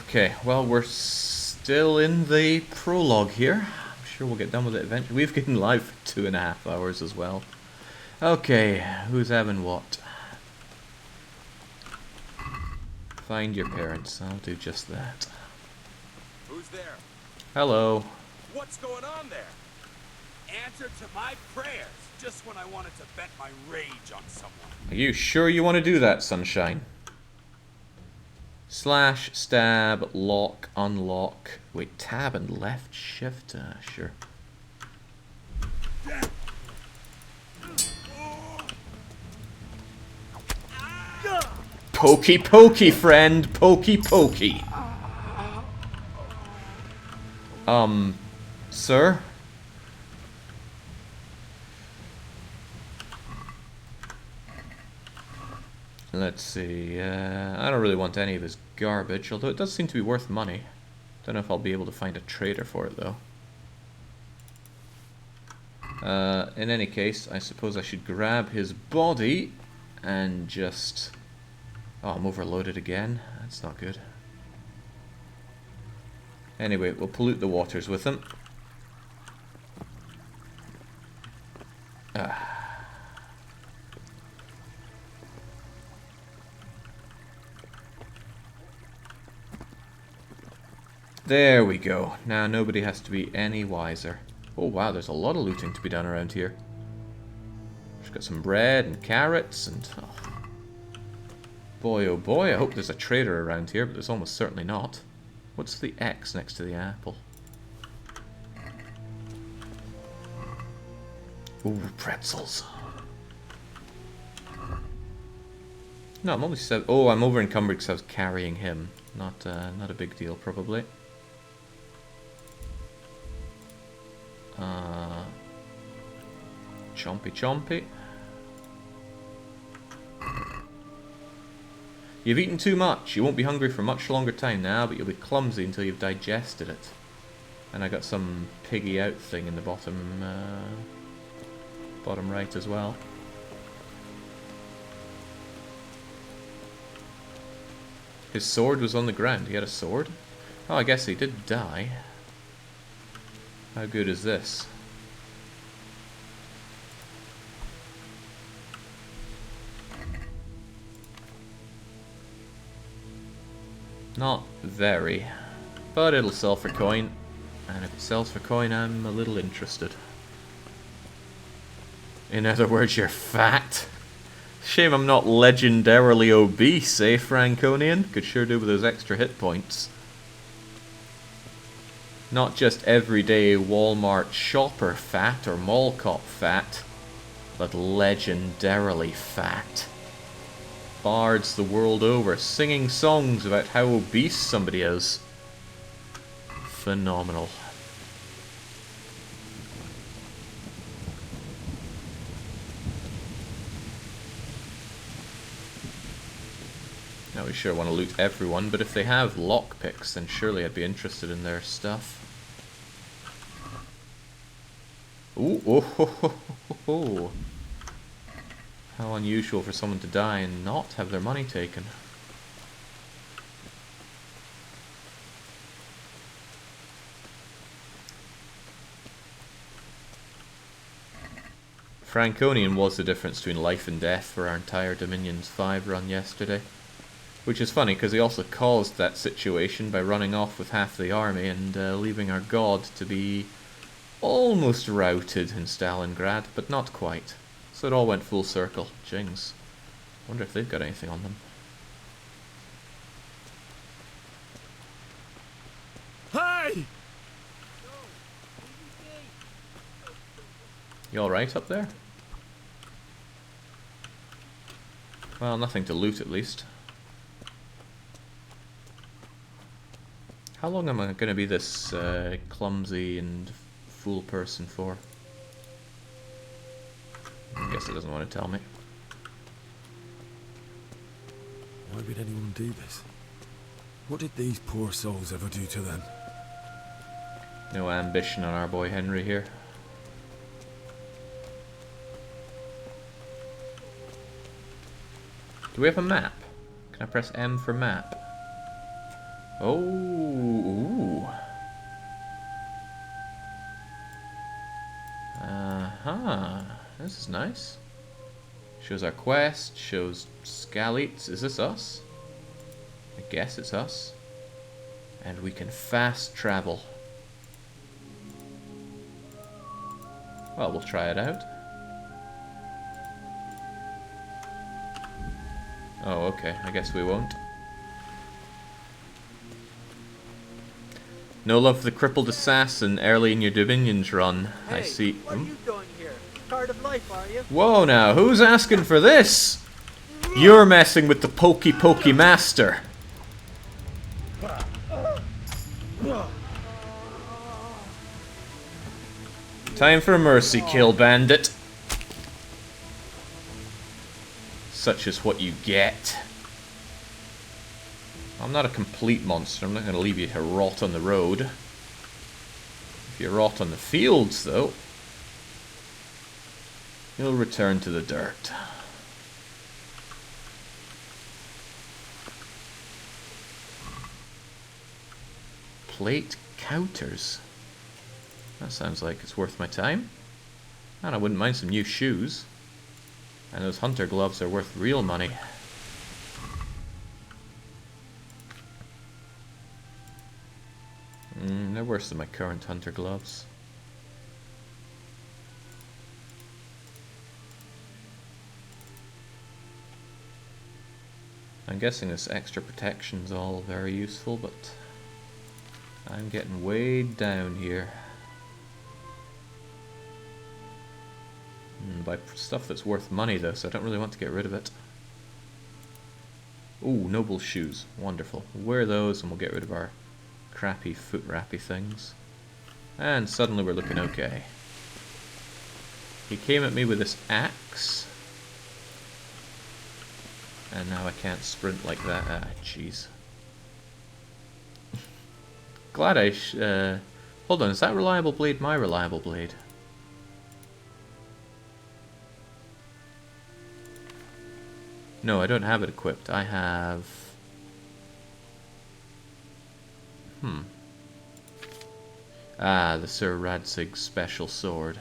Okay, well, we're still in the prologue here. I'm sure we'll get done with it eventually. We've been live for 2.5 hours as well. Okay, who's having what? Find your parents. I'll do just that. Who's there? Hello. What's going on there? Answer to my prayers, just when I wanted to vent my rage on someone. Are you sure you want to do that, Sunshine? Slash, stab, lock, unlock. Wait, tab and left shift? Sure. Pokey pokey, friend. Pokey pokey. Sir? Let's see, I don't really want any of his garbage, although it does seem to be worth money. Don't know if I'll be able to find a trader for it, though. In any case, I suppose I should grab his body and just... Oh, I'm overloaded again. That's not good. Anyway, we'll pollute the waters with him. There we go. Now nobody has to be any wiser. Oh wow, there's a lot of looting to be done around here. Just got some bread and carrots and... Oh. Boy oh boy, I hope there's a trader around here, but there's almost certainly not. What's the X next to the apple? Ooh, pretzels. No, I'm only oh, I'm over encumbered because I was carrying him. Not a big deal, probably. Chompy chompy. You've eaten too much. You won't be hungry for much longer time now, but you'll be clumsy until you've digested it. And I got some piggy out thing in the bottom right as well. His sword was on the ground. He had a sword? Oh, I guess he did die. How good is this? Not very. But it'll sell for coin. And if it sells for coin, I'm a little interested. In other words, you're fat. Shame I'm not legendarily obese, eh, Franconian? Could sure do with those extra hit points. Not just everyday Walmart shopper fat or mall cop fat, but legendarily fat. Bards the world over singing songs about how obese somebody is. Phenomenal. Now we sure want to loot everyone, but if they have lockpicks, then surely I'd be interested in their stuff. Ooh, oh, ho, ho, ho, ho. How unusual for someone to die and not have their money taken. Franconian was the difference between life and death for our entire Dominions 5 run yesterday. Which is funny, because he also caused that situation by running off with half the army and leaving our god to be almost routed in Stalingrad, but not quite. So it all went full circle. Jings. Wonder if they've got anything on them. Hey! You alright up there? Well, nothing to loot at least. How long am I going to be this clumsy and fool person for? I guess it doesn't want to tell me. Why would anyone do this? What did these poor souls ever do to them? No ambition on our boy Henry here. Do we have a map? Can I press M for map? Oh, ooh. This is nice. Shows our quest, shows Scalites. Is this us? I guess it's us. And we can fast travel. Well, we'll try it out. Oh, okay. I guess we won't. No love for the crippled assassin early in your Dominions run. I see. What are you doing here? Tired of life, are you? Whoa now, who's asking for this? You're messing with the pokey master. Time for a mercy kill, bandit. Such is what you get. I'm not a complete monster. I'm not going to leave you to rot on the road. If you rot on the fields, though, you'll return to the dirt. Plate counters. That sounds like it's worth my time. And I wouldn't mind some new shoes. And those hunter gloves are worth real money. They're worse than my current hunter gloves. I'm guessing this extra protection's all very useful, but I'm getting way down here. Buy stuff that's worth money though, so I don't really want to get rid of it. Ooh, noble shoes. Wonderful. We'll wear those and we'll get rid of our crappy foot wrappy things. And suddenly we're looking okay. He came at me with this axe. And now I can't sprint like that. Ah, jeez. Glad I hold on, is that reliable blade my reliable blade? No, I don't have it equipped. I have... Ah, the Sir Radzig special sword.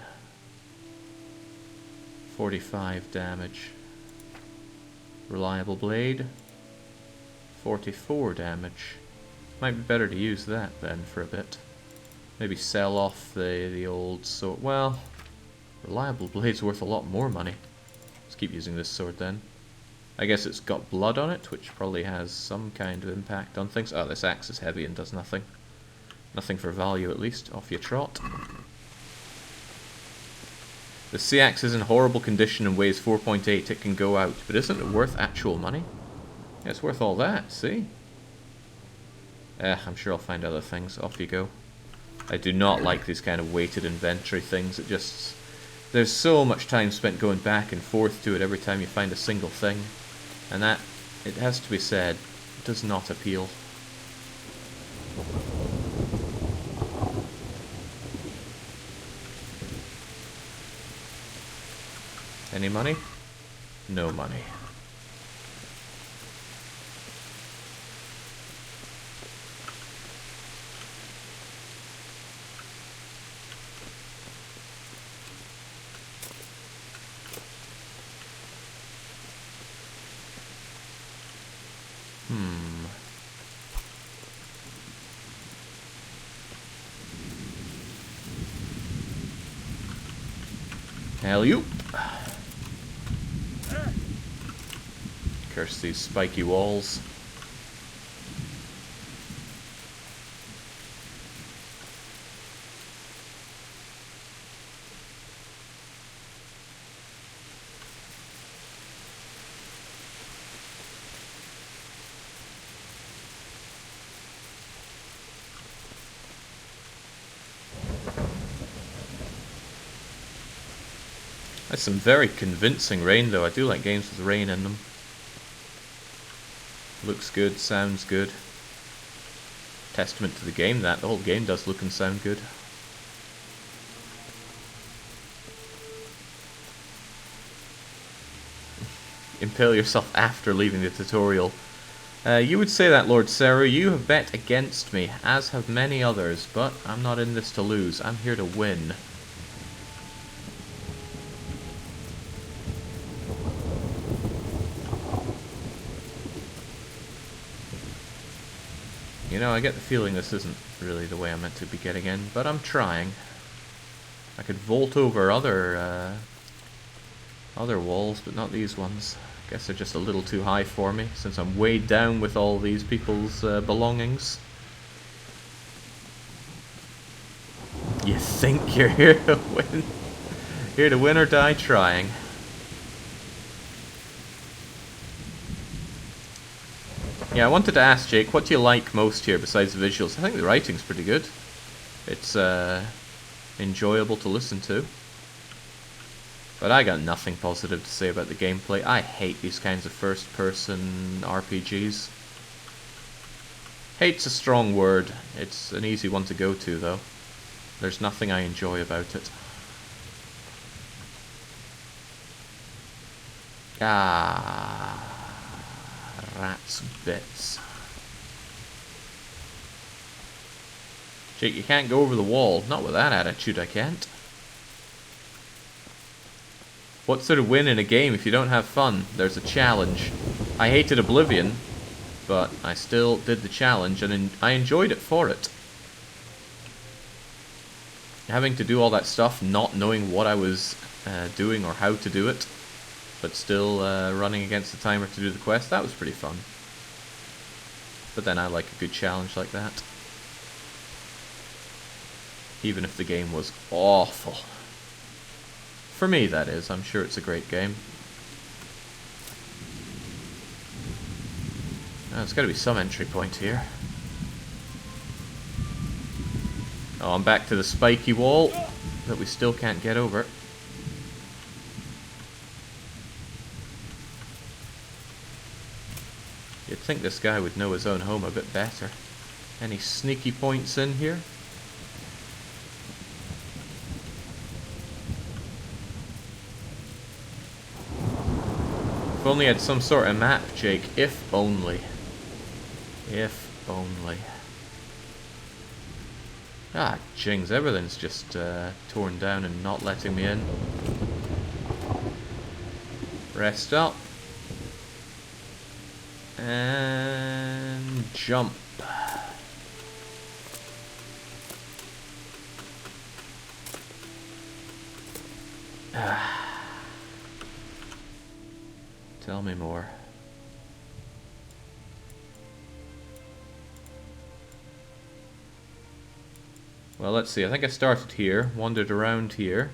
45 damage. Reliable blade. 44 damage. Might be better to use that then for a bit. Maybe sell off the old sword. Well, reliable blade's worth a lot more money. Let's keep using this sword then. I guess it's got blood on it, which probably has some kind of impact on things. Oh, this axe is heavy and does nothing. Nothing for value, at least. Off you trot. The sea axe is in horrible condition and weighs 4.8. It can go out, but isn't it worth actual money? Yeah, it's worth all that, see? I'm sure I'll find other things. Off you go. I do not like these kind of weighted inventory things. It just... There's so much time spent going back and forth to it every time you find a single thing. And that, it has to be said, does not appeal. Any money? No money. Hell-you. Curse these spiky walls. That's some very convincing rain though. I do like games with rain in them. Looks good, sounds good. Testament to the game that. The whole game does look and sound good. Impale yourself after leaving the tutorial. You would say that, Lord Seru. You have bet against me, as have many others, but I'm not in this to lose. I'm here to win. You know, I get the feeling this isn't really the way I'm meant to be getting in, but I'm trying. I could vault over other walls, but not these ones. I guess they're just a little too high for me, since I'm weighed down with all these people's belongings. You think you're here to win? Here to win or die trying. Yeah, I wanted to ask Jake, what do you like most here besides the visuals? I think the writing's pretty good. It's enjoyable to listen to. But I got nothing positive to say about the gameplay. I hate these kinds of first-person RPGs. Hate's a strong word. It's an easy one to go to, though. There's nothing I enjoy about it. Ah, rat's bits. Jake, you can't go over the wall. Not with that attitude, I can't. What's there to win in a game if you don't have fun? There's a challenge. I hated Oblivion, but I still did the challenge, and I enjoyed it for it. Having to do all that stuff, not knowing what I was doing or how to do it, but still running against the timer to do the quest, that was pretty fun. But then I like a good challenge like that. Even if the game was awful. For me, that is. I'm sure it's a great game. Oh, there's got to be some entry point here. Oh, I'm back to the spiky wall that we still can't get over. You'd think this guy would know his own home a bit better. Any sneaky points in here? If only I had some sort of map, Jake. If only. If only. Ah, jings. Everything's just torn down and not letting me in. Rest up. And jump. Tell me more. Well, let's see. I think I started here, wandered around here,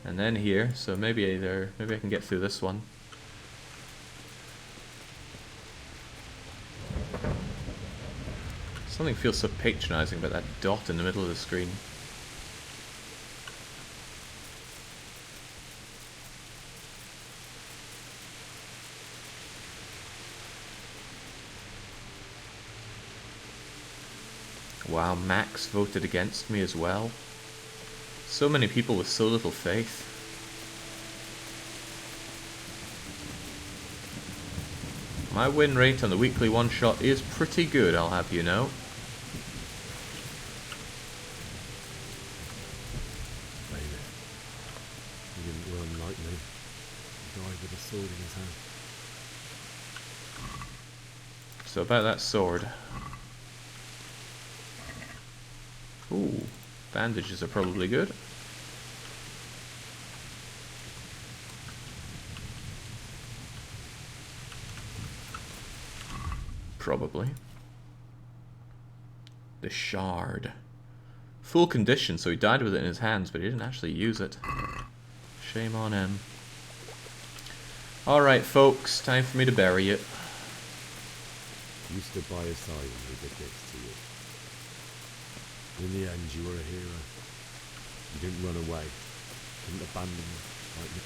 and then here. So maybe I can get through this one. Something feels so patronizing about that dot in the middle of the screen. Wow, Max voted against me as well. So many people with so little faith. My win rate on the weekly one-shot is pretty good, I'll have you know. Baby, he didn't run like me. He died with a sword in his hand. So about that sword. Ooh, bandages are probably good. Probably. The shard. Full condition, so he died with it in his hands, but he didn't actually use it. Shame on him. Alright, folks, time for me to bury you. You stood by his side when he did this to you. In the end, you were a hero. You didn't run away. Didn't abandon me like me.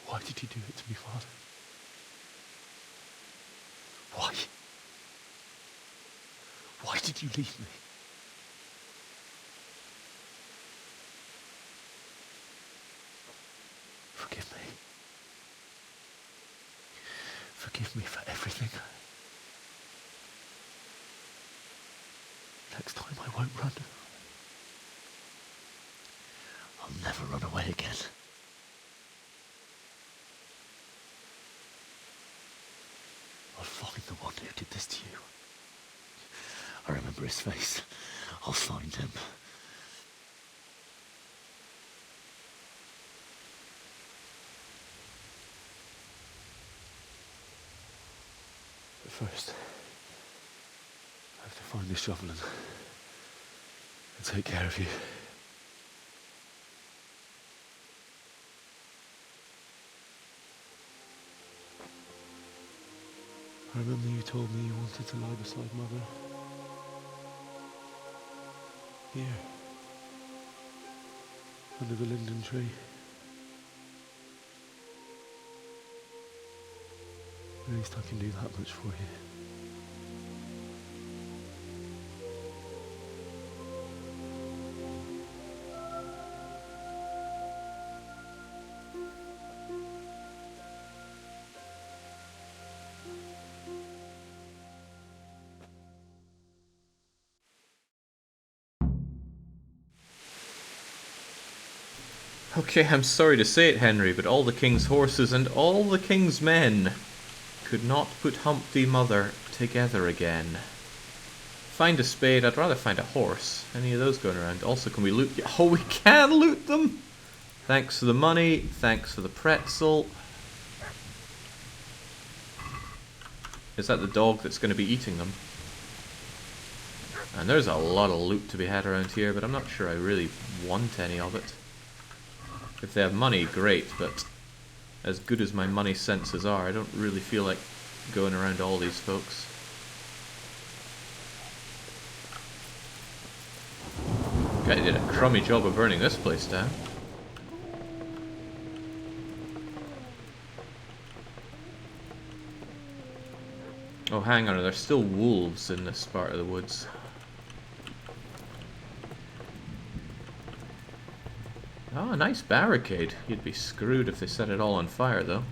Why did you do it to me, Father? Why? Why did you leave me? Forgive me. Forgive me for everything. Next time I won't run. his face. I'll find him. But first, I have to find this shovel and take care of you. I remember you told me you wanted to lie beside Mother. Here. Under the linden tree. At least I can do that much for you. Okay, I'm sorry to say it, Henry, but all the king's horses and all the king's men could not put Humpty Mother together again. Find a spade. I'd rather find a horse. Any of those going around? Also, can we loot? Oh, we can loot them! Thanks for the money. Thanks for the pretzel. Is that the dog that's going to be eating them? And there's a lot of loot to be had around here, but I'm not sure I really want any of it. If they have money, great, but as good as my money senses are, I don't really feel like going around all these folks. Guy did a crummy job of burning this place down. Oh, hang on, there's still wolves in this part of the woods. Oh, a nice barricade. You'd be screwed if they set it all on fire, though.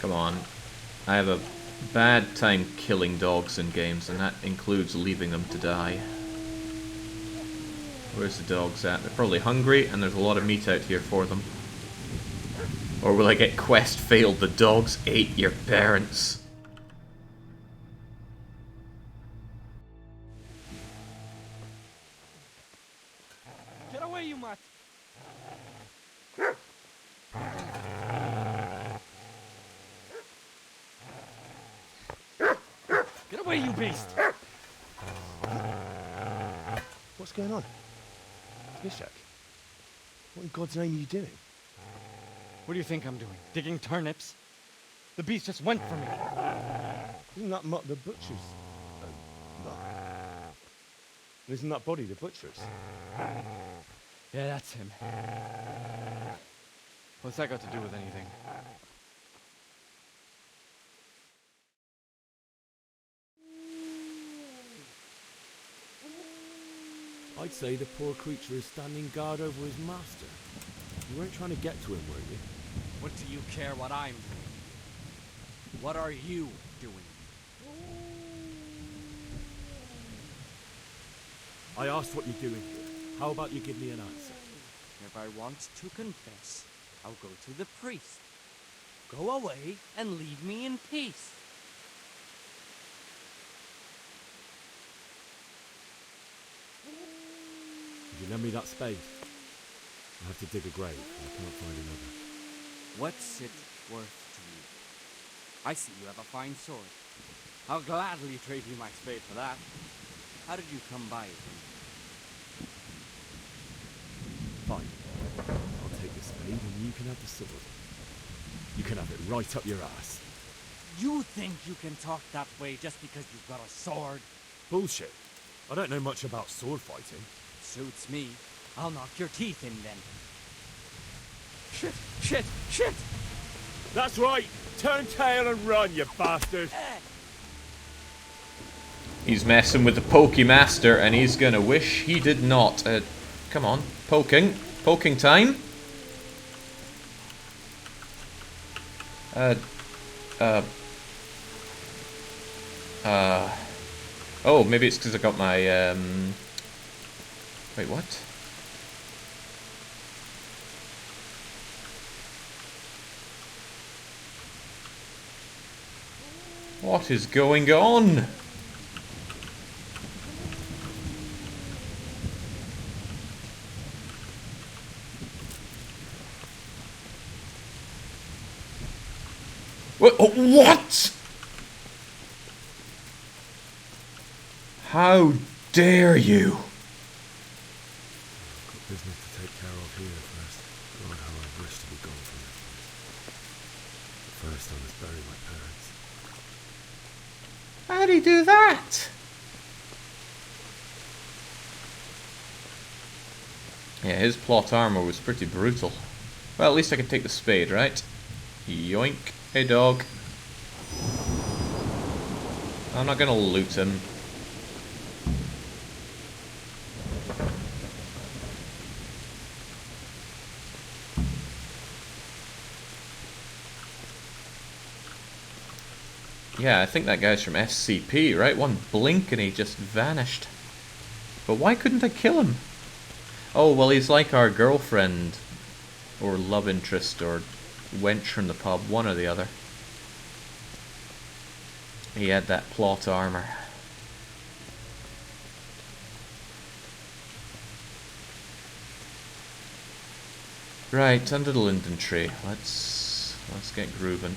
Come on. I have a bad time killing dogs in games, and that includes leaving them to die. Where's the dogs at? They're probably hungry, and there's a lot of meat out here for them. Or will I get quest failed? The dogs ate your parents. Get away, you mutt! Get away, you beast! What's going on? Mishak, what in God's name are you doing? What do you think I'm doing? Digging turnips? The beast just went for me. Isn't that Mutt the butcher's? Mutt? Isn't that body the butcher's? Yeah, that's him. What's that got to do with anything? I'd say the poor creature is standing guard over his master. You weren't trying to get to him, were you? What do you care what I'm doing? What are you doing? I asked what you're doing here. How about you give me an answer? If I want to confess, I'll go to the priest. Go away and leave me in peace. Could you lend me that spade? I have to dig a grave, and I can't find another. What's it worth to you? I see you have a fine sword. I'll gladly trade you my spade for that. How did you come by it? Fine. I'll take the spade, and you can have the sword. You can have it right up your ass. You think you can talk that way just because you've got a sword? Bullshit. I don't know much about sword fighting. Suits me. I'll knock your teeth in then. Shit! Shit! Shit! That's right! Turn tail and run, you bastard! He's messing with the Pokey Master, and he's gonna wish he did not. Come on. Poking. Poking time. Oh, maybe it's because I got my, wait, what? What is going on? What? How dare you? I've got business to take care of here first. God, how I wish to be gone from this place. But first I must bury my parents. How'd he do that? Yeah, his plot armor was pretty brutal. Well, at least I can take the spade, right? Yoink. Hey, dog. I'm not gonna loot him. Yeah, I think that guy's from SCP, right? One blink and he just vanished. But why couldn't I kill him? Oh, well, he's like our girlfriend, or love interest, or wench from the pub, one or the other. He had that plot armor. Right, under the linden tree. Let's get grooving.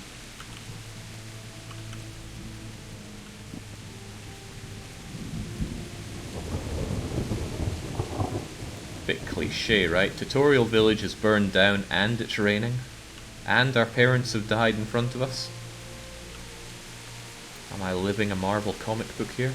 Bit cliche, right? Tutorial village is burned down and it's raining. And our parents have died in front of us. Am I living a Marvel comic book here?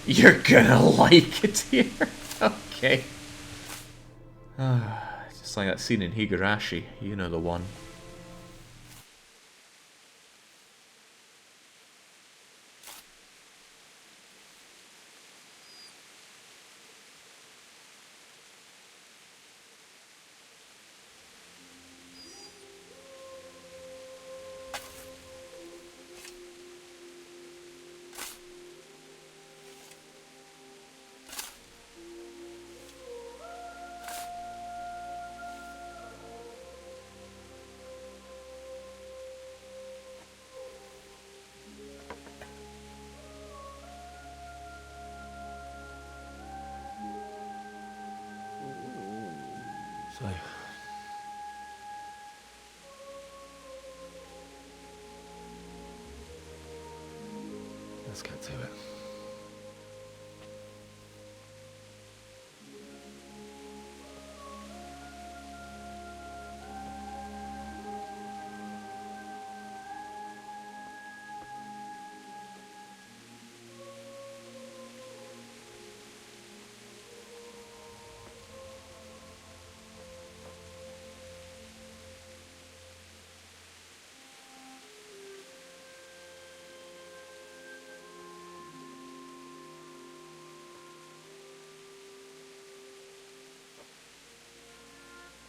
You're gonna like it here? Okay. Just like that scene in Higurashi, you know the one. So, let's get to it.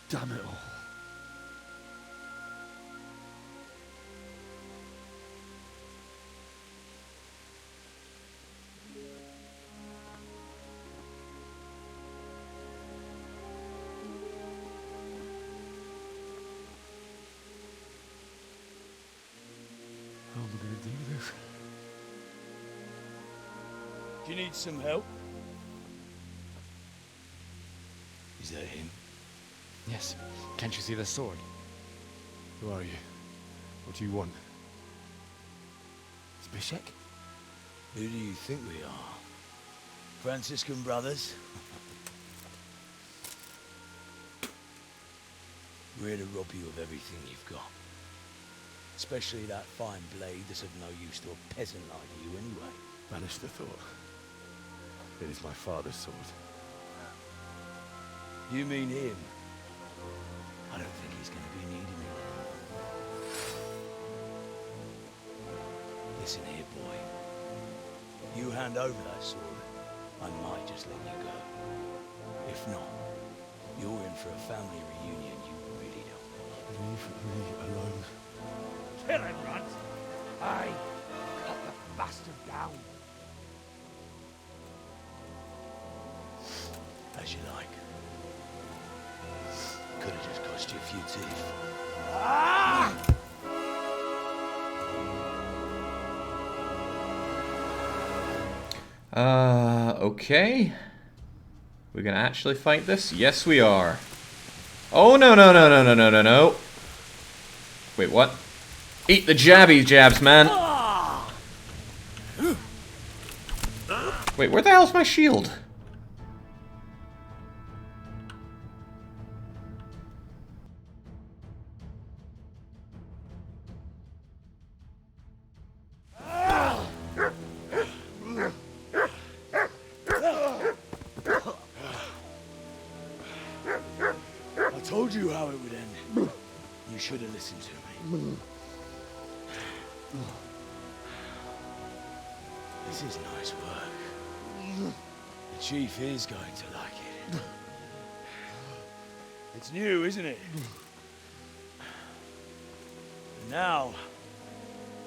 Damn it all. How am I going to do this? Do you need some help? Is that him? Yes. Can't you see the sword? Who are you? What do you want? Zbyszek? Who do you think we are? Franciscan brothers? We're here to rob you of everything you've got. Especially that fine blade that's of no use to a peasant like you anyway. Banish the thought. It is my father's sword. You mean him? I don't think he's going to be needing it. Listen here, boy. You hand over that sword, I might just let you go. If not, you're in for a family reunion you really don't want. Leave me alone. Kill him, Runt! Aye, Down. As you like. Could have just cost you a few teeth. Ah! Okay. We're gonna actually fight this? Yes, we are. Oh, no, no, no, no, no, no, no, no. Wait, what? Eat the jabby jabs, man. Wait, where the hell's my shield? I told you how it would end. You should have listened to me. This is nice work. The chief is going to like it. It's new, isn't it? And now,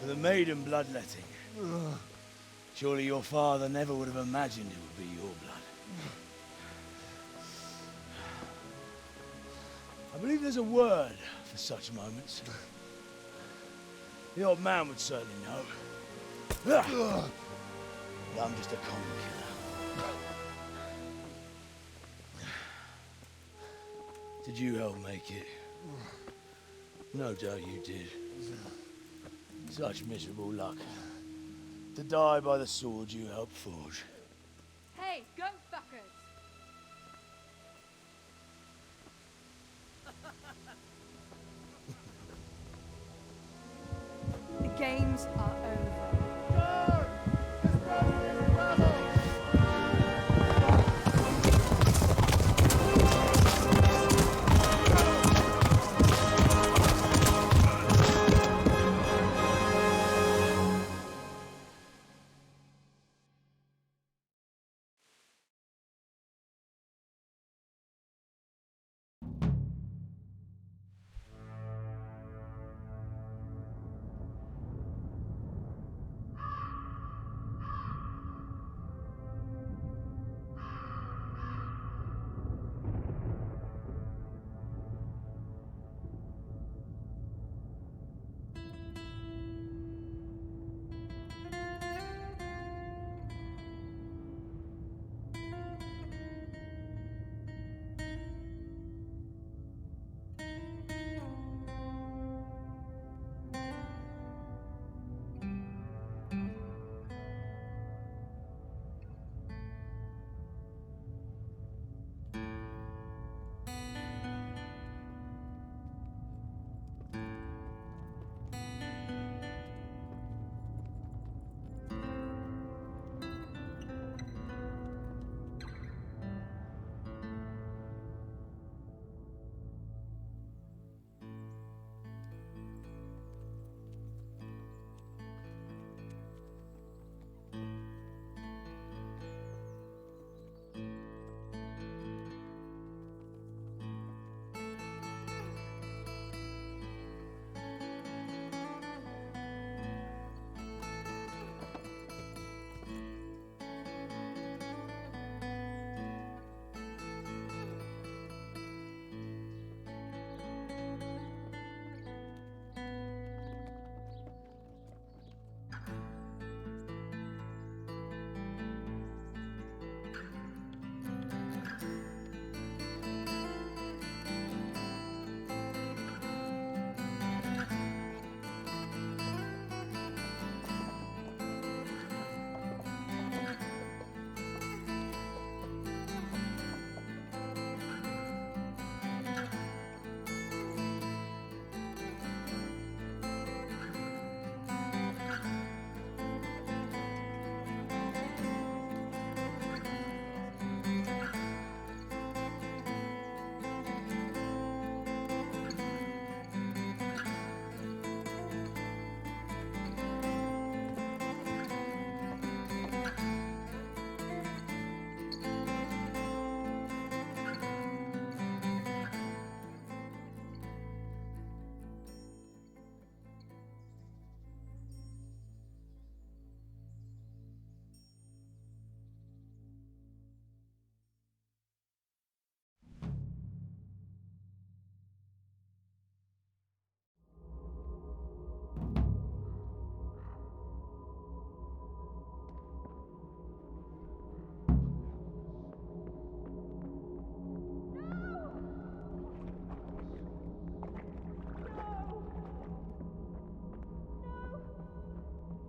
for the maiden bloodletting. Surely your father never would have imagined it would be your blood. I believe there's a word for such moments. The old man would certainly know. But I'm just a common killer. Did you help make it? No doubt you did. Such miserable luck. To die by the sword you helped forge. Hey, go fuckers! The games are over.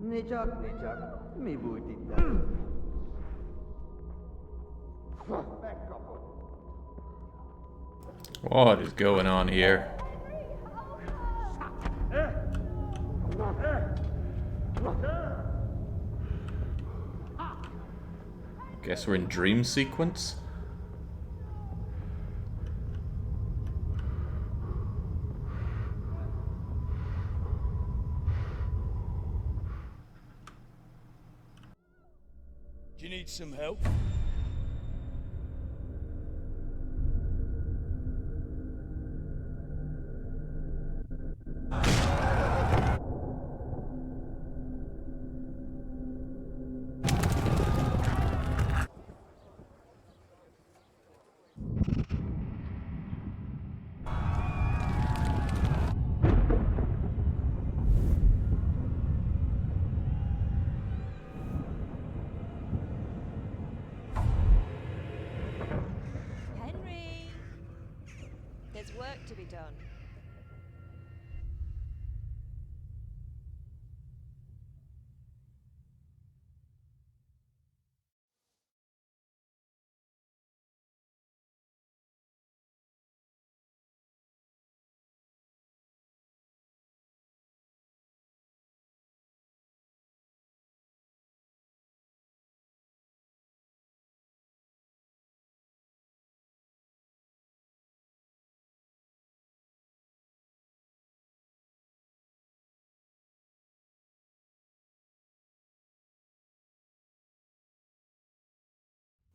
Necak, mi bujtita. What is going on here? Guess we're in dream sequence? Do you need some help? Henry! There's work to be done.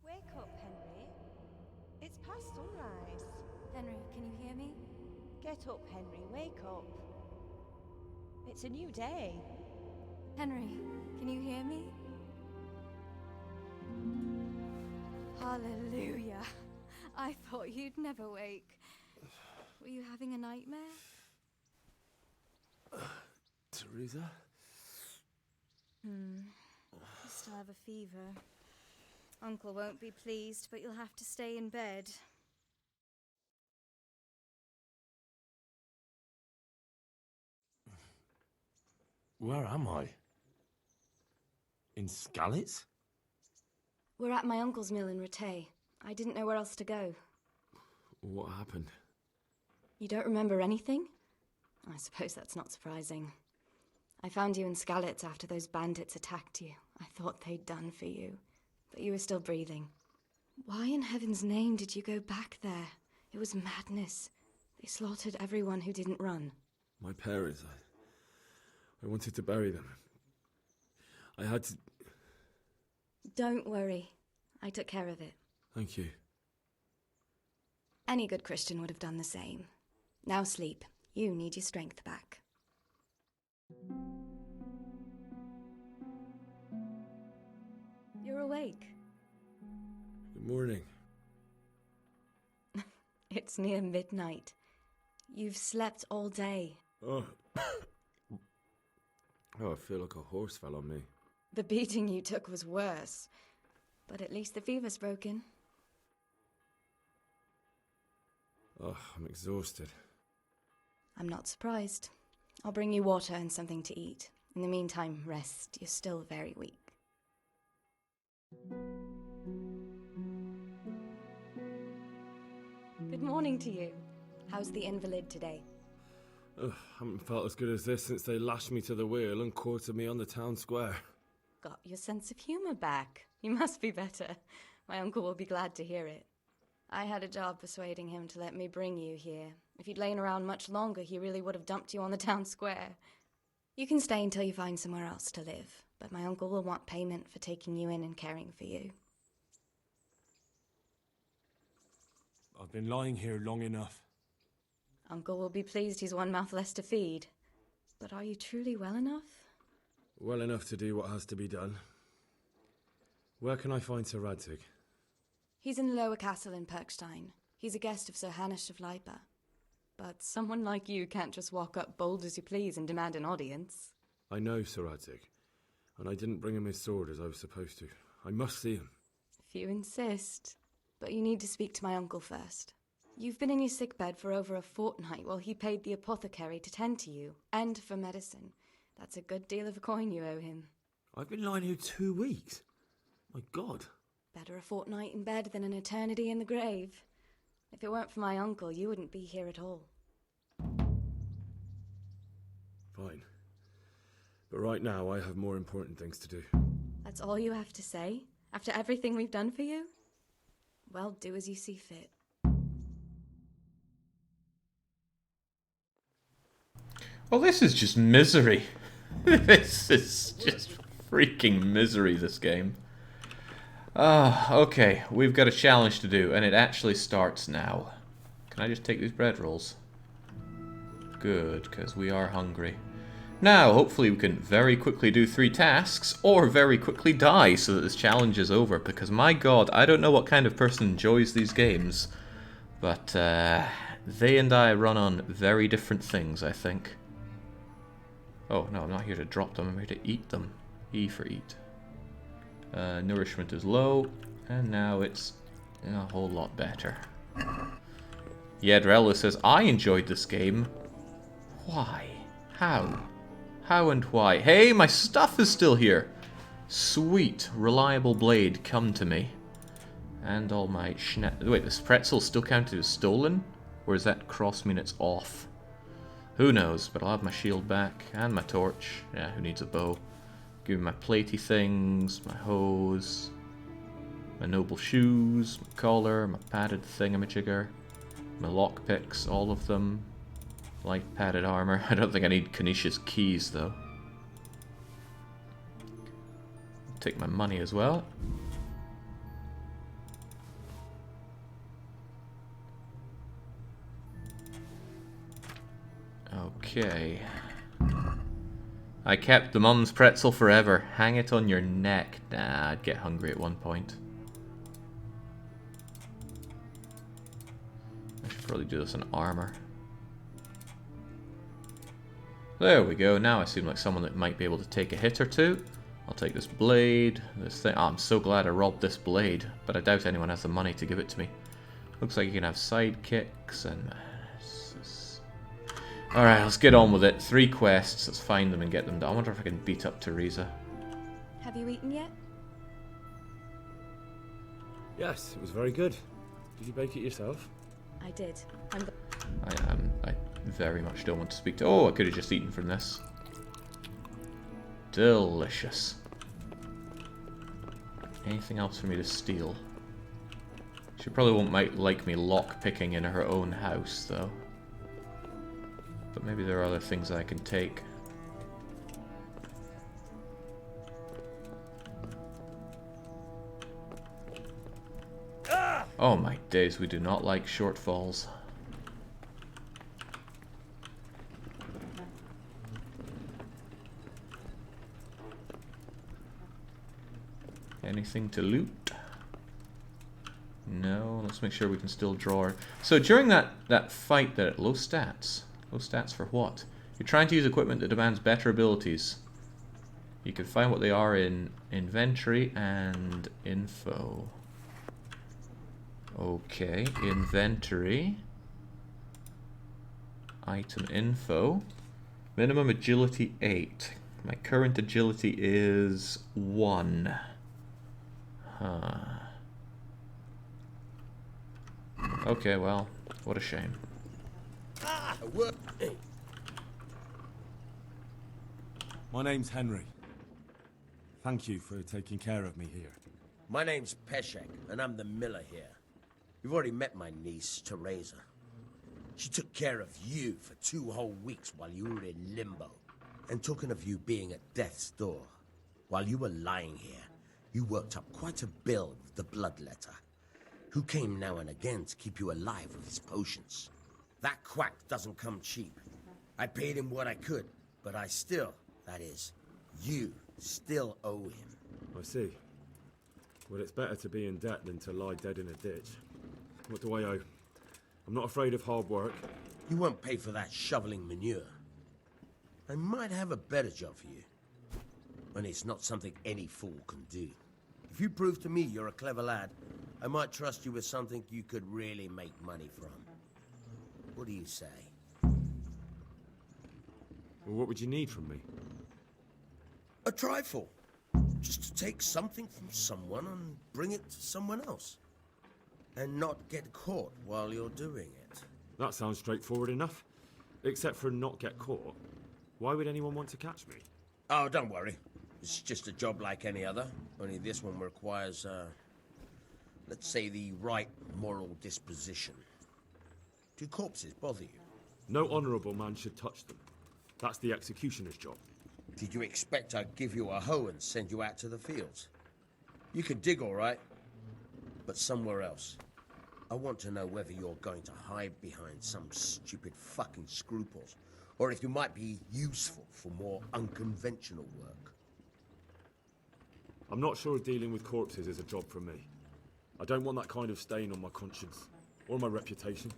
Wake up, Henry. It's past sunrise. Henry, can you hear me? Get up, Henry. Wake up. It's a new day. Henry, can you hear me? Hallelujah. I thought you'd never wake. Were you having a nightmare? Teresa? You still have a fever. Uncle won't be pleased, but you'll have to stay in bed. Where am I? In Skalitz? We're at my uncle's mill in Rattay. I didn't know where else to go. What happened? You don't remember anything? I suppose that's not surprising. I found you in Skalitz after those bandits attacked you. I thought they'd done for you, but you were still breathing. Why in heaven's name did you go back there? It was madness. They slaughtered everyone who didn't run. My parents. I wanted to bury them. I had to... Don't worry. I took care of it. Thank you. Any good Christian would have done the same. Now sleep. You need your strength back. You're awake. Good morning. It's near midnight. You've slept all day. Oh. I feel like a horse fell on me. The beating you took was worse. But at least the fever's broken. Oh, I'm exhausted. I'm not surprised. I'll bring you water and something to eat. In the meantime, rest. You're still very weak. Good morning to you. How's the invalid today? Ugh, haven't felt as good as this since they lashed me to the wheel and quartered me on the town square. Got your sense of humour back. You must be better. My uncle will be glad to hear it. I had a job persuading him to let me bring you here. If you'd lain around much longer, he really would have dumped you on the town square. You can stay until you find somewhere else to live, but my uncle will want payment for taking you in and caring for you. I've been lying here long enough. Uncle will be pleased he's one mouth less to feed. But are you truly well enough? Well enough to do what has to be done. Where can I find Sir Radzig? He's in the lower castle in Perkstein. He's a guest of Sir Hanush of Leipa. But someone like you can't just walk up bold as you please and demand an audience. I know Sir Radzig, and I didn't bring him his sword as I was supposed to. I must see him. If you insist. But you need to speak to my uncle first. You've been in your sickbed for over a fortnight while he paid the apothecary to tend to you, and for medicine. That's a good deal of a coin you owe him. I've been lying here 2 weeks. My God. Better a fortnight in bed than an eternity in the grave. If it weren't for my uncle, you wouldn't be here at all. Fine. But right now, I have more important things to do. That's all you have to say? After everything we've done for you? Well, do as you see fit. Well, this is just misery. This is just freaking misery, this game. Okay, we've got a challenge to do, and it actually starts now. Can I just take these bread rolls? Good, because we are hungry. Now, hopefully we can very quickly do 3 tasks, or very quickly die so that this challenge is over, because my god, I don't know what kind of person enjoys these games, but they and I run on very different things, I think. Oh, no, I'm not here to drop them, I'm here to eat them. E for eat. Nourishment is low, and now it's a whole lot better. Yedrella says, I enjoyed this game. Why? How? How and why? Hey, my stuff is still here! Sweet, reliable blade, come to me. And all my wait, this pretzel still counted as stolen? Or does that cross mean it's off? Who knows, but I'll have my shield back, and my torch. Yeah, who needs a bow? Give me my platey things, my hose, my noble shoes, my collar, my padded thingamajigger, my lockpicks, all of them. Light padded armor. I don't think I need Kanisha's keys, though. Take my money as well. Okay. I kept the mum's pretzel forever. Hang it on your neck. Nah, I'd get hungry at one point. I should probably do this in armor. There we go. Now I seem like someone that might be able to take a hit or two. I'll take this blade, this thing. Oh, I'm so glad I robbed this blade, but I doubt anyone has the money to give it to me. Looks like you can have sidekicks and... Alright, let's get on with it. 3 quests. Let's find them and get them done. I wonder if I can beat up Teresa. Have you eaten yet? Yes, it was very good. Did you bake it yourself? I did. I very much don't want to speak to... Oh, I could have just eaten from this. Delicious. Anything else for me to steal? She probably won't like me lock-picking in her own house, though. But maybe there are other things I can take. Oh my days, we do not like shortfalls. Anything to loot? No, let's make sure we can still draw. So during that fight there, low stats. Low stats for what? You're trying to use equipment that demands better abilities. You can find what they are in inventory and info. Okay, inventory. Item info. Minimum agility 8. My current agility is 1. Huh. Okay, well, what a shame. My name's Henry. Thank you for taking care of me here. My name's Peshek, and I'm the miller here. You've already met my niece, Teresa. She took care of you for 2 whole weeks while you were in limbo. And talking of you being at death's door, while you were lying here, you worked up quite a bill with the bloodletter, who came now and again to keep you alive with his potions. That quack doesn't come cheap. I paid him what I could, but I still, that is, you still owe him. I see. Well, it's better to be in debt than to lie dead in a ditch. What do I owe? I'm not afraid of hard work. You won't pay for that shoveling manure. I might have a better job for you. And it's not something any fool can do. If you prove to me you're a clever lad, I might trust you with something you could really make money from. What do you say? Well, what would you need from me? A trifle. Just to take something from someone and bring it to someone else. And not get caught while you're doing it. That sounds straightforward enough. Except for not get caught. Why would anyone want to catch me? Oh, don't worry. It's just a job like any other. Only this one requires, let's say, the right moral disposition. Do corpses bother you? No honourable man should touch them. That's the executioner's job. Did you expect I'd give you a hoe and send you out to the fields? You can dig all right, but somewhere else. I want to know whether you're going to hide behind some stupid fucking scruples, or if you might be useful for more unconventional work. I'm not sure dealing with corpses is a job for me. I don't want that kind of stain on my conscience, or my reputation.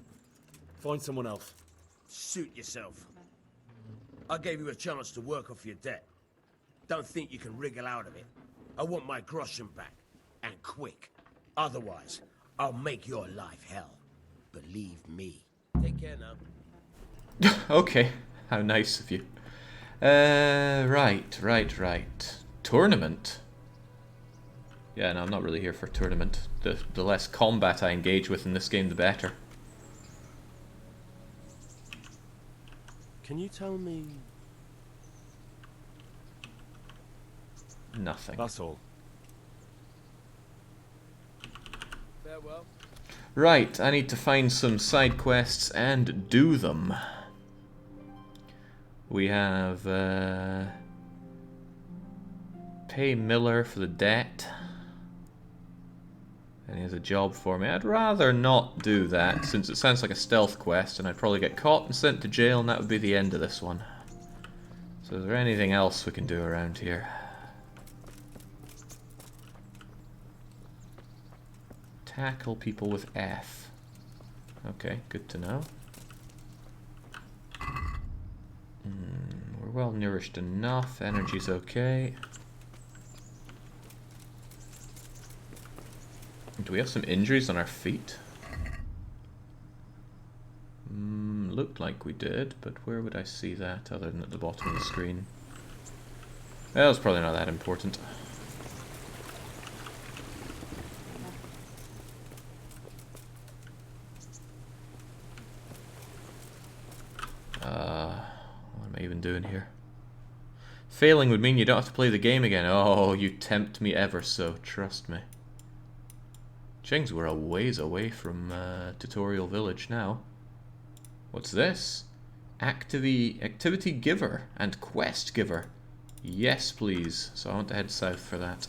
Find someone else. Suit yourself. I gave you a chance to work off your debt. Don't think you can wriggle out of it. I want my groschen back, and quick. Otherwise, I'll make your life hell. Believe me. Take care now. Okay, how nice of you. Right. Tournament? Yeah, no, I'm not really here for a tournament. The less combat I engage with in this game, the better. Can you tell me... Nothing. That's all. Farewell. Right, I need to find some side quests and do them. We have pay Miller for the debt. And he has a job for me. I'd rather not do that, since it sounds like a stealth quest, and I'd probably get caught and sent to jail, and that would be the end of this one. So is there anything else we can do around here? Tackle people with F. Okay, good to know. We're well nourished enough. Energy's okay. Do we have some injuries on our feet? Looked like we did, but where would I see that other than at the bottom of the screen? Well, it's probably not that important. What am I even doing here? Failing would mean you don't have to play the game again. Oh, you tempt me ever so, trust me. Chings, we're a ways away from Tutorial Village now. What's this? Activity Giver and Quest Giver. Yes, please. So I want to head south for that.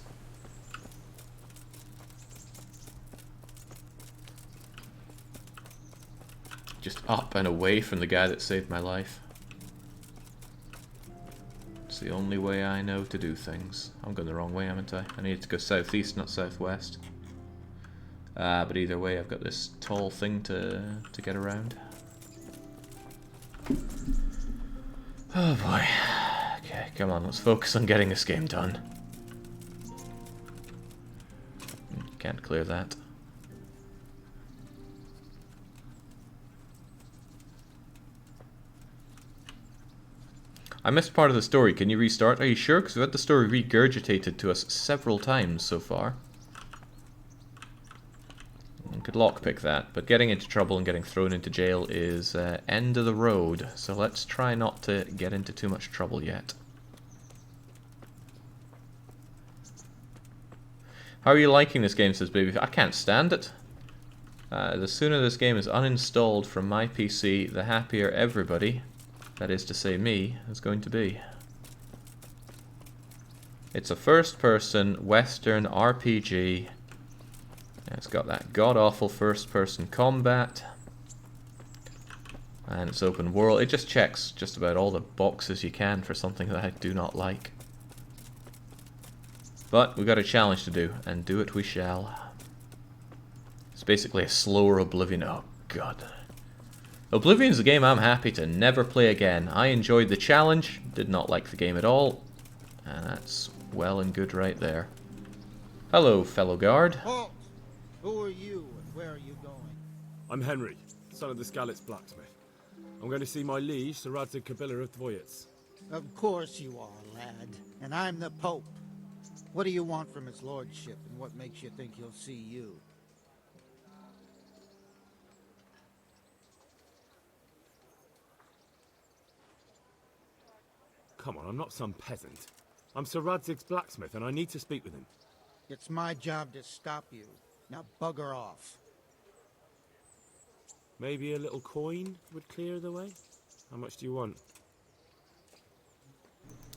Just up and away from the guy that saved my life. It's the only way I know to do things. I'm going the wrong way, haven't I? I needed to go southeast, not southwest. But either way, I've got this tall thing to get around. Oh boy. Okay, come on, let's focus on getting this game done. Can't clear that. I missed part of the story. Can you restart? Are you sure? Because we've had the story regurgitated to us several times so far. I could lockpick that, but getting into trouble and getting thrown into jail is end of the road. So let's try not to get into too much trouble yet. How are you liking this game, says Baby? I can't stand it. The sooner this game is uninstalled from my PC, the happier everybody, that is to say me, is going to be. It's a first-person Western RPG. It's got that god-awful first-person combat. And it's open world. It just checks just about all the boxes you can for something that I do not like. But we've got a challenge to do, and do it we shall. It's basically a slower Oblivion. Oh, God. Oblivion's a game I'm happy to never play again. I enjoyed the challenge, did not like the game at all, and that's well and good right there. Hello, fellow guard. Halt! Who are you and where are you going? I'm Henry, son of the Skalitz blacksmith. I'm going to see my liege, Sir Radzig Kabila of Dvoyets. Of course you are, lad. And I'm the Pope. What do you want from his lordship, and what makes you think he'll see you? Come on, I'm not some peasant. I'm Sir Radzig's blacksmith, and I need to speak with him. It's my job to stop you. Now bugger off. Maybe a little coin would clear the way? How much do you want?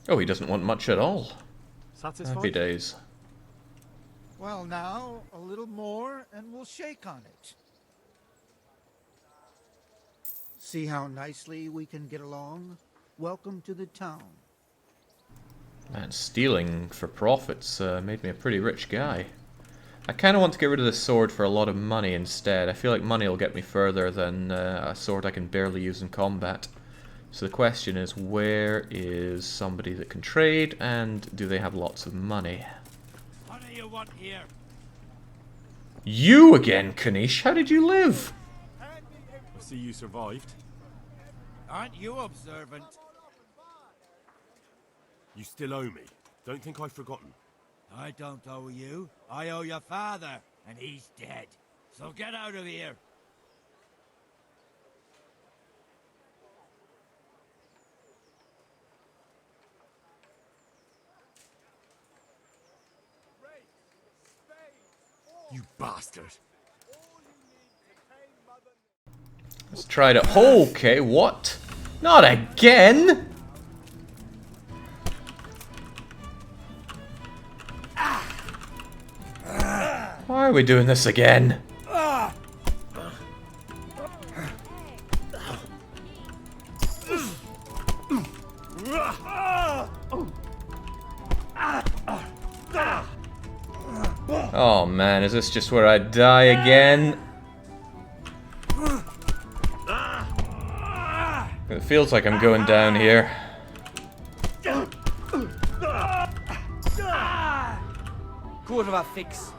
Oh, he doesn't want much at all. Satisfied? Happy days. Well now, a little more, and we'll shake on it. See how nicely we can get along? Welcome to the town. Man, stealing for profits made me a pretty rich guy. I kind of want to get rid of this sword for a lot of money instead. I feel like money will get me further than a sword I can barely use in combat. So the question is, where is somebody that can trade, and do they have lots of money? What do you want here? You again, Kanish? How did you live? I see you survived. Aren't you observant? You still owe me. Don't think I've forgotten. I don't owe you. I owe your father, and he's dead. So get out of here. You bastard. Let's try to... Okay, what? Not again? Why are we doing this again? Oh man, is this just where I die again? It feels like I'm going down here. Kurwa fix.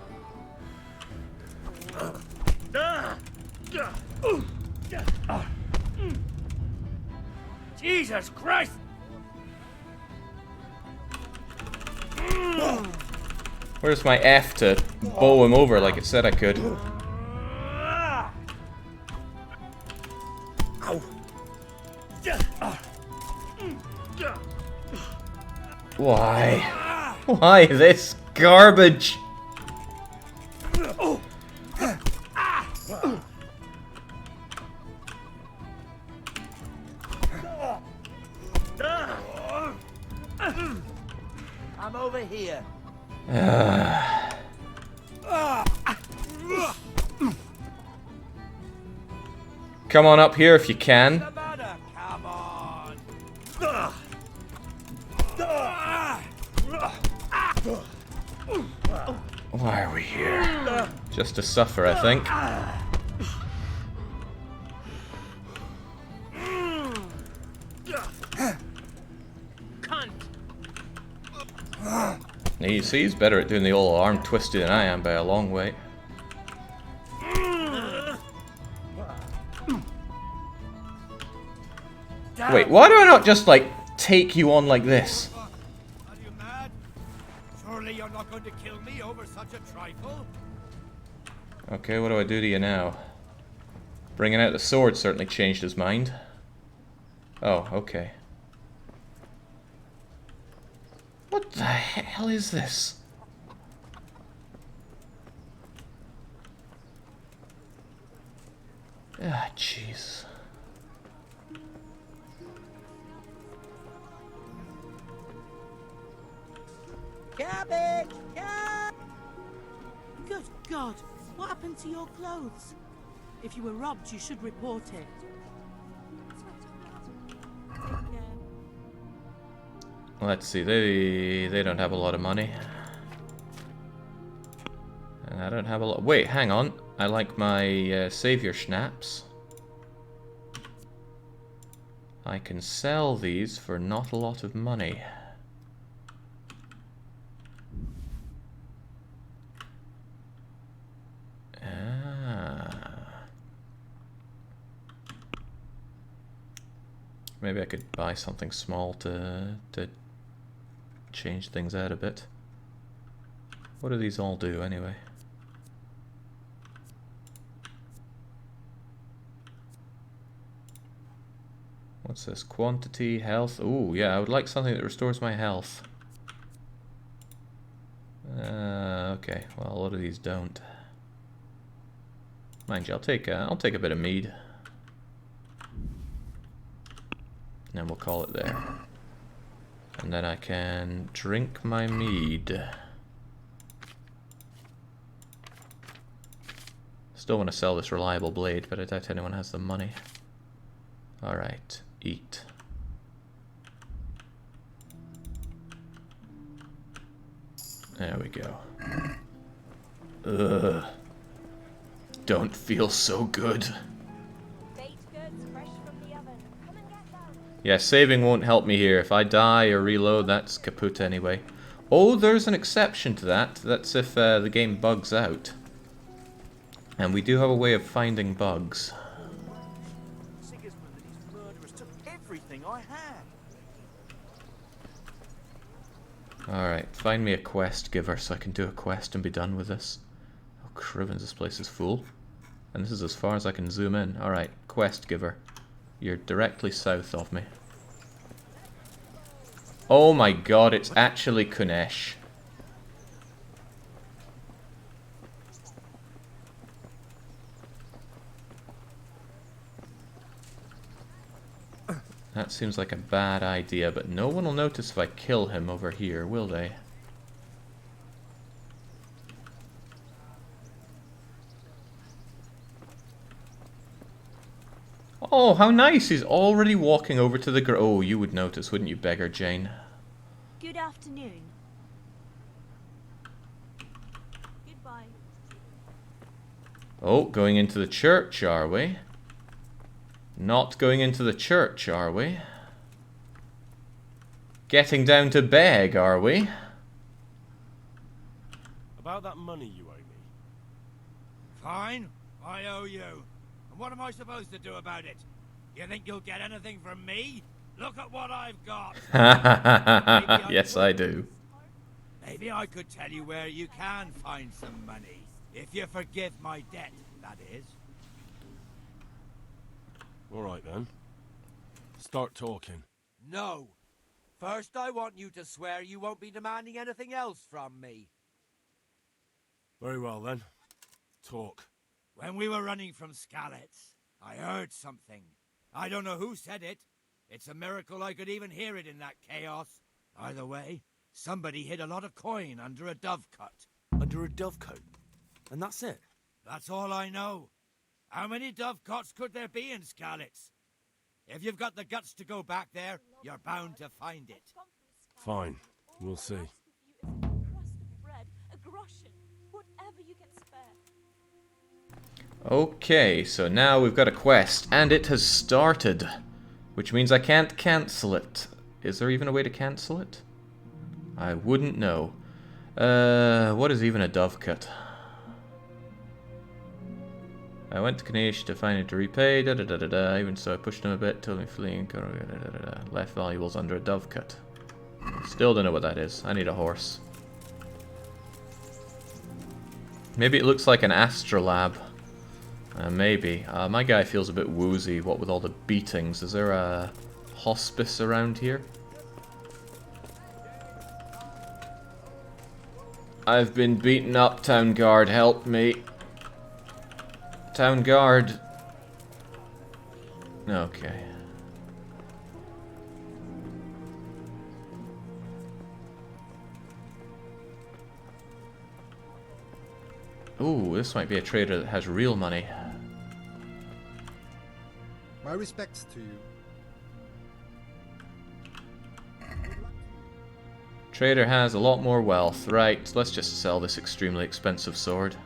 Jesus Christ! Where's my F to bow him over like it said I could? Why? Why this garbage? I'm over here. Come on up here if you can. Come on. Why are we here? Just to suffer, I think. Now, you see, he's better at doing the old arm twisting than I am by a long way. Wait, why do I not just, like, take you on like this? Are you mad? Surely you're not going to kill me over such a trifle? Okay, what do I do to you now? Bringing out the sword certainly changed his mind. Oh, okay. What the hell is this? Ah, jeez. Cabbage! Good God! What happened to your clothes? If you were robbed, you should report it. Let's see, they don't have a lot of money. And I don't have a lot... Wait, hang on. I like my savior schnapps. I can sell these for not a lot of money. Maybe I could buy something small to change things out a bit. What do these all do anyway? What's this? Quantity, health. Ooh, yeah, I would like something that restores my health. Okay, well, a lot of these don't. Mind you, I'll take a bit of mead. And we'll call it there. And then I can drink my mead. Still want to sell this reliable blade, but I doubt anyone has the money. Alright, eat. There we go. Ugh. Don't feel so good. Yeah, saving won't help me here. If I die or reload, that's kaput anyway. Oh, there's an exception to that. That's if the game bugs out. And we do have a way of finding bugs. Sigismund and his murderers took everything I had. Alright, find me a quest giver so I can do a quest and be done with this. Oh, crivens, this place is full. And this is as far as I can zoom in. Alright, quest giver. You're directly south of me. Oh my god, it's actually Kunesh. That seems like a bad idea, but no one will notice if I kill him over here, will they? Oh, how nice! He's already walking over to the oh, you would notice, wouldn't you, beggar Jane? Good afternoon. Goodbye. Oh, going into the church, are we? Not going into the church, are we? Getting down to beg, are we? About that money you owe me. Fine, I owe you. And what am I supposed to do about it? You think you'll get anything from me? Look at what I've got. Yes, I do. Maybe I could tell you where you can find some money. If you forgive my debt, that is. Alright then. Start talking. No. First, I want you to swear you won't be demanding anything else from me. Very well then. Talk. When we were running from Skalitz, I heard something. I don't know who said it. It's a miracle I could even hear it in that chaos. Either way, somebody hid a lot of coin under a dovecote. Under a dovecote? And that's it? That's all I know. How many dovecotes could there be in Skalitz? If you've got the guts to go back there, you're bound to find it. Fine. We'll see. Okay, so now we've got a quest, and it has started. Which means I can't cancel it. Is there even a way to cancel it? I wouldn't know. What is even a dovecote? I went to Kanish to find it to repay, Even so, I pushed him a bit, told me fleeing, left valuables under a dovecote. Still don't know what that is. I need a horse. Maybe it looks like an astrolabe. Maybe. My guy feels a bit woozy, what with all the beatings. Is there a hospice around here? I've been beaten up, town guard. Help me. Town guard. Okay. Ooh, this might be a trader that has real money. My respects to you. Trader has a lot more wealth. Right, let's just sell this extremely expensive sword.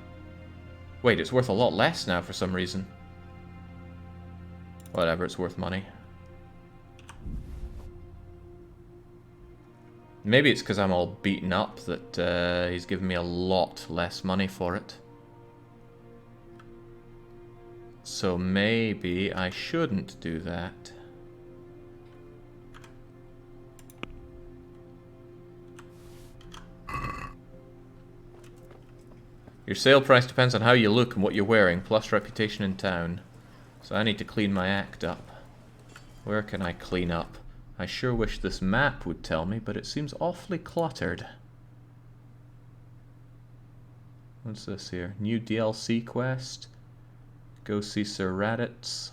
Wait, it's worth a lot less now for some reason. Whatever, it's worth money. Maybe it's because I'm all beaten up that he's given me a lot less money for it. So maybe I shouldn't do that. Your sale price depends on how you look and what you're wearing, plus reputation in town. So I need to clean my act up. Where can I clean up? I sure wish this map would tell me, but it seems awfully cluttered. What's this here? New DLC quest. Go see Sir Raditz.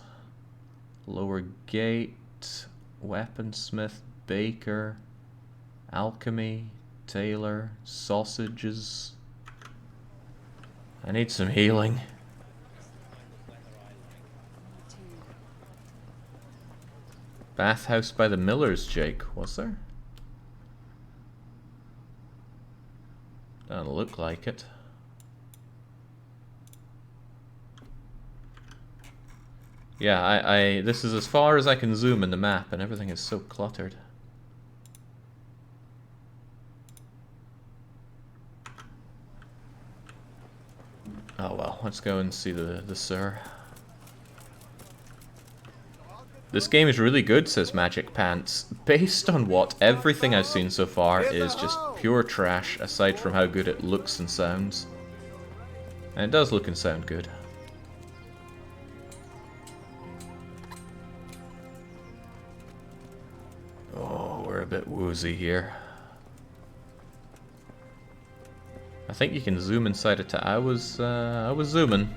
Lower Gate. Weaponsmith. Baker. Alchemy. Tailor. Sausages. I need some healing. Bathhouse by the Millers, Jake. Was there? Doesn't look like it. Yeah, this is as far as I can zoom in the map, and everything is so cluttered. Oh well, let's go and see the Sir. This game is really good, says Magic Pants. Based on what? Everything I've seen so far is just pure trash, aside from how good it looks and sounds. And it does look and sound good. Oh, we're a bit woozy here. I think you can zoom inside it. I was zooming.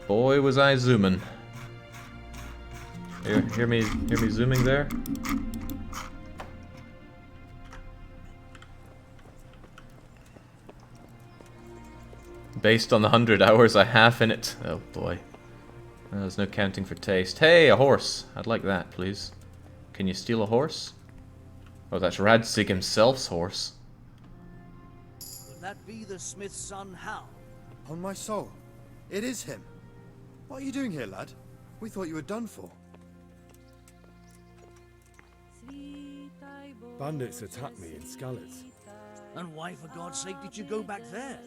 Boy, was I zooming. Hear me zooming there? Based on the 100 hours I have in it. Oh boy. There's no counting for taste. Hey, a horse. I'd like that, please. Can you steal a horse? Oh, that's Radzig himself's horse. Could that be the smith's son, Hal? On my soul. It is him. What are you doing here, lad? We thought you were done for. Bandits attacked me in Skalitz. And why, for God's sake, did you go back there?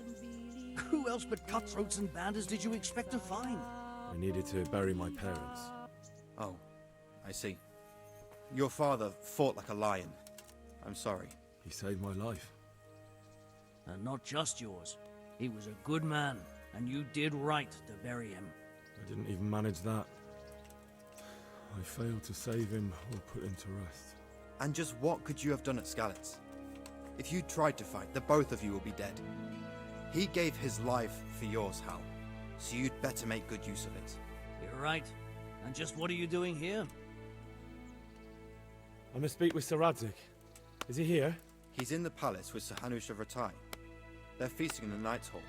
Who else but cutthroats and bandits did you expect to find? I needed to bury my parents. Oh, I see. Your father fought like a lion. I'm sorry. He saved my life. And not just yours. He was a good man, and you did right to bury him. I didn't even manage that. I failed to save him or put him to rest. And just what could you have done at Skalitz? If you tried to fight, the both of you will be dead. He gave his life for yours, Hal. So you'd better make good use of it. You're right. And just what are you doing here? I must speak with Sir Radzig. Is he here? He's in the palace with Sir Hanush of Rattay. They're feasting in the Knight's Hall.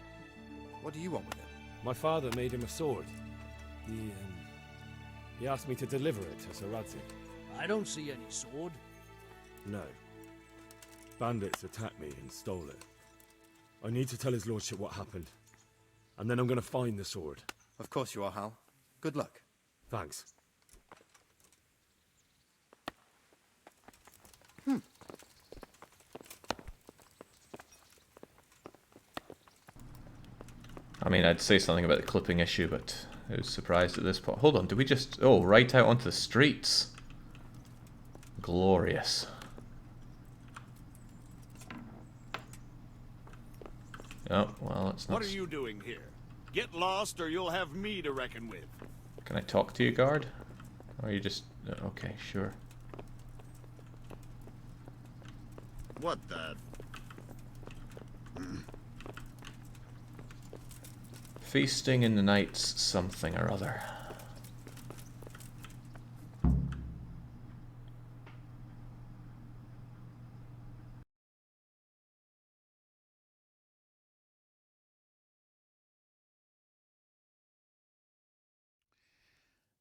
What do you want with him? My father made him a sword. He asked me to deliver it to Sir Radzig. I don't see any sword. No. Bandits attacked me and stole it. I need to tell his lordship what happened. And then I'm going to find the sword. Of course you are, Hal. Good luck. Thanks. I mean, I'd say something about the clipping issue, but I was surprised at this point. Hold on, did we just... Oh, right out onto the streets. Glorious. Oh, well, it's not... What are you doing here? Get lost or you'll have me to reckon with. Can I talk to you, guard? Or are you just... Okay, sure. What the... Feasting in the night's something or other.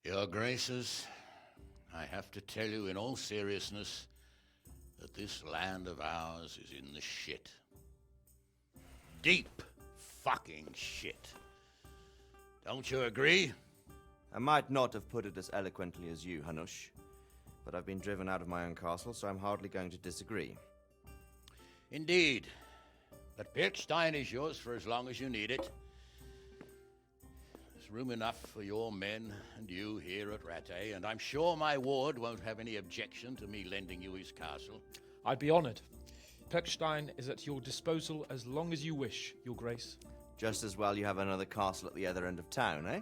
Your Graces, I have to tell you in all seriousness that this land of ours is in the shit. Deep fucking shit. Don't you agree? I might not have put it as eloquently as you, Hanush, but I've been driven out of my own castle, so I'm hardly going to disagree. Indeed. But Pirkstein is yours for as long as you need it. There's room enough for your men and you here at Rattay, and I'm sure my ward won't have any objection to me lending you his castle. I'd be honored. Pirkstein is at your disposal as long as you wish, Your Grace. Just as well you have another castle at the other end of town, eh?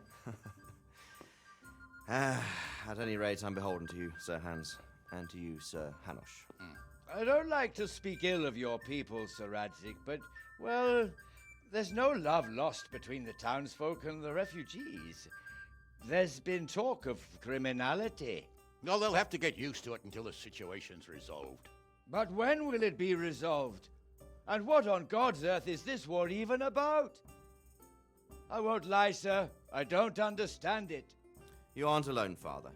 At any rate, I'm beholden to you, Sir Hans, and to you, Sir Hanush. I don't like to speak ill of your people, Sir Radzig, but, well, there's no love lost between the townsfolk and the refugees. There's been talk of criminality. Well, they'll have to get used to it until the situation's resolved. But when will it be resolved? And what on God's earth is this war even about? I won't lie, sir. I don't understand it. You aren't alone, Father.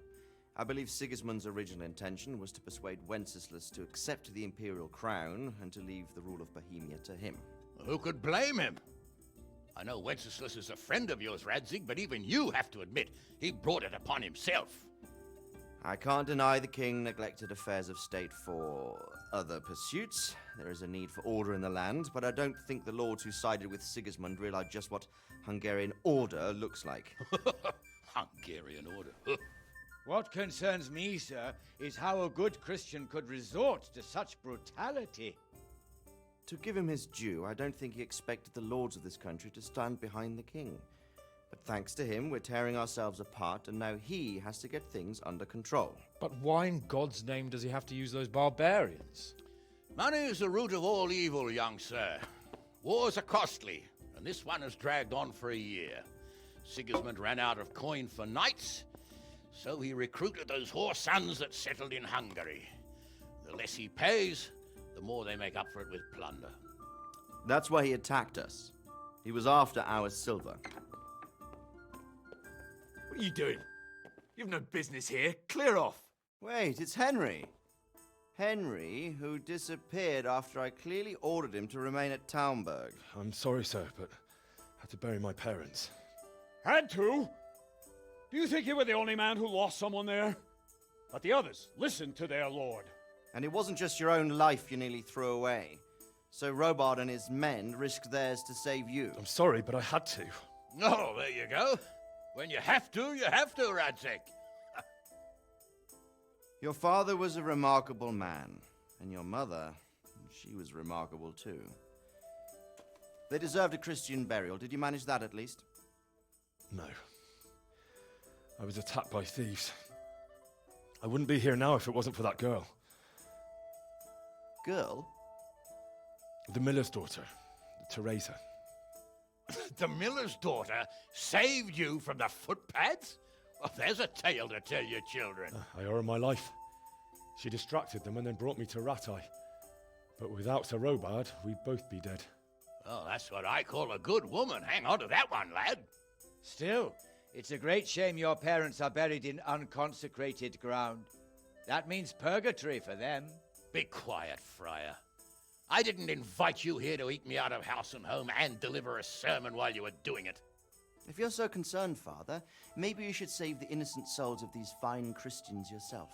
I believe Sigismund's original intention was to persuade Wenceslas to accept the imperial crown and to leave the rule of Bohemia to him. Who could blame him? I know Wenceslas is a friend of yours, Radzig, but even you have to admit he brought it upon himself. I can't deny the king neglected affairs of state for other pursuits. There is a need for order in the land, but I don't think the lords who sided with Sigismund realized just what Hungarian order looks like. Hungarian order? What concerns me, sir, is how a good Christian could resort to such brutality. To give him his due, I don't think he expected the lords of this country to stand behind the king. But thanks to him, we're tearing ourselves apart, and now he has to get things under control. But why in God's name does he have to use those barbarians? Money is the root of all evil, young sir. Wars are costly, and this one has dragged on for a year. Sigismund ran out of coin for knights, so he recruited those whore sons that settled in Hungary. The less he pays, the more they make up for it with plunder. That's why he attacked us. He was after our silver. What are you doing? You've no business here. Clear off. Wait, it's Henry. Henry, who disappeared after I clearly ordered him to remain at Talmberg. I'm sorry, sir, but I had to bury my parents. Had to? Do you think you were the only man who lost someone there? But the others listened to their lord. And it wasn't just your own life you nearly threw away. So Robard and his men risked theirs to save you. I'm sorry, but I had to. Oh, there you go. When you have to, Radzig. Your father was a remarkable man, and your mother, she was remarkable too. They deserved a Christian burial. Did you manage that at least? No. I was attacked by thieves. I wouldn't be here now if it wasn't for that girl. Girl? The miller's daughter, Teresa. The miller's daughter saved you from the footpads? Well, there's a tale to tell your children. I owe her my life. She distracted them and then brought me to Rattay. But without Sir Robard, we'd both be dead. Oh, that's what I call a good woman. Hang on to that one, lad. Still, it's a great shame your parents are buried in unconsecrated ground. That means purgatory for them. Be quiet, friar. I didn't invite you here to eat me out of house and home and deliver a sermon while you were doing it. If you're so concerned, Father, maybe you should save the innocent souls of these fine Christians yourself.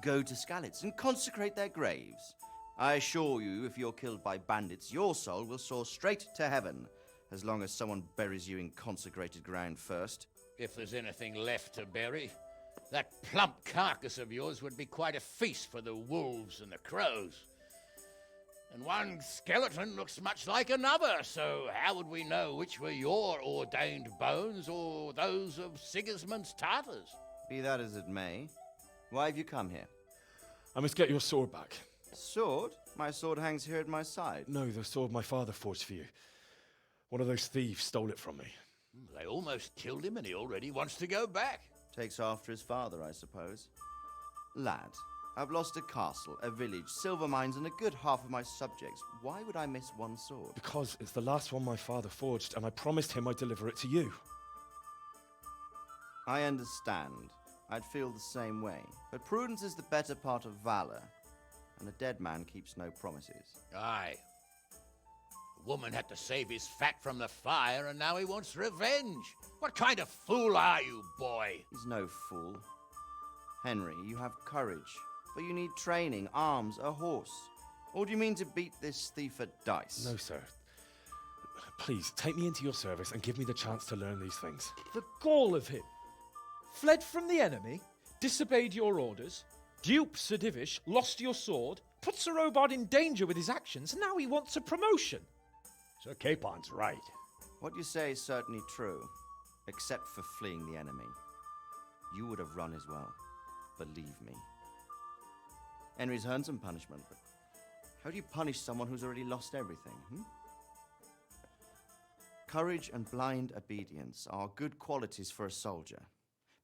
Go to Skalitz and consecrate their graves. I assure you, if you're killed by bandits, your soul will soar straight to heaven, as long as someone buries you in consecrated ground first. If there's anything left to bury, that plump carcass of yours would be quite a feast for the wolves and the crows. And one skeleton looks much like another, so how would we know which were your ordained bones or those of Sigismund's Tartars? Be that as it may, why have you come here? I must get your sword back. Sword? My sword hangs here at my side. No, the sword my father forged for you. One of those thieves stole it from me. They almost killed him and he already wants to go back. Takes after his father, I suppose. Lad, I've lost a castle, a village, silver mines, and a good half of my subjects. Why would I miss one sword? Because it's the last one my father forged, and I promised him I'd deliver it to you. I understand. I'd feel the same way. But prudence is the better part of valor, and a dead man keeps no promises. Aye. The woman had to save his fat from the fire, and now he wants revenge. What kind of fool are you, boy? He's no fool. Henry, you have courage, but you need training, arms, a horse. Or do you mean to beat this thief at dice? No, sir. Please, take me into your service and give me the chance to learn these things. The gall of him. Fled from the enemy, disobeyed your orders, duped Sir Divish, lost your sword, put Sir Robard in danger with his actions, and now he wants a promotion. Sir Capon's right. What you say is certainly true, except for fleeing the enemy. You would have run as well, believe me. Henry's earned some punishment, but how do you punish someone who's already lost everything, Courage and blind obedience are good qualities for a soldier,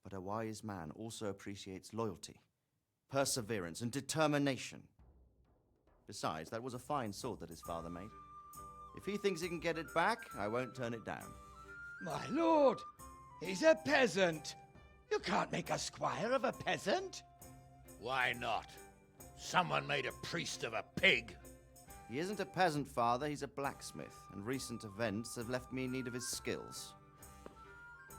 but a wise man also appreciates loyalty, perseverance, and determination. Besides, that was a fine sword that his father made. If he thinks he can get it back, I won't turn it down. My lord, he's a peasant. You can't make a squire of a peasant. Why not? Someone made a priest of a pig. He isn't a peasant, father. He's a blacksmith, and recent events have left me in need of his skills.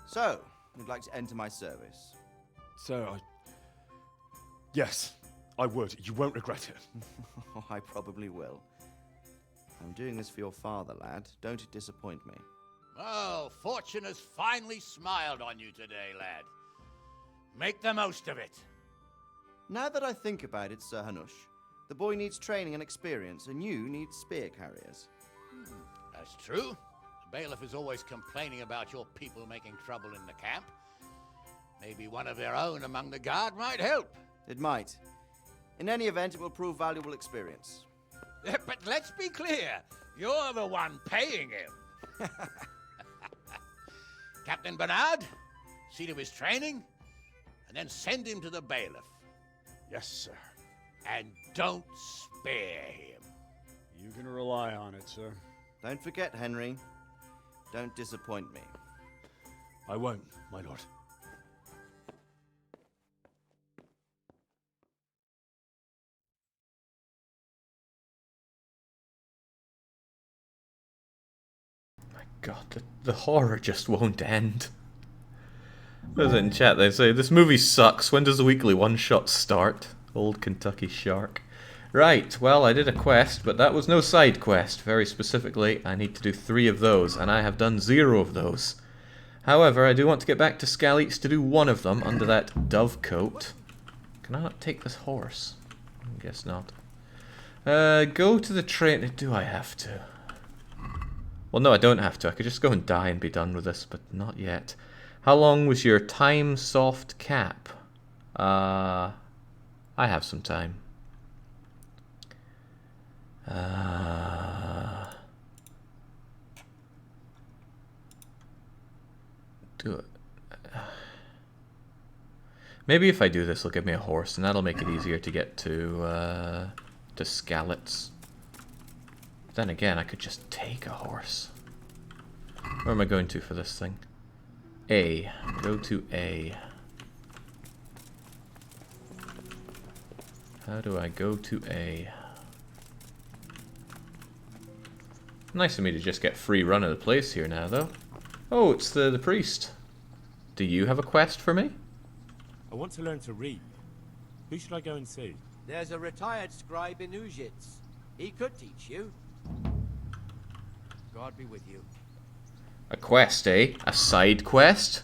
So, you'd like to enter my service? Sir, Yes, I would. You won't regret it. I probably will. I'm doing this for your father, lad. Don't disappoint me. Oh, fortune has finally smiled on you today, lad. Make the most of it. Now that I think about it, Sir Hanush, the boy needs training and experience, and you need spear carriers. That's true. The bailiff is always complaining about your people making trouble in the camp. Maybe one of their own among the guard might help. It might. In any event, it will prove valuable experience. But let's be clear. You're the one paying him. Captain Bernard, see to his training, and then send him to the bailiff. Yes, sir. And don't spare him. You can rely on it, sir. Don't forget, Henry. Don't disappoint me. I won't, my lord. God, the horror just won't end. There's in chat, they say, this movie sucks. When does the weekly one-shot start? Old Kentucky Shark. Right, well, I did a quest, but that was no side quest. Very specifically, I need to do 3 of those, and I have done 0 of those. However, I do want to get back to Scalix to do 1 of them under that dovecoat. Can I not take this horse? I guess not. Go to the train. Do I have to? Well, no, I don't have to. I could just go and die and be done with this, but not yet. How long was your time soft cap? I have some time. Do it. Maybe if I do this, it'll give me a horse, and that'll make it easier to get to Scalix. Then again, I could just take a horse. Where am I going to for this thing? A. Go to A. How do I go to A? Nice of me to just get free run of the place here now, though. Oh, it's the priest. Do you have a quest for me? I want to learn to read. Who should I go and see? There's a retired scribe in Uzhitz. He could teach you. God be with you. A quest, eh? A side quest?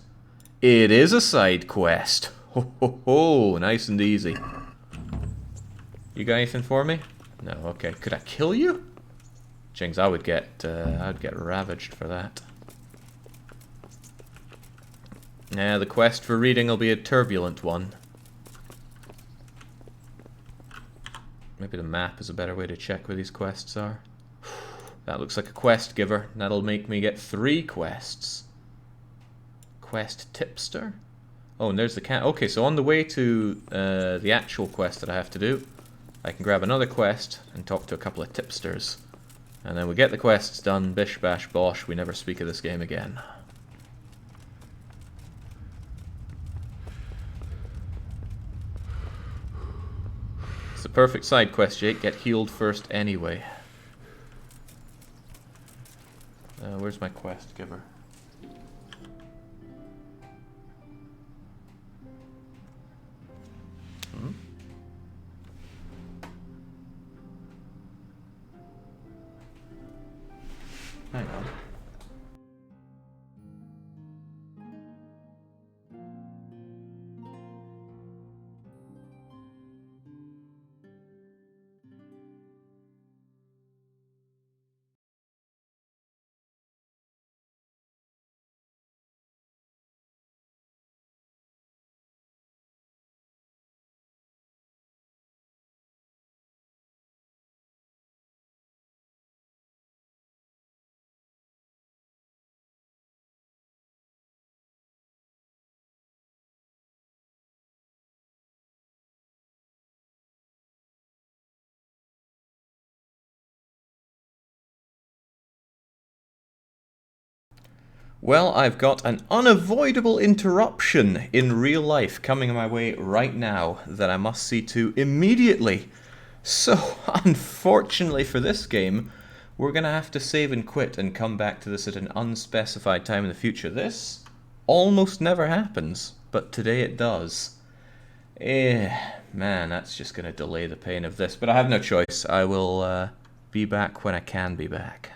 It is a side quest. Ho ho ho, nice and easy. You got anything for me? No, okay. Could I kill you? Jings, I'd get ravaged for that. Yeah, the quest for reading will be a turbulent one. Maybe the map is a better way to check where these quests are. That looks like a quest giver. That'll make me get 3 quests. Quest tipster? Oh, and there's the cat. Okay, so on the way to the actual quest that I have to do, I can grab another quest and talk to a couple of tipsters. And then we get the quests done, bish bash bosh, we never speak of this game again. It's the perfect side quest, Jake. Get healed first anyway. Where's my quest giver? Hang on. Well, I've got an unavoidable interruption in real life coming my way right now that I must see to immediately. So, unfortunately for this game, we're going to have to save and quit and come back to this at an unspecified time in the future. This almost never happens, but today it does. Man, that's just going to delay the pain of this, but I have no choice. I will be back when I can be back.